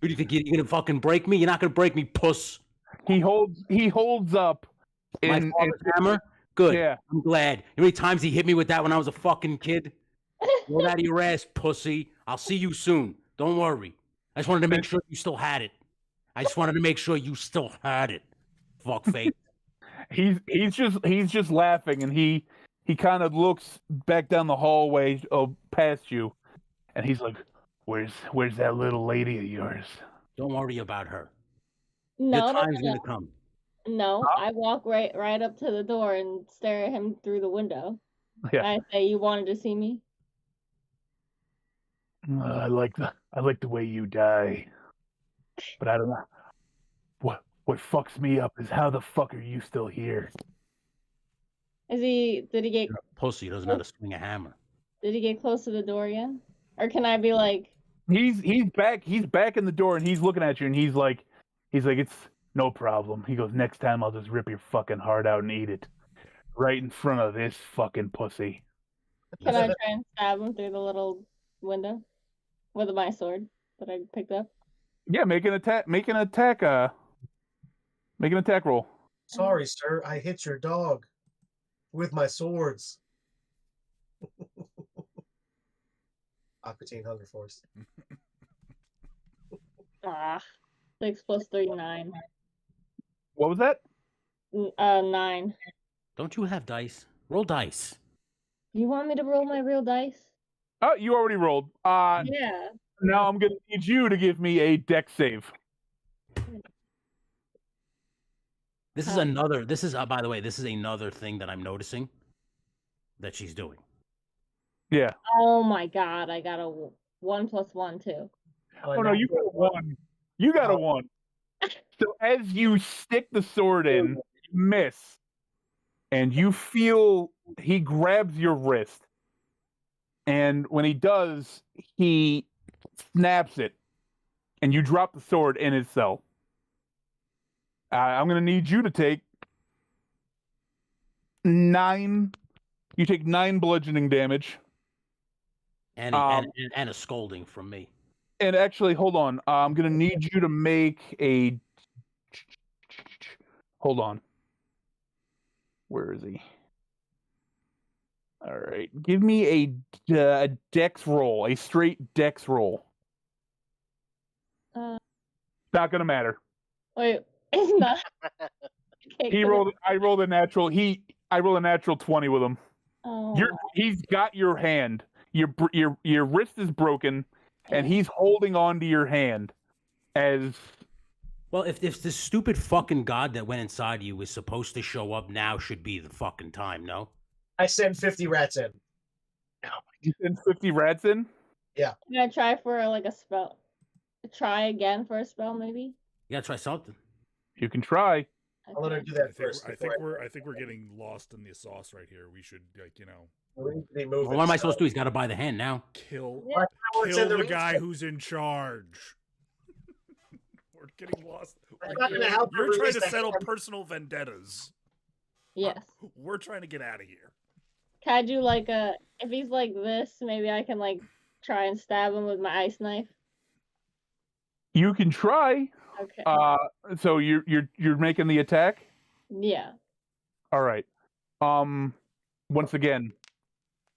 Who do you think you're gonna fucking break me? You're not gonna break me, puss. He holds up My in father's hammer? Good. Yeah. I'm glad. You know how many times he hit me with that when I was a fucking kid? Get out of your ass, pussy. I'll see you soon. Don't worry. I just wanted to make sure you still had it. Fuck face. He's just laughing, and he kind of looks back down the hallway past you, and he's like, "Where's that little lady of yours?" Don't worry about her. no, Your no, time's no, gonna come. no. I walk right up to the door and stare at him through the window. Yeah. I say, "You wanted to see me?" I like the way you die, but I don't know. What fucks me up is how the fuck are you still here? Did he get You're a pussy. He doesn't know how to swing a hammer. Did he get close to the door again? Or can I be like, He's back in the door, and he's looking at you, and he's like, "It's no problem." He goes, "Next time I'll just rip your fucking heart out and eat it, right in front of this fucking pussy." can I try and stab him through the little window with my sword that I picked up? Yeah, make an attack. Make an attack roll. Sorry, sir. I hit your dog with my swords. Aqua Teen Hunger Force. Ah, 6 plus 3, 9. What was that? 9. Don't you have dice? Roll dice. You want me to roll my real dice? Oh, you already rolled. Yeah. Now I'm gonna need you to give me a dex save. This is another. This is by the way. This is another thing that I'm noticing that she's doing. Yeah. Oh my god, I got a 1 plus 1 too. Oh no, you got a 1. You got a 1. So as you stick the sword in, you miss, and you feel he grabs your wrist, and when he does, he snaps it, and you drop the sword in itself. I'm going to need you to take 9. You take 9 bludgeoning damage. And a scolding from me. And actually, hold on. I'm going to need you to make a... Hold on. Where is he? All right. Give me a dex roll. A straight dex roll. Not going to matter. Wait, it's not. I rolled a natural. I rolled a natural 20 with him. Oh. He's got your hand. Your wrist is broken, and he's holding on to your hand as... Well, if this stupid fucking god that went inside you was supposed to show up, now should be the fucking time, no? I send 50 rats in. You send 50 rats in? Yeah. Can I try for like a spell? Try again for a spell, maybe? You gotta try something. You can try. I'll let her do that first. I think we're getting lost in the sauce right here. We should, like, you know. Well, what am I supposed to do? He's got to buy the hand now. Kill in the the guy who's in charge. We're getting lost. not gonna help her You're trying release to that settle hand. personal vendettas. Yes. We're trying to get out of here. Can I do like if he's like this, maybe I can like try and stab him with my ice knife? You can try. Okay. So you're making the attack? Yeah. All right. Once again,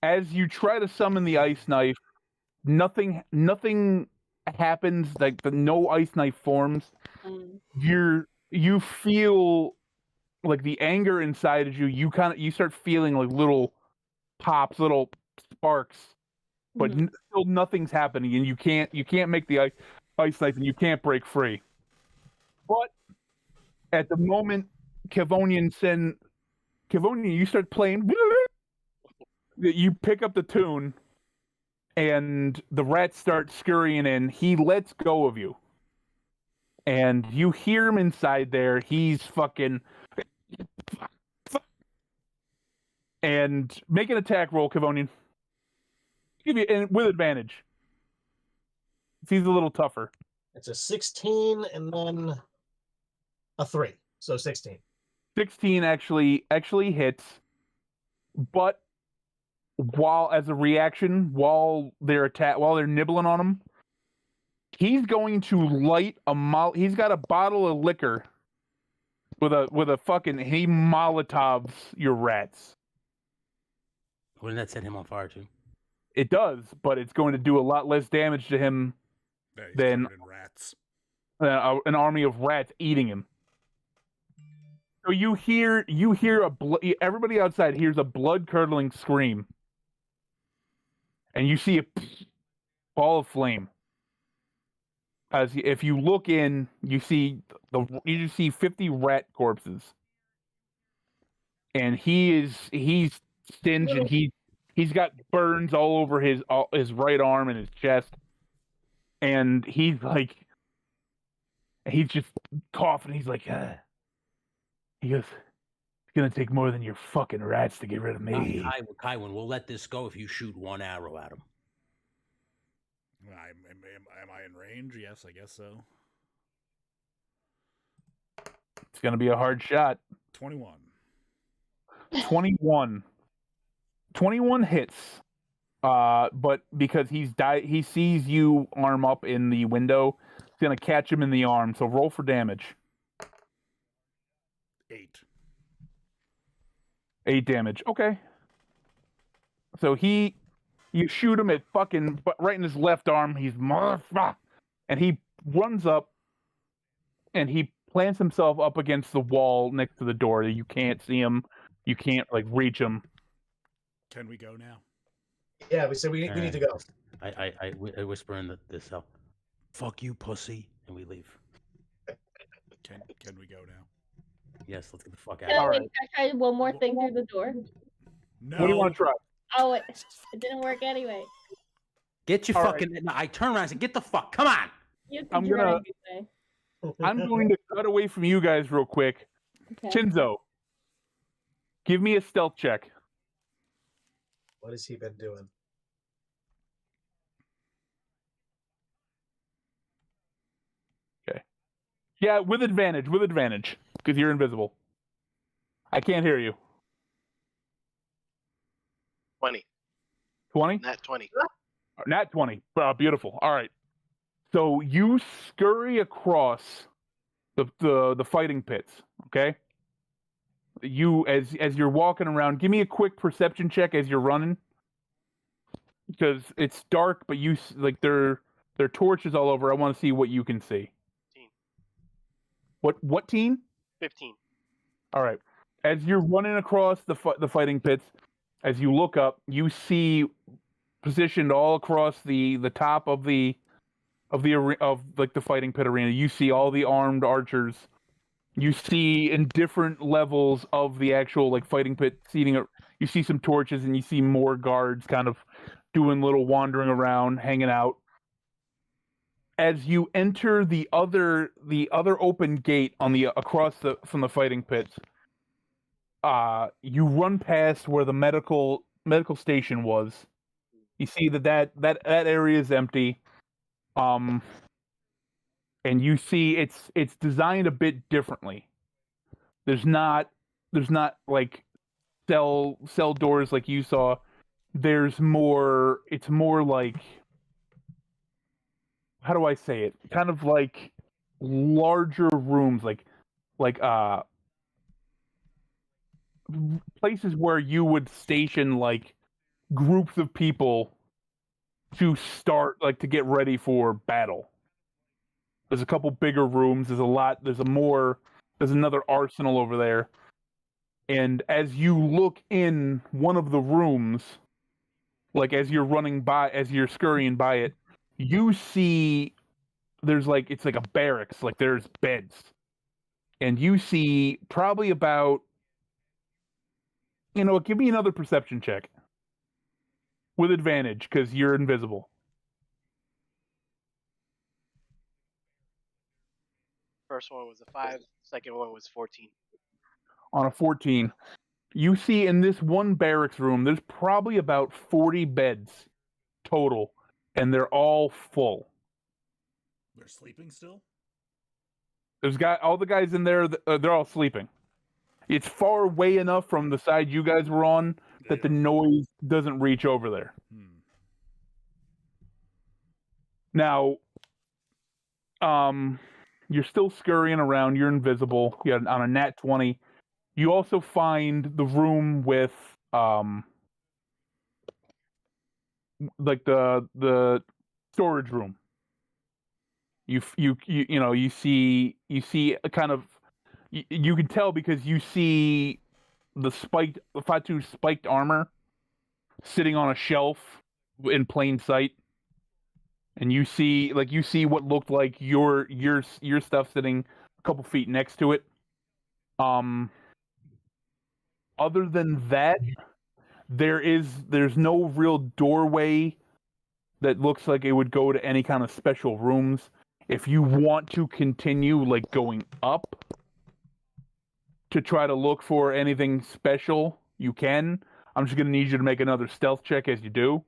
as you try to summon the ice knife, nothing happens. Like no ice knife forms. You feel like the anger inside of you. You start feeling like little pops, little sparks, but still nothing's happening, and you can't make the ice knife, and you can't break free. But at the moment, Kevonian, you start playing. You pick up the tune, and the rats start scurrying in. He lets go of you, and you hear him inside there. He's fucking. And make an attack roll, Kevonian. Give you and with advantage. He's a little tougher. It's a 16 and then a 3. So 16. 16 actually hits, but as a reaction, while they're nibbling on him, he's going to light he's got a bottle of liquor with a fucking, he Molotovs your rats. Wouldn't that set him on fire too? It does, but it's going to do a lot less damage to him than rats. An army of rats eating him. So you hear everybody outside hears a blood-curdling scream, and you see a ball of flame. As if you look in, you see 50 rat corpses, and he's singed, and he's got burns all over his right arm and his chest, and he's just coughing. He's like, he goes, it's gonna take more than your fucking rats to get rid of me. Kaiwin, we'll let this go if you shoot one arrow at him. Am I in range? Yes, I guess so. It's gonna be a hard shot. 21. 21 hits. But because he sees you arm up in the window, It's gonna catch him in the arm. So roll for damage. 8. 8 damage. Okay. So you shoot him at fucking right in his left arm. He's and he runs up and he plants himself up against the wall next to the door. You can't see him. You can't like reach him. Can we go now? Yeah, we said we need to go. I whisper in the cell, "Fuck you, pussy," and we leave. Can we go now? Yes, let's get the fuck out. Can All I, right. can I try one more thing through the door? No. What do you want to try? Oh, it didn't work anyway. Get your All fucking. No, I turn around and say, "Get the fuck! Come on!" You have I'm to gonna- drag it away. I'm going to cut away from you guys real quick. Okay. Shinzo, give me a stealth check. What has he been doing? Yeah, with advantage, because you're invisible. I can't hear you. 20. 20? Not 20. Nat 20. Beautiful. All right. So you scurry across the fighting pits. Okay. You as you're walking around, give me a quick perception check as you're running, because it's dark, but like there are torches all over. I want to see what you can see. 15. What team? 15. All right. As you're running across the fighting pits, as you look up, you see positioned all across the top of the fighting pit arena. You see all the armed archers. You see in different levels of the actual like fighting pit seating. You see some torches, and you see more guards kind of doing little wandering around, hanging out. As you enter the other open gate on the from the fighting pits, you run past where the medical station was. You see that area is empty. And you see it's designed a bit differently. There's not like cell doors like you saw. It's more like, how do I say it? Kind of like larger rooms, like places where you would station like groups of people to start, like, to get ready for battle. There's a couple bigger rooms. There's another arsenal over there. And as you look in one of the rooms, like as you're scurrying by it, you see it's like a barracks, like there's beds. And you see probably about, give me another perception check. With advantage, because you're invisible. First one was a 5. Second one was 14. On a 14, you see in this one barracks room, there's probably about 40 beds total, and they're all full. They're sleeping still? All the guys in there, they're all sleeping. It's far away enough from the side you guys were on that the noise doesn't reach over there. Now, you're still scurrying around. You're invisible. On a nat 20. You also find the room with like the storage room. You see a kind of, you can tell because you see the Fatu's spiked armor sitting on a shelf in plain sight. And you see what looked like your stuff sitting a couple feet next to it. Other than that, there's no real doorway that looks like it would go to any kind of special rooms. If you want to continue like going up to try to look for anything special, you can. I'm just gonna need you to make another stealth check as you do.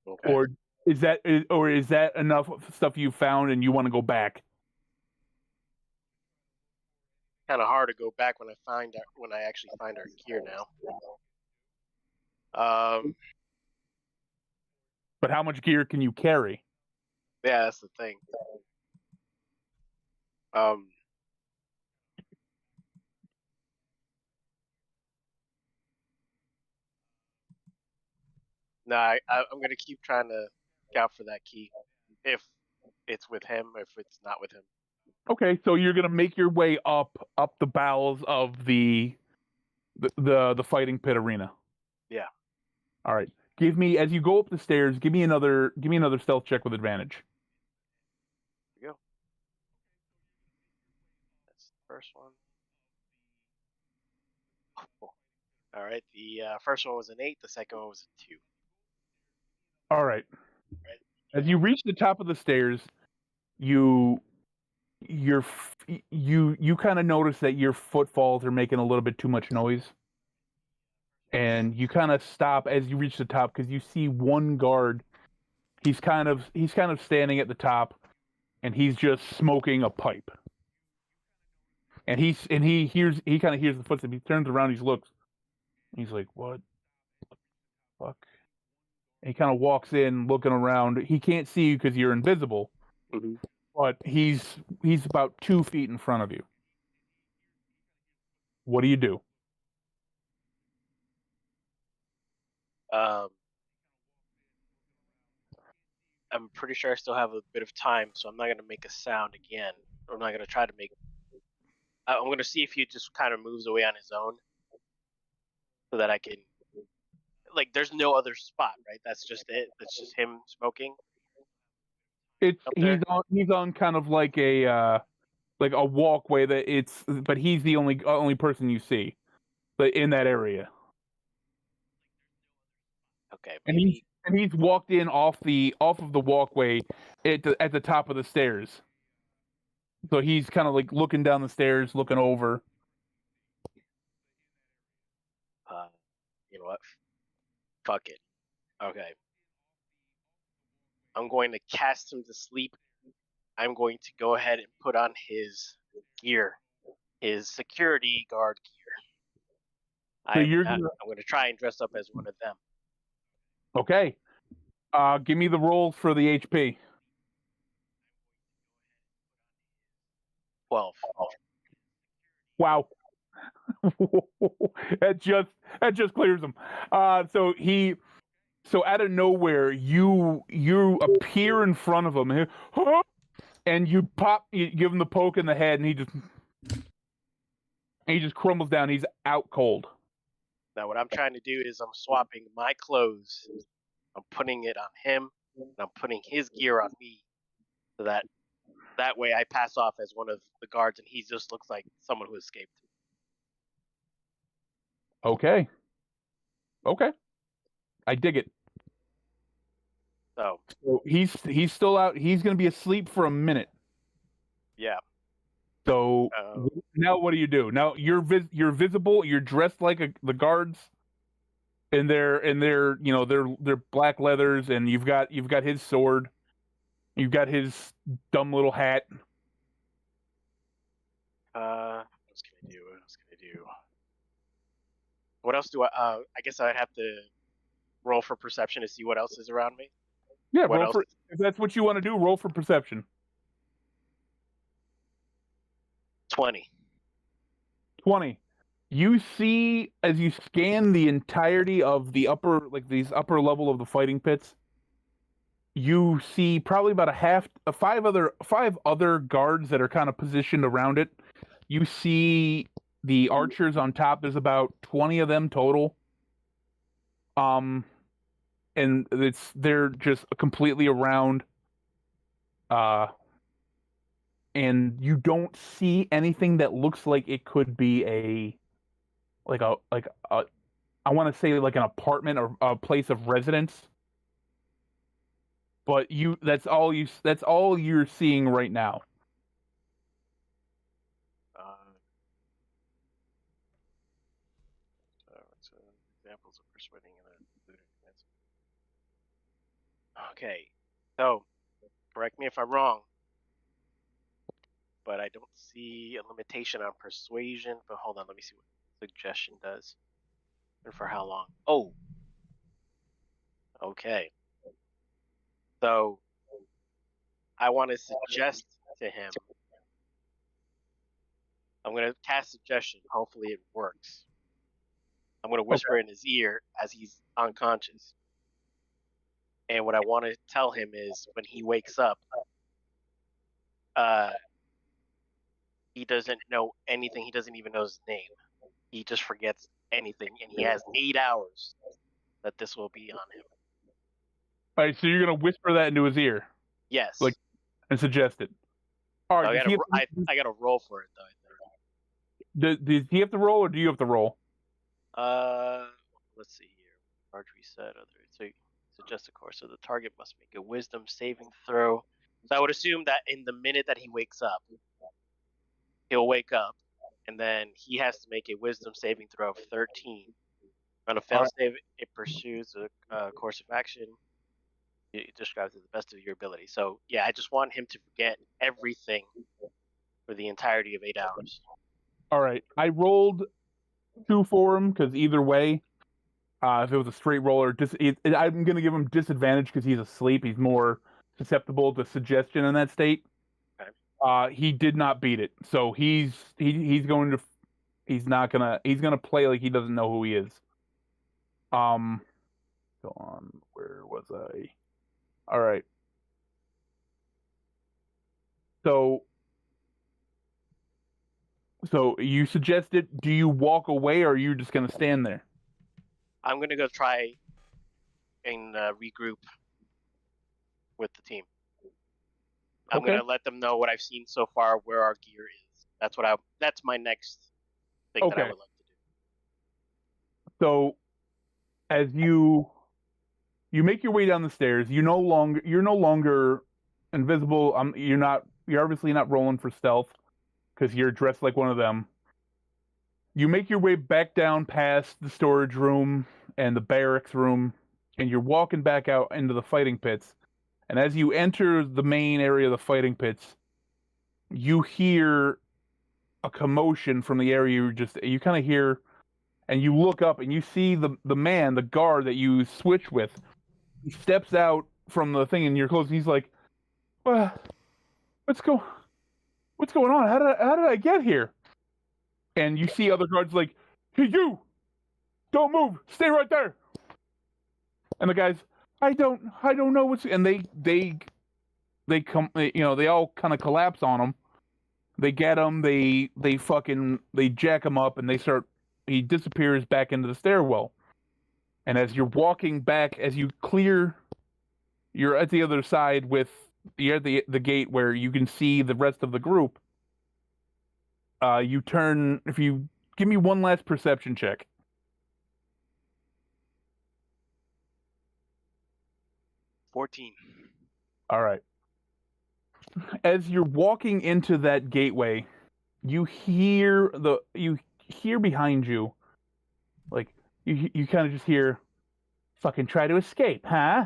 Okay. Or is that enough stuff you found and you want to go back? Kind of hard to go back when I actually find our gear now. But how much gear can you carry? Yeah, that's the thing. Um, no, I'm gonna keep trying to scout for that key, if it's with him, if it's not with him. Okay, so you're gonna make your way up the bowels of the fighting pit arena. Yeah. All right. Give me, as you go up the stairs, give me another stealth check with advantage. Here we go. That's the first one. Oh. All right. The first one was an 8. The second one was a 2. All right. As you reach the top of the stairs, you kind of notice that your footfalls are making a little bit too much noise, and you kind of stop as you reach the top because you see one guard. He's kind of standing at the top, and he's just smoking a pipe. And he kind of hears the footsteps. He turns around, he looks. He's like, "What the fuck?" And he kind of walks in, looking around. He can't see you because you're invisible, but he's about 2 feet in front of you. What do you do? I'm pretty sure I still have a bit of time, so I'm not gonna make a sound again. I'm not gonna try to make. I'm gonna see if he just kind of moves away on his own, so that I can. Like, there's no other spot, right? That's just it. That's just him smoking. It's Up there? he's on kind of like a walkway but he's the only person you see, but in that area. Okay, And maybe. he's walked in off of the walkway at the top of the stairs. So he's kind of like looking down the stairs, looking over. You know what? Fuck it. Okay. I'm going to cast him to sleep. I'm going to go ahead and put on his gear, his security guard gear. So I'm going to try and dress up as one of them. Okay. Give me the rolls for the HP. 12. Wow. that just clears him. So out of nowhere, you appear in front of him, and you give him the poke in the head, and he just crumbles down. He's out cold. Now, what I'm trying to do is I'm swapping my clothes. I'm putting it on him, and I'm putting his gear on me, so that way I pass off as one of the guards, and he just looks like someone who escaped. Okay. I dig it. So he's still out. He's going to be asleep for a minute. Yeah. So now what do you do? Now you're visible. You're dressed like the guards, and they're black leathers, and you've got his sword. You've got his dumb little hat. What else can I do? What else do I guess I'd have to roll for perception to see what else is around me. Yeah, if that's what you want to do, roll for perception. 20. You see, as you scan the entirety of the these upper level of the fighting pits, you see probably about five other guards that are kind of positioned around it. You see the archers on top. There's about 20 of them total. And they're just completely around. And you don't see anything that looks like it could be I want to say like an apartment or a place of residence. But that's all you're seeing right now. Examples of persuading in a looting. Okay, so correct me if I'm wrong, but I don't see a limitation on persuasion. But hold on, let me see what suggestion does, and for how long. Oh, okay. So I want to suggest to him. I'm going to cast suggestion. Hopefully it works. I'm going to whisper in his ear as he's unconscious. And what I want to tell him is when he wakes up, he doesn't know anything. He doesn't even know his name. He just forgets anything. And he has 8 hours that this will be on him. All right, so you're going to whisper that into his ear? Yes. Like, and suggest it. All right. I got to roll for it, though. Does he have to roll, or do you have to roll? Let's see here. Charge reset. So suggest a course. So the target must make a wisdom saving throw. So I would assume that in the minute that he wakes up, he'll wake up, and then he has to make a wisdom saving throw of 13. On a fail save, it pursues a course of action. It describes to the best of your ability. So yeah, I just want him to forget everything for the entirety of 8 hours. All right. I rolled 2 for him because either way, if it was a straight roller, I'm going to give him disadvantage because he's asleep. He's more susceptible to suggestion in that state. Okay. He did not beat it, so he's going to play like he doesn't know who he is. Go on. Where was I? All right. So you suggested, do you walk away, or are you just going to stand there? I'm going to go try and regroup with the team. I'm going to let them know what I've seen so far, where our gear is. That's my next thing that I would like to do. So as you make your way down the stairs, you're no longer invisible. You're obviously not rolling for stealth, because you're dressed like one of them. You make your way back down past the storage room and the barracks room, and you're walking back out into the fighting pits. And as you enter the main area of the fighting pits, you hear a commotion from the area you kind of hear, and you look up and you see the guard that you switch with. He steps out from the thing in your clothes, and he's like, what's going on? How did I get here? And you see other guards like, hey, you! Don't move! Stay right there! And the guys, I don't know what's... And they come, they all kind of collapse on him. They get him, they jack him up, and he disappears back into the stairwell. And as you're walking back, you're at the other side you're at the gate where you can see the rest of the group. You turn, if you give me one last perception check. 14. All right. As you're walking into that gateway, you hear behind you, like you kind of just hear, fucking try to escape, huh?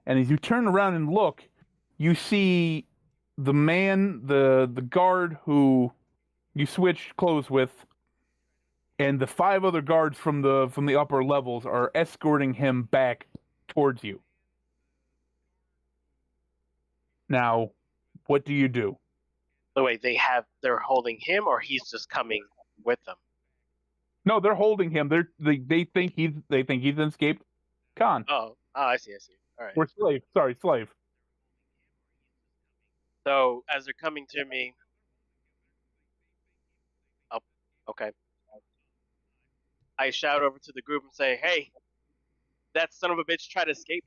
And as you turn around and look, you see the guard who you switched clothes with, and the 5 other guards from the upper levels are escorting him back towards you. Now, what do you do? The way they're holding him, or he's just coming with them? No, they're holding him. They think he's an escaped con. Oh, I see. All right. Or slave. Sorry, slave. So as they're coming to me, okay, I shout over to the group and say, "Hey, that son of a bitch tried to escape."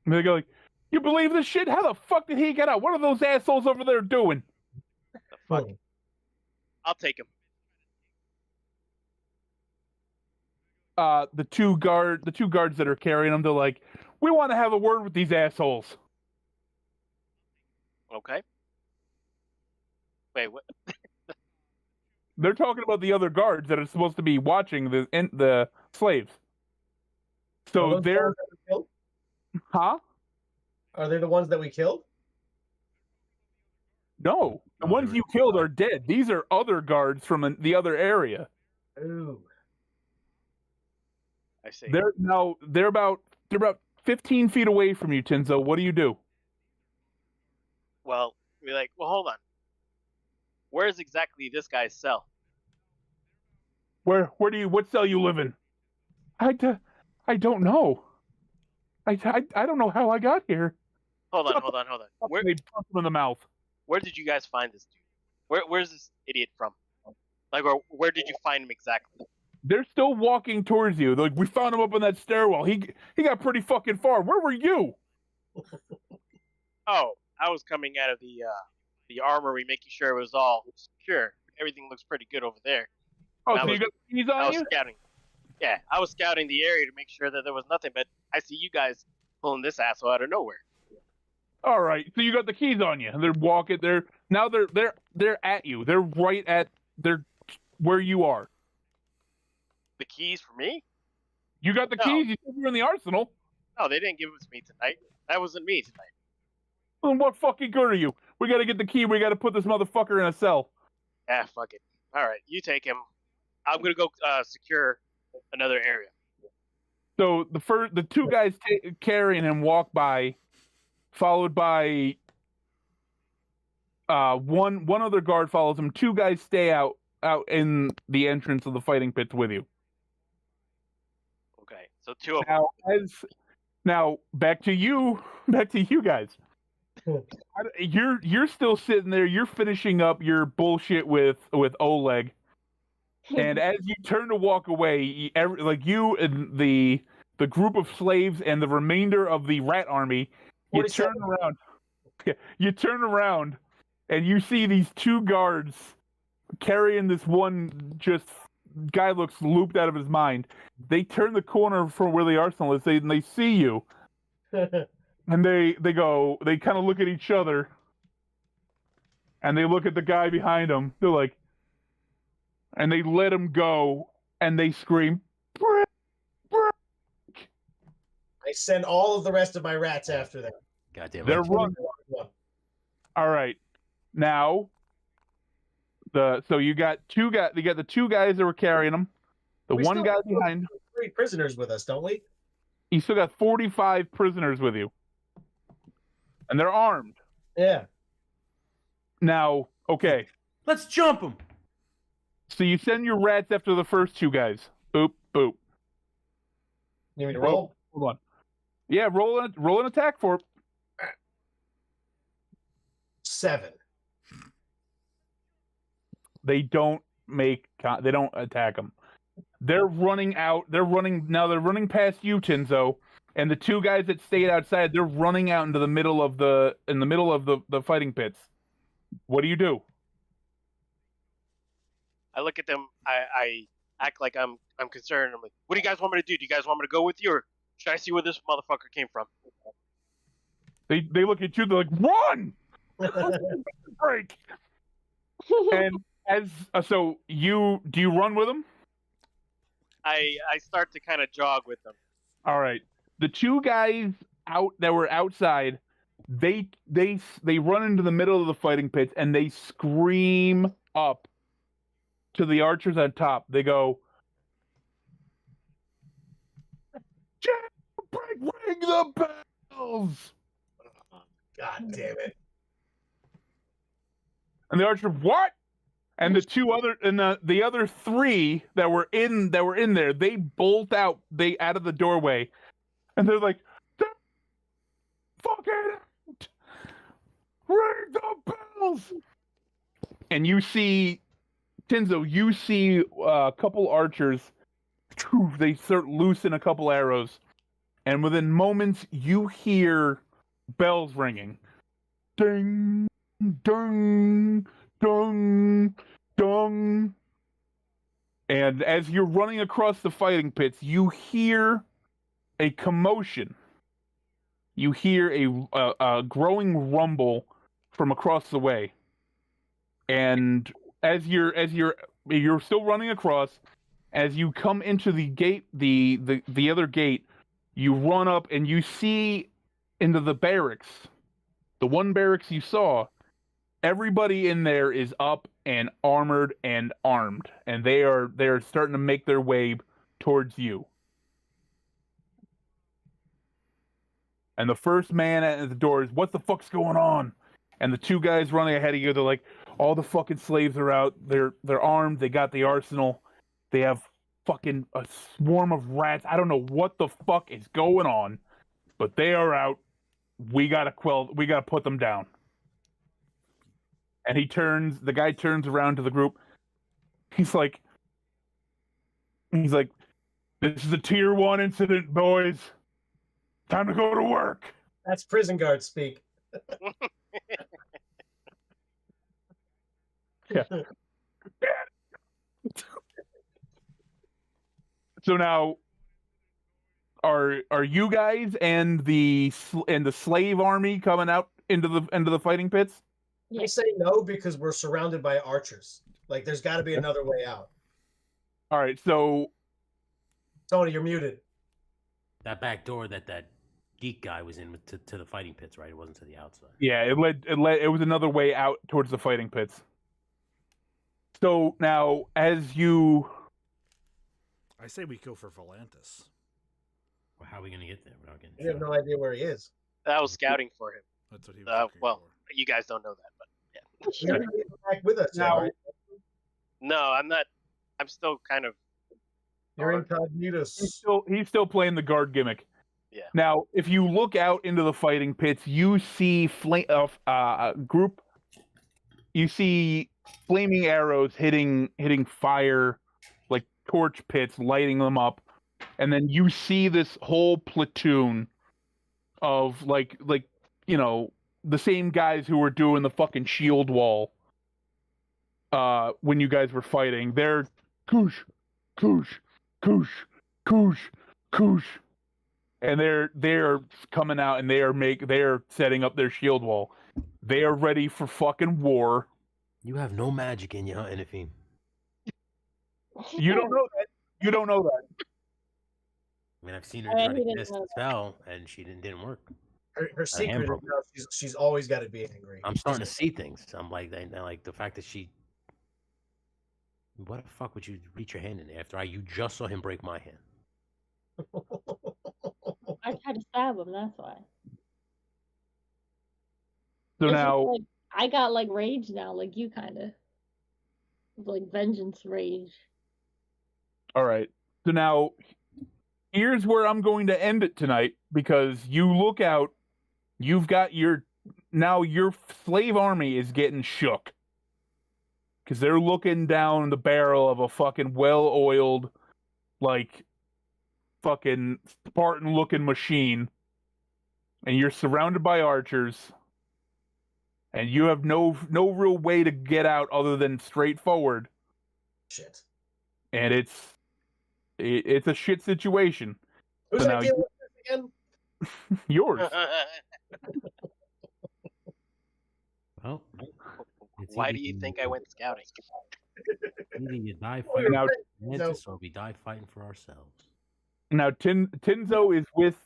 And they go like, "You believe this shit? How the fuck did he get out? What are those assholes over there doing?" The fuck? I'll take him. The two guards that are carrying them, they're like, "We want to have a word with these assholes." Okay. Wait, what? They're talking about the other guards that are supposed to be watching the slaves. So they're, huh? Are they the ones that we killed? No, the ones you killed are dead. These are other guards from the other area. Ooh. I see. They're about 15 feet away from you, Tinzo. What do you do? Well, we're like, well, hold on. Where's exactly this guy's cell? Where do you? What cell you live in? I don't know. I don't know how I got here. Hold on. They punch him in the mouth. Where did you guys find this dude? Where's this idiot from? Like, where did you find him exactly? They're still walking towards you. Like, we found him up in that stairwell. He got pretty fucking far. Where were you? Oh, I was coming out of the armory, making sure it was all secure. Everything looks pretty good over there. Oh, I so was- you got the keys I on was you? scouting. Yeah, I was scouting the area to make sure that there was nothing, but I see you guys pulling this asshole out of nowhere. All right. So you got the keys on you, and they're walking. They're at you. They're right at where you are. The keys for me? You got the No. keys. You said you were in the arsenal. No, they didn't give them to me tonight. That wasn't me tonight. Well, what fucking good are you? We got to get the key. We got to put this motherfucker in a cell. Ah, fuck it. All right, you take him. I'm gonna go secure another area. So the two guys carrying him walk by, followed by one other guard follows him. Two guys stay out in the entrance of the fighting pits with you. Okay, so two of them. Now back to you guys. You're still sitting there. You're finishing up your bullshit with Oleg. And as you turn to walk away, you and the group of slaves and the remainder of the rat army, you 47. turn around. You turn around, and you see these two guards carrying this one just guy looks looped out of his mind. They turn the corner from where the arsenal is, and they see you, and they kind of look at each other, and they look at the guy behind them. They're like. And they let him go, and they scream, "Brick, brick!" I send all of the rest of my rats after them. God damn it. They're running. All right, now you got two guys. You got the two guys that were carrying them. The We one still guy have behind. 3 prisoners with us, don't we? You still got 45 prisoners with you, and they're armed. Yeah. Now, okay. Let's jump him. So you send your rats after the first two guys. Boop boop. You mean to roll? Hold on. Yeah, roll an attack for it. 7. They don't attack them. They're running out. They're running past you, Tinzo, and the two guys that stayed outside. They're running out into the middle of the fighting pits. What do you do? I look at them. I act like I'm concerned. I'm like, what do you guys want me to do? Do you guys want me to go with you, or should I see where this motherfucker came from? They look at you. They're like, run! Break. And do you run with them? I start to kind of jog with them. All right. The two guys that were outside, they run into the middle of the fighting pits and they scream up to the archers on top. They go, ring the bells! God damn it. And the archer, what? And the other three that were in there, they bolt out of the doorway, and they're like, "Fucking out! Ring the bells!" And you see, Tinzo, a couple archers. They start loosing a couple arrows, and within moments, you hear bells ringing, ding, ding. Dung, dung. And as you're running across the fighting pits, you hear a commotion. You hear a growing rumble from across the way. And as you're still running across, as you come into the gate, the other gate, you run up and you see into the barracks. The one barracks you saw. Everybody in there is up and armored and armed, and they are starting to make their way towards you. And the first man at the door is, "What the fuck's going on?" And the two guys running ahead of you, they're like, "All the fucking slaves are out. They're armed. They got the arsenal. They have fucking a swarm of rats. I don't know what the fuck is going on, but they are out. We gotta put them down." And the guy turns around to the group. He's like, "This is a tier 1 incident, boys. Time to go to work." That's prison guard speak. Yeah. So now, are you guys and the slave army coming out into the fighting pits? I say no because we're surrounded by archers. Like, there's got to be another way out. All right, so Tony, you're muted. That back door that geek guy was in to the fighting pits, right? It wasn't to the outside. yeah, it was another way out towards the fighting pits. So now, as you, I say we go for Volantis. Well, how are we gonna get there without getting? I have no idea where he is. I was scouting for him. That's what he was looking Well, for. you guys don't know that, but yeah. You're not even back with us now. Right? No, I'm not. I'm still kind of. You're incognito. he's still playing the guard gimmick. Yeah. Now, if you look out into the fighting pits, you see group. You see flaming arrows hitting fire, like torch pits, lighting them up, and then you see this whole platoon of like the same guys who were doing the fucking shield wall. When you guys were fighting, they're koosh, koosh, koosh, koosh, koosh, and they're coming out and they're setting up their shield wall. They are ready for fucking war. You have no magic in you, huh, Inafim? You don't know that. You don't know that. I mean, I've seen her try to cast a spell, and she didn't work. Her secret is now she's always got to be angry. I'm starting to see things. I'm like the fact that she. What the fuck would you reach your hand in after you just saw him break my hand? I tried to stab him. That's why. So It's now, just like, I got like rage now, like you kind of, like vengeance rage. all right. So now, here's where I'm going to end it tonight, because you look out, you've got your slave army is getting shook. Because they're looking down the barrel of a fucking well-oiled, like, fucking Spartan-looking machine. And you're surrounded by archers. And you have no real way to get out other than straight forward. Shit. And it's a shit situation. Whose So now idea was this again? Yours. Well, Why do you think I went scouting? Either you die Oh, you're fighting Now- right. for Atlantis, or we die fighting for ourselves. Now Tinzo is with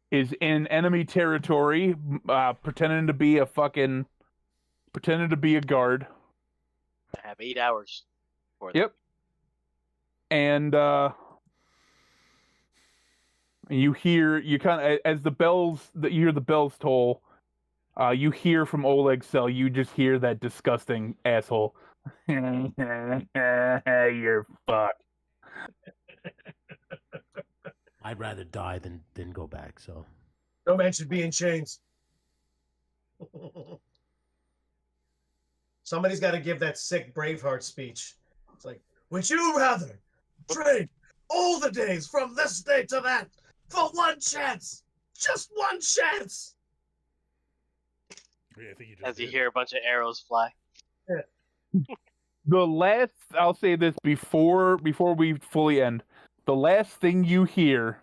is in enemy territory, pretending to be a guard. I have 8 hours for Yep. And you hear as the bells you hear the bells toll. You hear from Oleg's cell. You just hear that disgusting asshole. You're fucked. I'd rather die than go back. So No man should be in chains. Somebody's got to give that sick Braveheart speech. It's like, would you rather trade all the days from this day to that for one chance? Just one chance. Yeah, I think you just As you did. hear a bunch of arrows fly. I'll say this before we fully end. The last thing you hear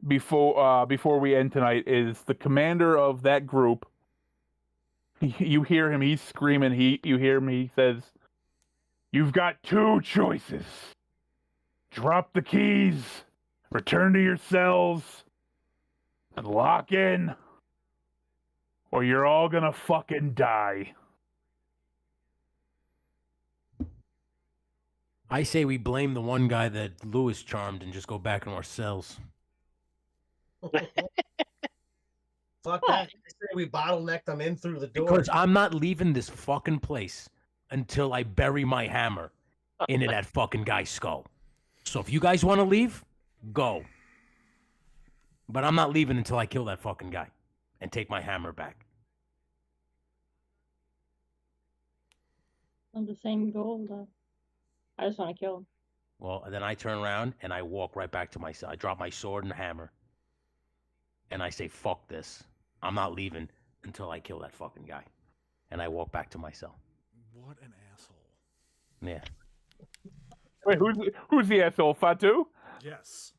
before we end tonight is the commander of that group. You hear him, he's screaming, you hear him, he says, "You've got two choices. Drop the keys, return to your cells, and lock in, or you're all gonna fucking die." I say we blame the one guy that Lewis charmed and just go back in our cells. Fuck that. I say we bottleneck them in through the door. Because I'm not leaving this fucking place until I bury my hammer into that fucking guy's skull. So if you guys want to leave, go. But I'm not leaving until I kill that fucking guy and take my hammer back. On the same goal, though. I just want to kill him. Well, then I turn around and I walk right back to my cell. I drop my sword and hammer. And I say, fuck this. I'm not leaving until I kill that fucking guy. And I walk back to my cell. What an asshole. Yeah. Wait, who's the asshole? Fatu? Yes.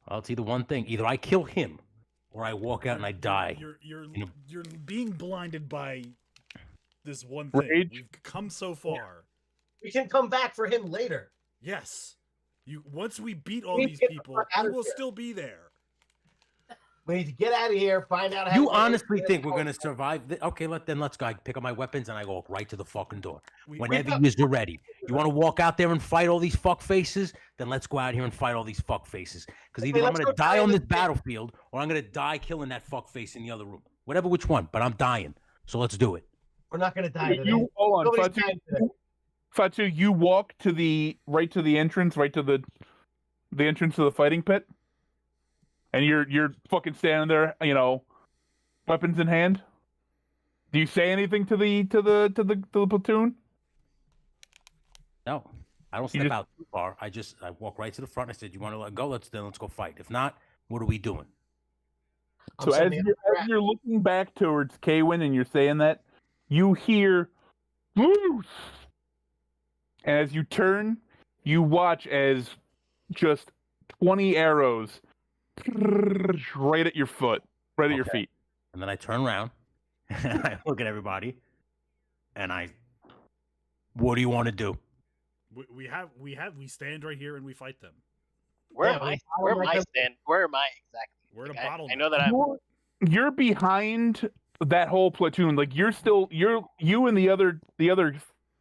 Well, it's either one thing. Either I kill him or I walk out and I die. You're being blinded by this one thing. Rage? We've come so far. We can come back for him later. Yes. Once we beat all We these get the people, fuck out we of will here. still be there. We need to get out of here, find out how You to- honestly think we're gonna survive? Okay, let's go. I pick up my weapons and I go right to the fucking door. Whenever you're ready. You want to walk out there and fight all these fuck faces? Then let's go out here and fight all these fuck faces. Because either I'm let's gonna go die die on in this the- battlefield or I'm gonna die killing that fuck face in the other room. Whatever which one, but I'm dying. So let's do it. We're not going to die today. Hold on, Nobody's Fatu. dying today. Fatu, you walk to the entrance, right to the entrance to the fighting pit, and you're fucking standing there, weapons in hand. Do you say anything to the platoon? No, I don't You step just- out too far. I walk right to the front. I said, "You want to let go? Let's go fight. If not, what are we doing?" I'm So as sending you're, a as you're looking back towards Kaywin and you're saying that, you hear Bruce. And as you turn, you watch as just 20 arrows right at your foot, right at your Okay. feet. And then I turn around and I look at everybody, and what do you want to do? We stand right here and we fight them. Where Yeah, am I? we- Where am I stand? Where am I exactly? We're in a Like, I bottleneck. know that I'm. You're behind that whole platoon. Like you and the other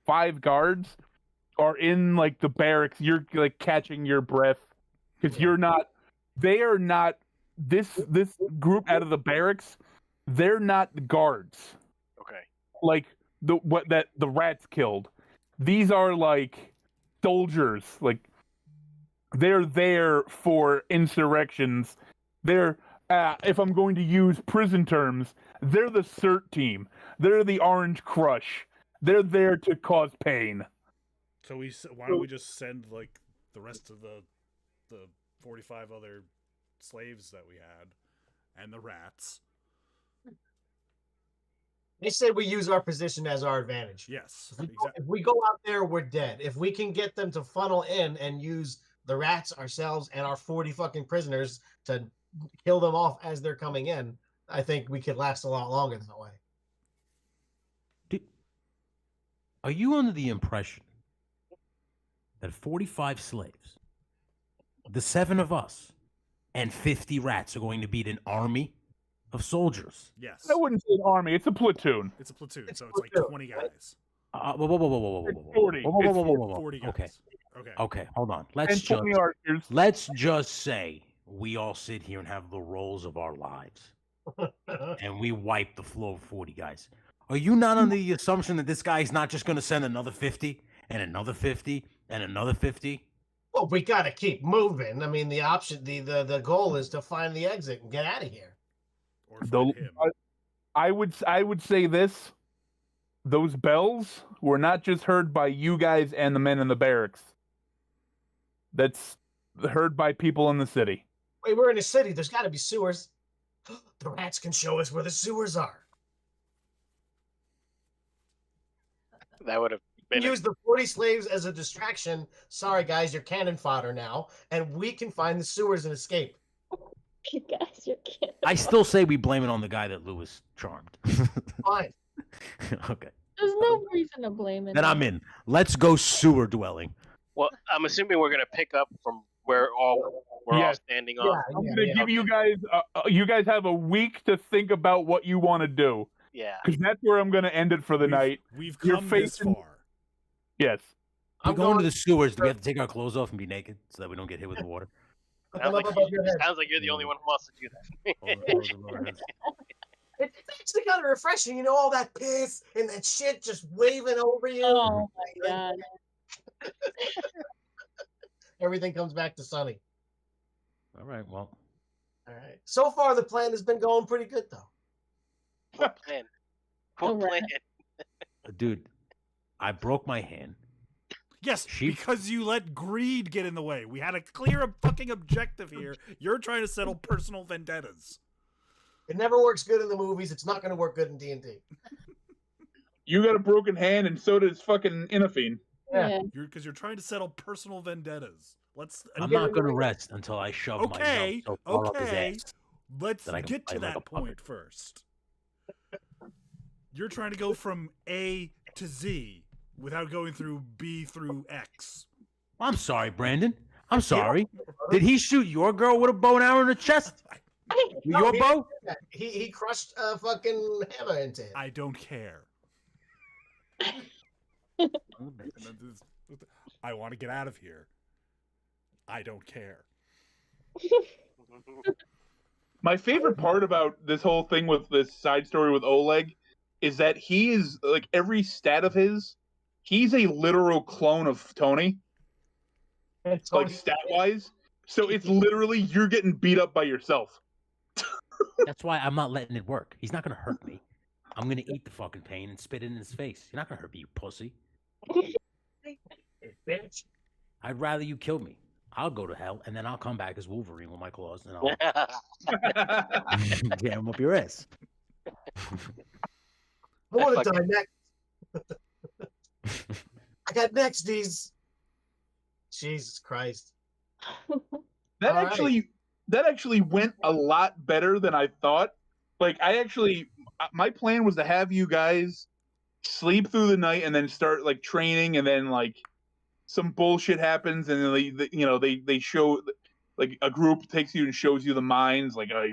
5 guards are in like the barracks. You're like catching your breath because they are not this group out of the barracks. They're not the guards Okay. like the rats killed. These are like soldiers. Like they're there for insurrections. They're if I'm going to use prison terms, they're the CERT team. They're the Orange Crush. They're there to cause pain. So why don't we just send like the rest of the 45 other slaves that we had and the rats? They say we use our position as our advantage. Yes, If we, go, exactly. if we go out there, we're dead. If we can get them to funnel in and use the rats, ourselves, and our 40 fucking prisoners to kill them off as they're coming in, I think we could last a lot longer that way. Are you under the impression that 45 slaves, the 7 of us, and 50 rats are going to beat an army of soldiers? Yes, I wouldn't say an army. It's a platoon. it's a platoon, It's so a it's like platoon, 20 right? guys. Whoa. It's 40. Whoa, It's 40 Okay, guys. Okay. okay, hold on. And 20 archers. Let's just say we all sit here and have the roles of our lives, and we wipe the floor with 40 guys. Are you not under the assumption that this guy is not just going to send another 50 and another 50 and another 50? Well, we got to keep moving. I mean, the goal is to find the exit and get out of here. Or The- fight him. I would say this: those bells were not just heard by you guys and the men in the barracks. That's heard by people in the city. Wait, we're in a city. There's got to be sewers. The rats can show us where the sewers are. That would have been. Use the 40 slaves as a distraction. Sorry, guys, you're cannon fodder now, and we can find the sewers and escape. You guys, you're kidding. I still say we blame it on the guy that Lewis charmed. Fine. Okay. There's no reason to blame it. Then I'm in. Let's go sewer dwelling. Well, I'm assuming we're gonna pick up from where we're all Yes. standing Yeah, off. I'm yeah, gonna yeah. give you guys. You guys have a week to think about what you want to do, Yeah. because that's where I'm gonna end it for the night. We've You're come this facing- far. Yes. We're I'm going to going- the sewers. Do we have to take our clothes off and be naked so that we don't get hit with the water? Come up above your head. Sounds like you're the only one who wants to do that. It's actually kind of refreshing, you know, all that piss and that shit just waving over you. Oh my god. Everything comes back to Sunny. All right, well, All right. So far, the plan has been going pretty good, though. What plan? What Alright. plan? dude, I broke my hand. Yes, She- because you let greed get in the way. We had a clear fucking objective here. You're trying to settle personal vendettas. It never works good in the movies. It's not going to work good in D&D. You got a broken hand, and so does fucking Inafine. Yeah. Yeah. Because you're trying to settle personal vendettas. Let's I'm get not in gonna the way. rest until I shove my Okay, nub so far up his okay. ass. let's that I can get to play like that a puppet. point first. You're trying to go from A to Z without going through B through X. I'm sorry, Brandon. I'm sorry. Did he shoot your girl with a bow and arrow in the chest? With No, your he bow? He crushed a fucking hammer into it. I don't care. I want to get out of here. I don't care. My favorite part about this whole thing with this side story with Oleg is that he is, like, every stat of his, he's a literal clone of Tony, It's like, only- stat-wise. So it's literally, you're getting beat up by yourself. That's why I'm not letting it work. He's not gonna hurt me. I'm gonna eat the fucking pain and spit it in his face. You're not gonna hurt me, you pussy. Bitch. I'd rather you kill me. I'll go to hell, and then I'll come back as Wolverine with my claws, and I'll jam up your ass. I want to fucking- die next. I got next, these. Jesus Christ. That All actually went a lot better than I thought. Like, my plan was to have you guys sleep through the night and then start, like, training, and then, like, some bullshit happens, and then they show, like, a group takes you and shows you the mines, like, oh,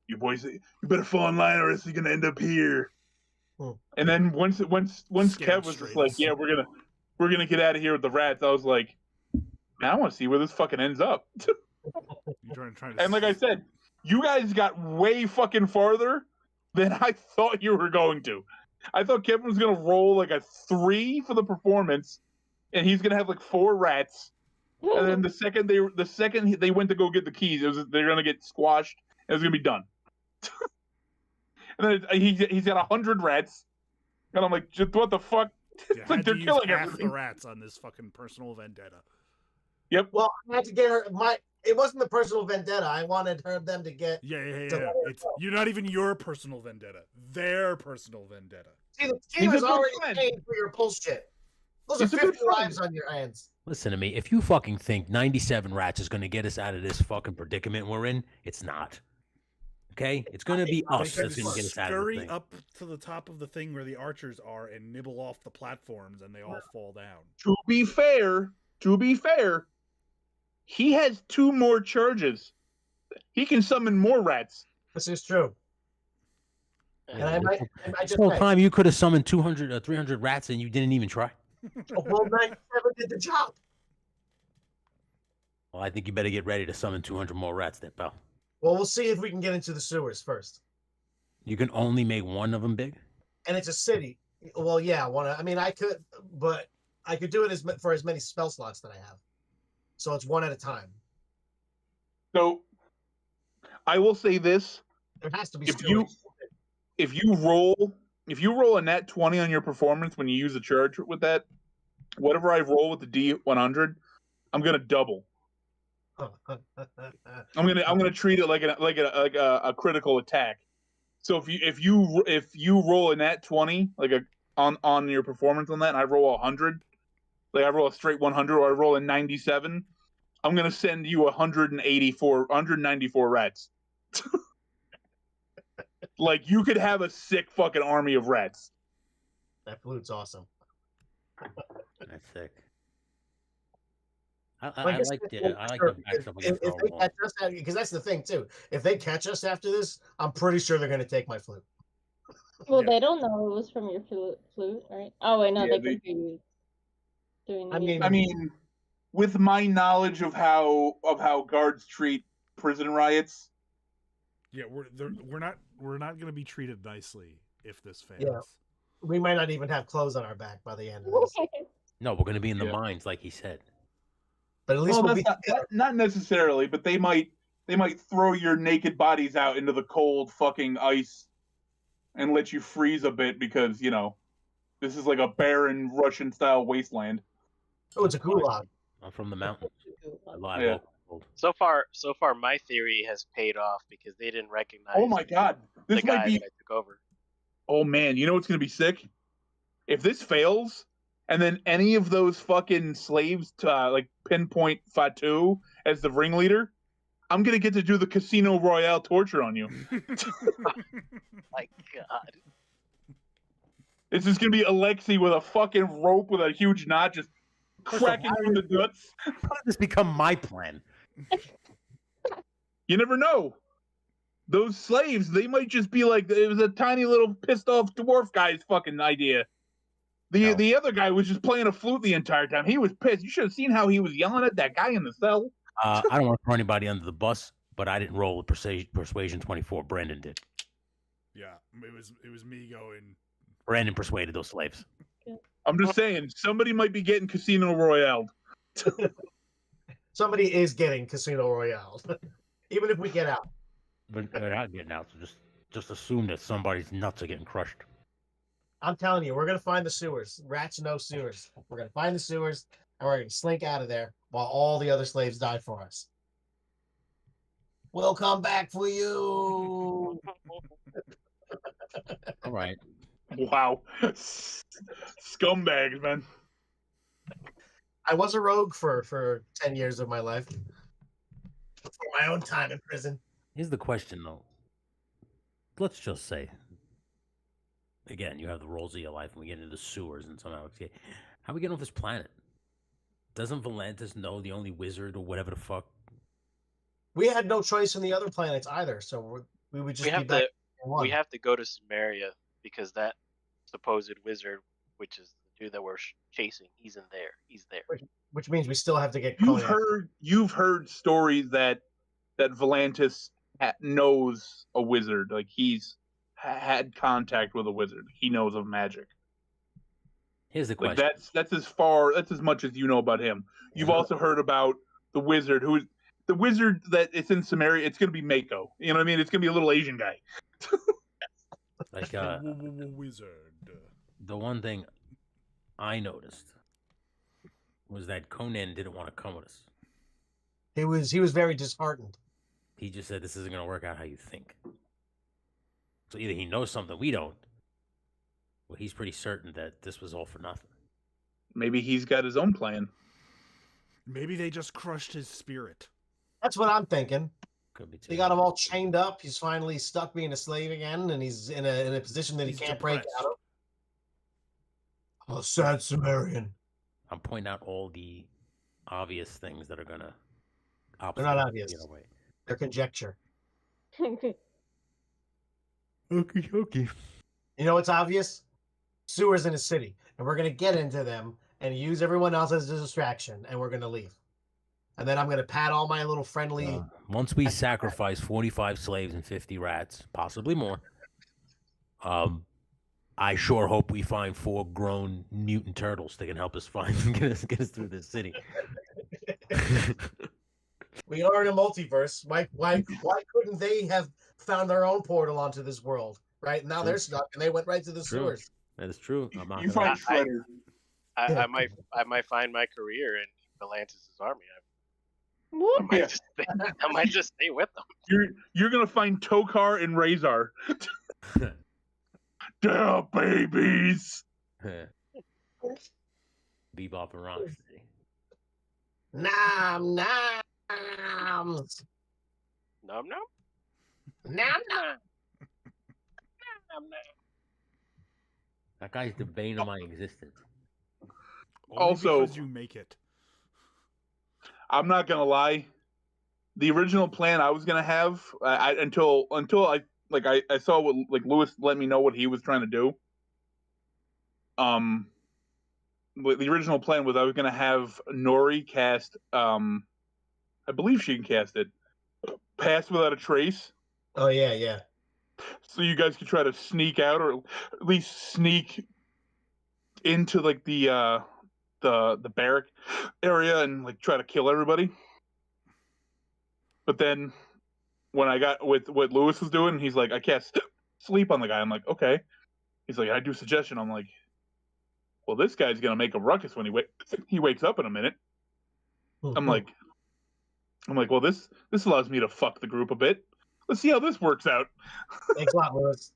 you boys, you better fall in line or else you're gonna end up here. Hmm. And then once Scared Kev was just straight like, up. yeah, we're gonna get out of here with the rats, I was like, man, I want to see where this fucking ends up. You're trying to And like I said, you guys got way fucking farther than I thought you were going to. I thought Kevin was gonna roll like a 3 for the performance, and he's gonna have like 4 rats. And then the second they went to go get the keys, they're gonna get squashed, and it's gonna be done. And then he's got 100 rats, and I'm like, just what the fuck? you like had they're to use killing half everything. the rats on this fucking personal vendetta. Yep. Well, I had to get her. It wasn't the personal vendetta. I wanted them to get. Yeah. So- You're not even your personal vendetta. Their personal vendetta. See, the He's team a is good already friend. paying for your bullshit. Those He's are a good 50 friend. lives on your hands. Listen to me. If you fucking think 97 rats is gonna get us out of this fucking predicament we're in, it's not. Okay? It's gonna be us They that's can gonna get us out of the scurry thing. up to the top of the thing where the archers are and nibble off the platforms, and they all fall down. To be fair, he has 2 more charges. He can summon more rats. This is true. And I might This just whole say, time you could have summoned 200 or 300 rats and you didn't even try. well, 97 did the job. Well, I think you better get ready to summon 200 more rats there, pal. Well, we'll see if we can get into the sewers first. You can only make one of them big? And it's a city. Well, yeah, I mean, I could, but I could do it for as many spell slots that I have. So it's one at a time. So I will say this. There has to be If you- sewers. If you roll a nat 20 on your performance when you use a charge with that, whatever I roll with the D100, I'm gonna double. I'm gonna treat it like a critical attack. So if you roll a nat 20 on your performance on that, and I roll 100, like I roll a straight 100, or I roll a 97, I'm gonna send you 194 rats. Like, you could have a sick fucking army of rats. That flute's awesome. That's sick. I Well, like guess the if back stuff against if they Throne catch us, because that's the thing too. If they catch us after this, I'm pretty sure they're going to take my flute. Well, Yeah. they don't know it was from your flute, right? Oh wait, no, Yeah, they can hear you doing the I mean- I mean, with my knowledge of how guards treat prison riots. Yeah, we're not going to be treated nicely if this fails. Yeah. We might not even have clothes on our back by the end of this. No, we're going to be in the Yeah. mines, like he said. But at least Well, we'll be that's not necessarily, but they might throw your naked bodies out into the cold fucking ice and let you freeze a bit because, you know, this is like a barren Russian style wasteland. Oh, it's a gulag. I'm from the mountains. I live Yeah. all cold. So far, my theory has paid off because they didn't recognize. Oh my god. the This guy might be that I took over. Oh man, you know what's gonna be sick? If this fails, and then any of those fucking slaves to like pinpoint Fatu as the ringleader, I'm gonna get to do the Casino Royale torture on you. My God. It's just gonna be Alexei with a fucking rope with a huge knot just cracking through the guts. How did this become my plan? You never know. Those slaves, they might just be like, it was a tiny little pissed off dwarf guy's fucking idea. The other guy was just playing a flute the entire time. He was pissed. You should have seen how he was yelling at that guy in the cell. I don't want to throw anybody under the bus, but I didn't roll with Persuasion 24. Brandon did. Yeah, it was me going. Brandon persuaded those slaves. I'm just saying, somebody might be getting Casino Royale. Somebody is getting Casino Royale, even if we get out. But they're not getting out, so just assume that somebody's nuts are getting crushed. I'm telling you, we're gonna find the sewers. Rats know sewers. We're gonna find the sewers, and we're gonna slink out of there while all the other slaves die for us. We'll come back for you. All right. Wow. Scumbags, man. I was a rogue for 10 years of my life. For my own time in prison. Here's the question, though. Let's just say, again, you have the roles of your life, and we get into the sewers and somehow escape. How we get off this planet? Doesn't Volantis know the only wizard or whatever the fuck? We had no choice in the other planets either, so we would just We be have back to in one. we have to go to Samaria because that supposed wizard, which is the dude that we're chasing, he's in there. He's there. Which means we still have to get You've heard stories that Volantis knows a wizard. Like he's had contact with a wizard. He knows of magic. Here's the Like question. that's as much as you know about him. You've also heard about the wizard the wizard that is in Samaria. It's gonna be Mako. You know what I mean? It's gonna be a little Asian guy. Like, Wizard. the one thing I noticed was that Conan didn't want to come with us. He was very disheartened. He just said, this isn't going to work out how you think. So either he knows something we don't, or he's pretty certain that this was all for nothing. Maybe he's got his own plan. Maybe they just crushed his spirit. That's what I'm thinking. Could be too. They got him all chained up. He's finally stuck being a slave again, and he's in a position that He's he can't break depressed. out of. A sad Sumerian. I'm pointing out all the obvious things that are going to... They're not obvious. Get away. They're conjecture. Okay. You know what's obvious? Sewers in a city, and we're gonna get into them and use everyone else as a distraction, and we're gonna leave. And then I'm gonna pat all my little friendly. Once we sacrifice 45 slaves and 50 rats, possibly more, I sure hope we find 4 grown mutant turtles that can help us get us through this city. We are in a multiverse. Why couldn't they have found their own portal onto this world? Right now they're stuck, and they went right to the True. sewers. That is true. I'm not You gonna- find Shredder. I might find my career in Volantis' army. What? I might just stay with them. You're gonna find Tokar and Razor. Duh, babies. Bebop and Rocksteady. Nom nom Nom nom. nom nom. Nom nom. That guy's the bane of my existence. Only Also- because you make it. I'm not gonna lie. The original plan I was gonna have, until I saw what like Lewis let me know what he was trying to do. The original plan was I was gonna have Nori cast. I believe she can cast it. pass without a trace. Oh yeah, yeah. So you guys could try to sneak out, or at least sneak into like the barrack area and like try to kill everybody. But then when I got with what Lewis was doing, he's like, I can't sleep on the guy. I'm like, okay. He's like, I do suggestion. I'm like, well, this guy's gonna make a ruckus when he wakes up in a minute. I'm like, well, this allows me to fuck the group a bit. Let's see how this works out. Thanks a lot, Lewis.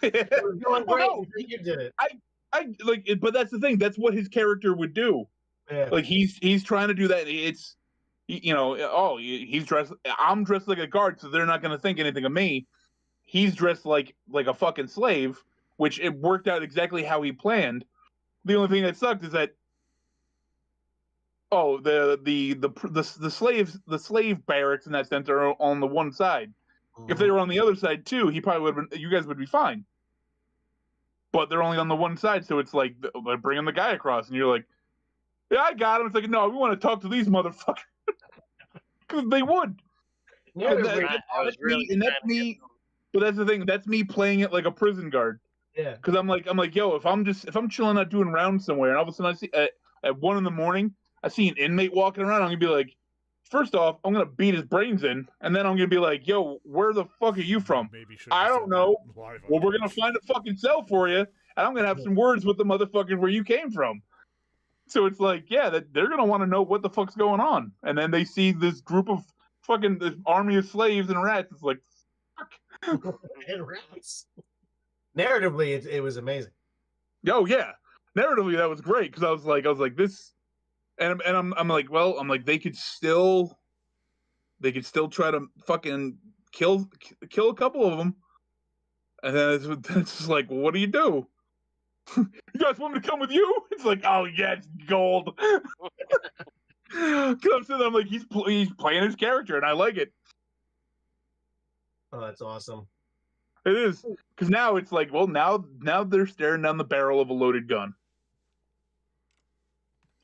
It was going great. Well, no, You did it. I like it, but that's the thing. That's what his character would do. Yeah. Like he's trying to do that. It's he's dressed. I'm dressed like a guard, so they're not gonna think anything of me. He's dressed like a fucking slave, which it worked out exactly how he planned. The only thing that sucked is that the slave barracks in that sense are on the one side. If they were on the other side too, he probably would have been. You guys would be fine. But they're only on the one side, so it's like they're bringing the guy across, and you're like, "Yeah, I got him." It's like, no, we want to talk to these motherfuckers because they would. Yeah, That's me. But that's the thing. That's me playing it like a prison guard. yeah. Because I'm like, yo, if I'm chilling out doing rounds somewhere, and all of a sudden I see at 1 a.m, I see an inmate walking around, I'm gonna be like, first off, I'm gonna beat his brains in, and then I'm gonna be like, yo, where the fuck are you from? I don't know. Well, we're gonna find a fucking cell for you, and I'm gonna have some words with the motherfucker where you came from. So it's like, yeah, they're gonna want to know what the fuck's going on, and then they see this group of fucking this army of slaves and rats. It's like, fuck. And rats. Narratively, it was amazing. Oh yeah, narratively that was great because I was like this, and I'm like, well, I'm like they could still try to fucking kill a couple of them, and then it's just like, well, what do? You guys want me to come with you? It's like, oh yeah, it's gold. Because I'm sitting there, I'm like, he's playing his character, and I like it. Oh, that's awesome. It is, because now it's like, well, now they're staring down the barrel of a loaded gun.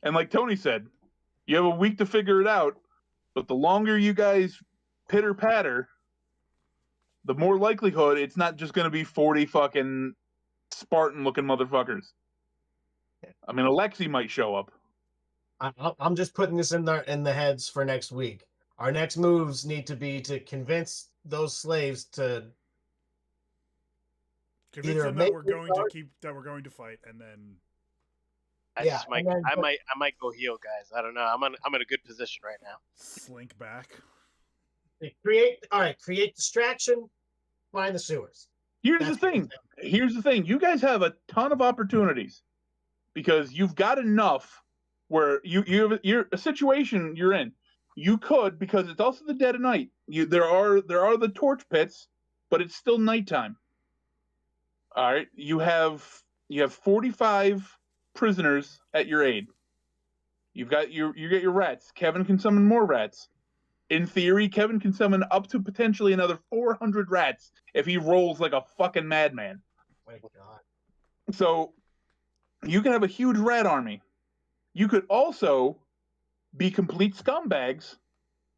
And like Tony said, you have a week to figure it out, but the longer you guys pitter-patter, the more likelihood it's not just going to be 40 fucking Spartan-looking motherfuckers. I mean, Alexei might show up. I'm just putting this in the heads for next week. Our next moves need to be to convince those slaves to convince them that we're going to fight, and then I might go heal, guys. I don't know. I'm in a good position right now. Slink back. Create distraction, find the sewers. Here's the thing. You guys have a ton of opportunities because you've got enough where you're a situation you're in. You could, because it's also the dead of night. There are the torch pits, but it's still nighttime. All right, you have 45 prisoners at your aid. You get your rats. Kevin can summon more rats. In theory, Kevin can summon up to potentially another 400 rats if he rolls like a fucking madman. Oh my God. So you can have a huge rat army. You could also be complete scumbags.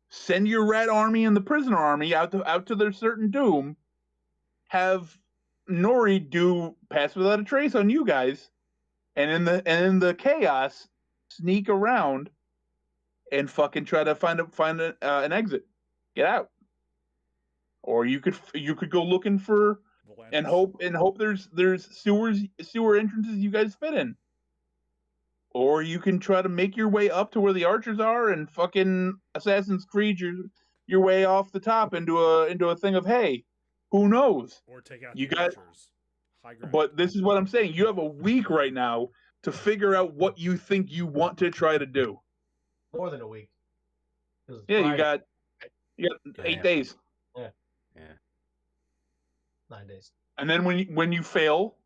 Send your rat army and the prisoner army out to their certain doom. Have Nori do pass without a trace on you guys, and in the chaos, sneak around and fucking try to find an exit, get out. Or you could go looking for and hope there's sewer entrances you guys fit in. Or you can try to make your way up to where the archers are and fucking Assassin's Creed your way off the top into a thing of hay. Who knows? Or take out archers. High ground. But this is what I'm saying. You have a week right now to figure out what you think you want to try to do. More than a week. Yeah, you got 8 days. Yeah. 9 days. And then when you fail,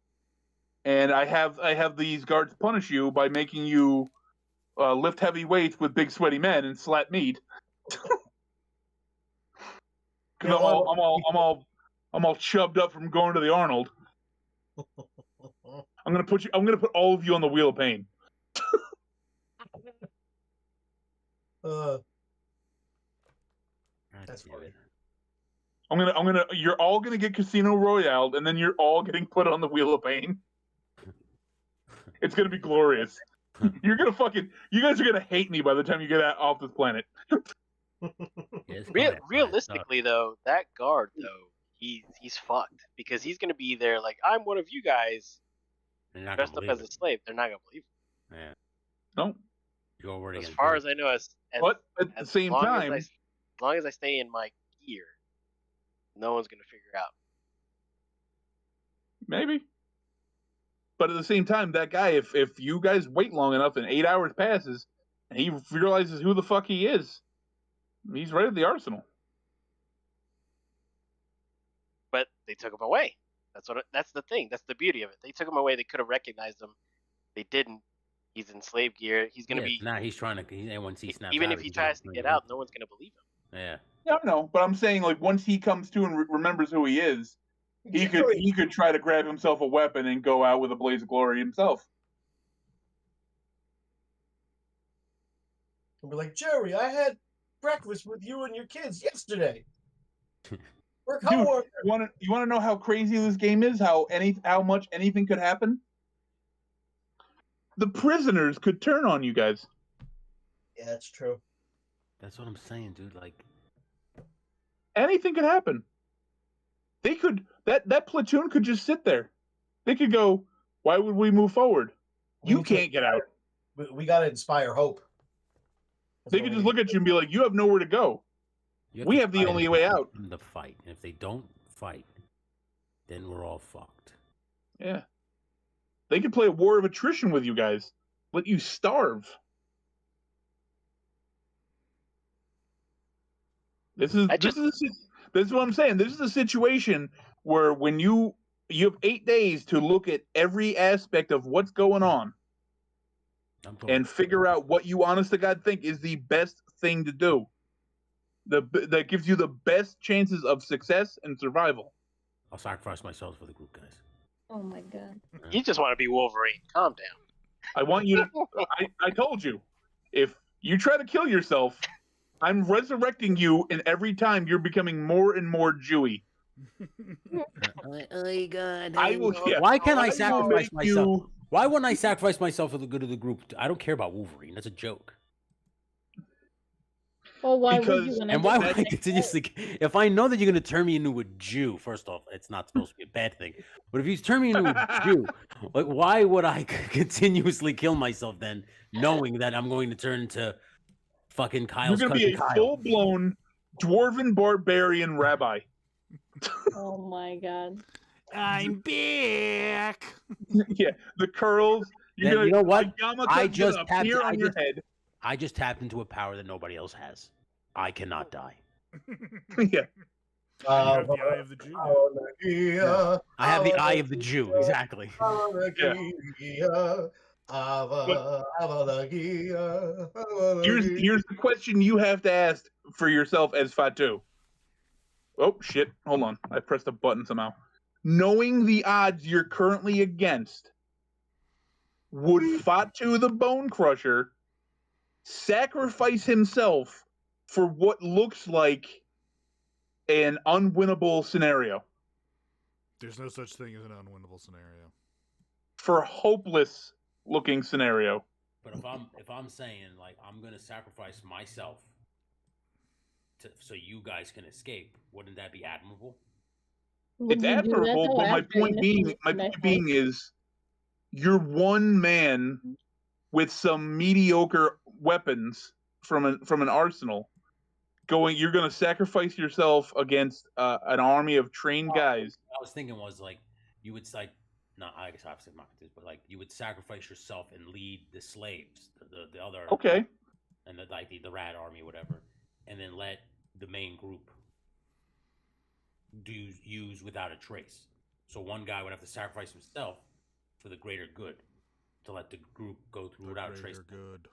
and I have these guards punish you by making you lift heavy weights with big sweaty men and slap meat. Because I'm all chubbed up from going to the Arnold. I'm gonna put all of you on the wheel of pain. That's funny. You're all gonna get Casino Royale, and then you're all getting put on the Wheel of Pain. It's gonna be glorious. You guys are gonna hate me by the time you get off this planet. Realistically, though, that guard though, he's fucked because he's gonna be there like I'm one of you guys, dressed up as a slave. They're not gonna believe him. Yeah. No. You're already. As far as I know, but at the same time, as long as I stay in my gear, no one's gonna figure out. Maybe. But at the same time, that guy, if you guys wait long enough and 8 hours passes, and he realizes who the fuck he is, he's right at the arsenal. But they took him away. That's the thing. That's the beauty of it. They took him away. They could have recognized him. They didn't. He's in slave gear. He's gonna be. Now he's trying to. Once he snaps even out, if he tries to get out, no one's gonna believe him. Yeah. Yeah, no, but I'm saying like once he comes to and remembers who he is, he could try to grab himself a weapon and go out with a blaze of glory himself. He'll be like, Jerry, I had breakfast with you and your kids yesterday. We're coworkers. Dude, you want to know how crazy this game is? How much anything could happen? The prisoners could turn on you guys. Yeah, that's true. That's what I'm saying, dude. Like anything could happen. They could that platoon could just sit there. They could go, why would we move forward? You can't get out. We got to inspire hope. They could just look at you and be like, you have nowhere to go. We have the only way out. The fight. And if they don't fight, then we're all fucked. Yeah. They could play a war of attrition with you guys. Let you starve. This is what I'm saying. This is a situation where when you have 8 days to look at every aspect of what's going on and figure out what you honest to God think is the best thing to do. That gives you the best chances of success and survival. I'll sacrifice myself for the group, guys. Oh my god. You just want to be Wolverine. Calm down. I want you to. I told you, if you try to kill yourself, I'm resurrecting you, and every time you're becoming more and more Jewy. Oh God. I will. Yeah, Why can't I sacrifice myself? Why wouldn't I sacrifice myself for the good of the group? I don't care about Wolverine. That's a joke. Well, why would you? And why would I continuously? If I know that you're going to turn me into a Jew, first off, it's not supposed to be a bad thing. But if you turn me into a Jew, like, why would I continuously kill myself then, knowing that I'm going to turn into fucking Kyle's cousin? You're going to be a full-blown dwarven barbarian rabbi. Oh my god! I'm back. Yeah, the curls. You know what? I just appear on your head. I just tapped into a power that nobody else has. I cannot die. Yeah. You have the eye of the Jew. I have the eye of the Jew, exactly. Here's the question you have to ask for yourself as Fatu. Oh, shit. Hold on. I pressed a button somehow. Knowing the odds you're currently against, would Fatu the Bone Crusher sacrifice himself for what looks like an unwinnable scenario? There's no such thing as an unwinnable scenario. For a hopeless looking scenario. But if I'm saying like I'm gonna sacrifice myself so you guys can escape, wouldn't that be admirable? It's admirable, but my point being is you're one man with some mediocre weapons from an arsenal. You're going to sacrifice yourself against an army of trained guys. What I was thinking was like you would like, not I guess obviously not this, but like you would sacrifice yourself and lead the slaves, the other okay, and the rat army, whatever, and then let the main group use without a trace. So one guy would have to sacrifice himself for the greater good to let the group go through without a trace. Good.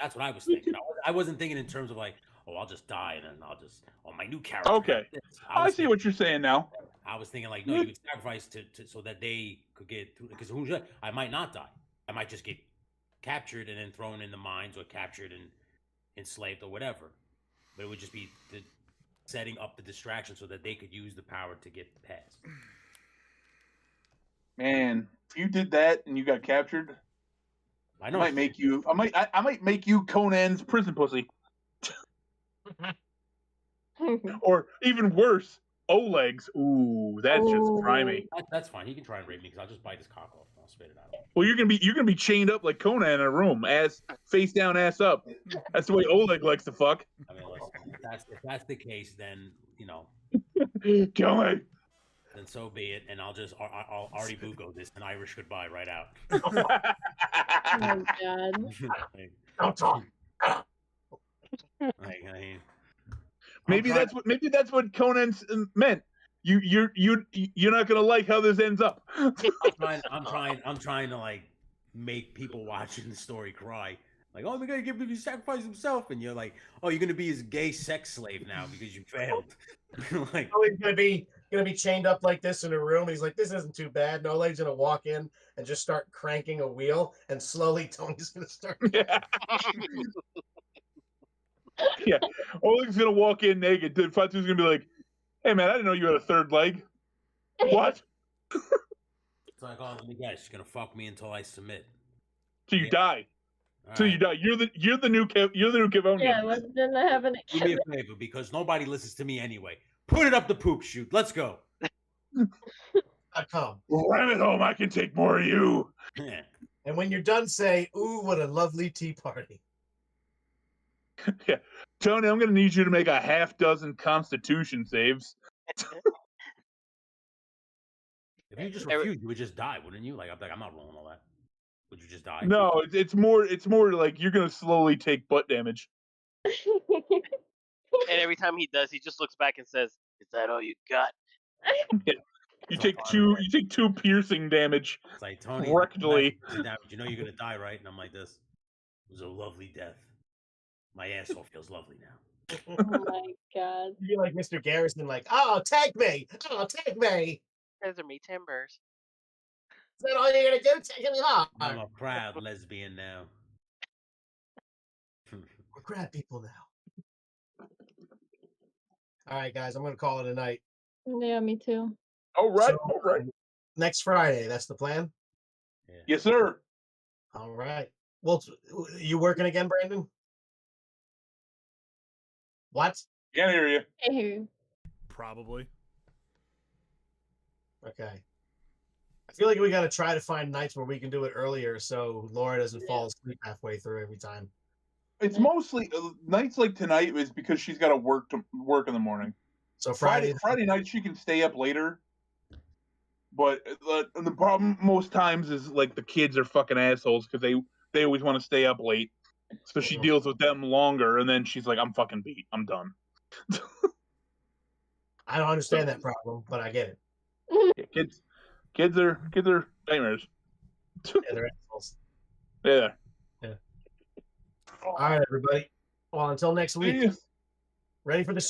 That's what I was thinking. I wasn't thinking in terms of like, oh, I'll just die and then I'll just my new character. Okay, I see what you're saying now. I was thinking like, no, you would sacrifice to so that they could get through. Because I might not die. I might just get captured and then thrown in the mines or captured and enslaved or whatever. But it would just be setting up the distraction so that they could use the power to get past. Man, if you did that and you got captured, I I know. might make you. I might make you Conan's prison pussy, or even worse, Oleg's. Ooh, that's just grimy. That's fine. He can try and rape me because I'll just bite his cock off and I'll spit it out. Well, you're gonna be chained up like Conan in a room, ass face down, ass up. That's the way Oleg likes to fuck. I mean, listen, if that's the case, then Kill me. then so be it, and I'll Artie Bugo this an Irish goodbye right out. Oh my god. Don't talk. Maybe that's what Conan meant. You're not gonna like how this ends up. I'm trying to like make people watching the story cry. Like, oh, they're gonna give him, he sacrificed himself, and you're like, oh, you're gonna be his gay sex slave now because you failed. Like, Oh, he's gonna be chained up like this in a room. He's like, this isn't too bad. No Leg's gonna walk in and just start cranking a wheel, and slowly Tony's gonna start. Yeah. Yeah. Oleg's gonna walk in naked. Fatu's gonna be like, "Hey man, I didn't know you had a third leg." What? it's like, oh, let me guess, you're gonna fuck me until I submit. Till you die. All Till right. you die. You're the new Kivonian. Yeah, what's been happening? Do me a favor, because nobody listens to me anyway. Put it up the poop chute. Let's go. Come. Ram it home. I can take more of you. Yeah. And when you're done, say, "Ooh, what a lovely tea party." Yeah. Tony, I'm gonna need you to make a half dozen Constitution saves. If you just refused, you would just die, wouldn't you? Like, I'm not rolling all that. Would you just die? No, it's more like you're gonna slowly take butt damage. And every time he does, he just looks back and says, "Is that all you got?" You take two piercing damage. It's like, Tony, rectally. you know you're gonna die, right? And I'm like this. It was a lovely death. My asshole feels lovely now. Oh my god. You're like Mr. Garrison, like, "Oh, take me! Oh, take me! Those are me timbers. Is that all you're gonna do? Take me off." I'm a proud lesbian now. We're crab people now. All right, guys, I'm gonna call it a night. Yeah, me too. All right, So- all right. Next Friday, that's the plan. Yes, sir. All right. Well, you working again, Brandon? What? Can't hear you. Hey, Probably. Okay. I feel like we got to try to find nights where we can do it earlier, so Laura doesn't fall asleep halfway through every time. It's mostly nights like tonight is because she's got to work in the morning. So Friday night she can stay up later. But the problem most times is like the kids are fucking assholes because they always want to stay up late. So she deals with them longer, and then she's like, "I'm fucking beat. I'm done." I don't understand that problem, but I get it. Yeah, kids are nightmares. Yeah, they're assholes. Yeah. All right, everybody. Well, until next week. Yeah. Ready for the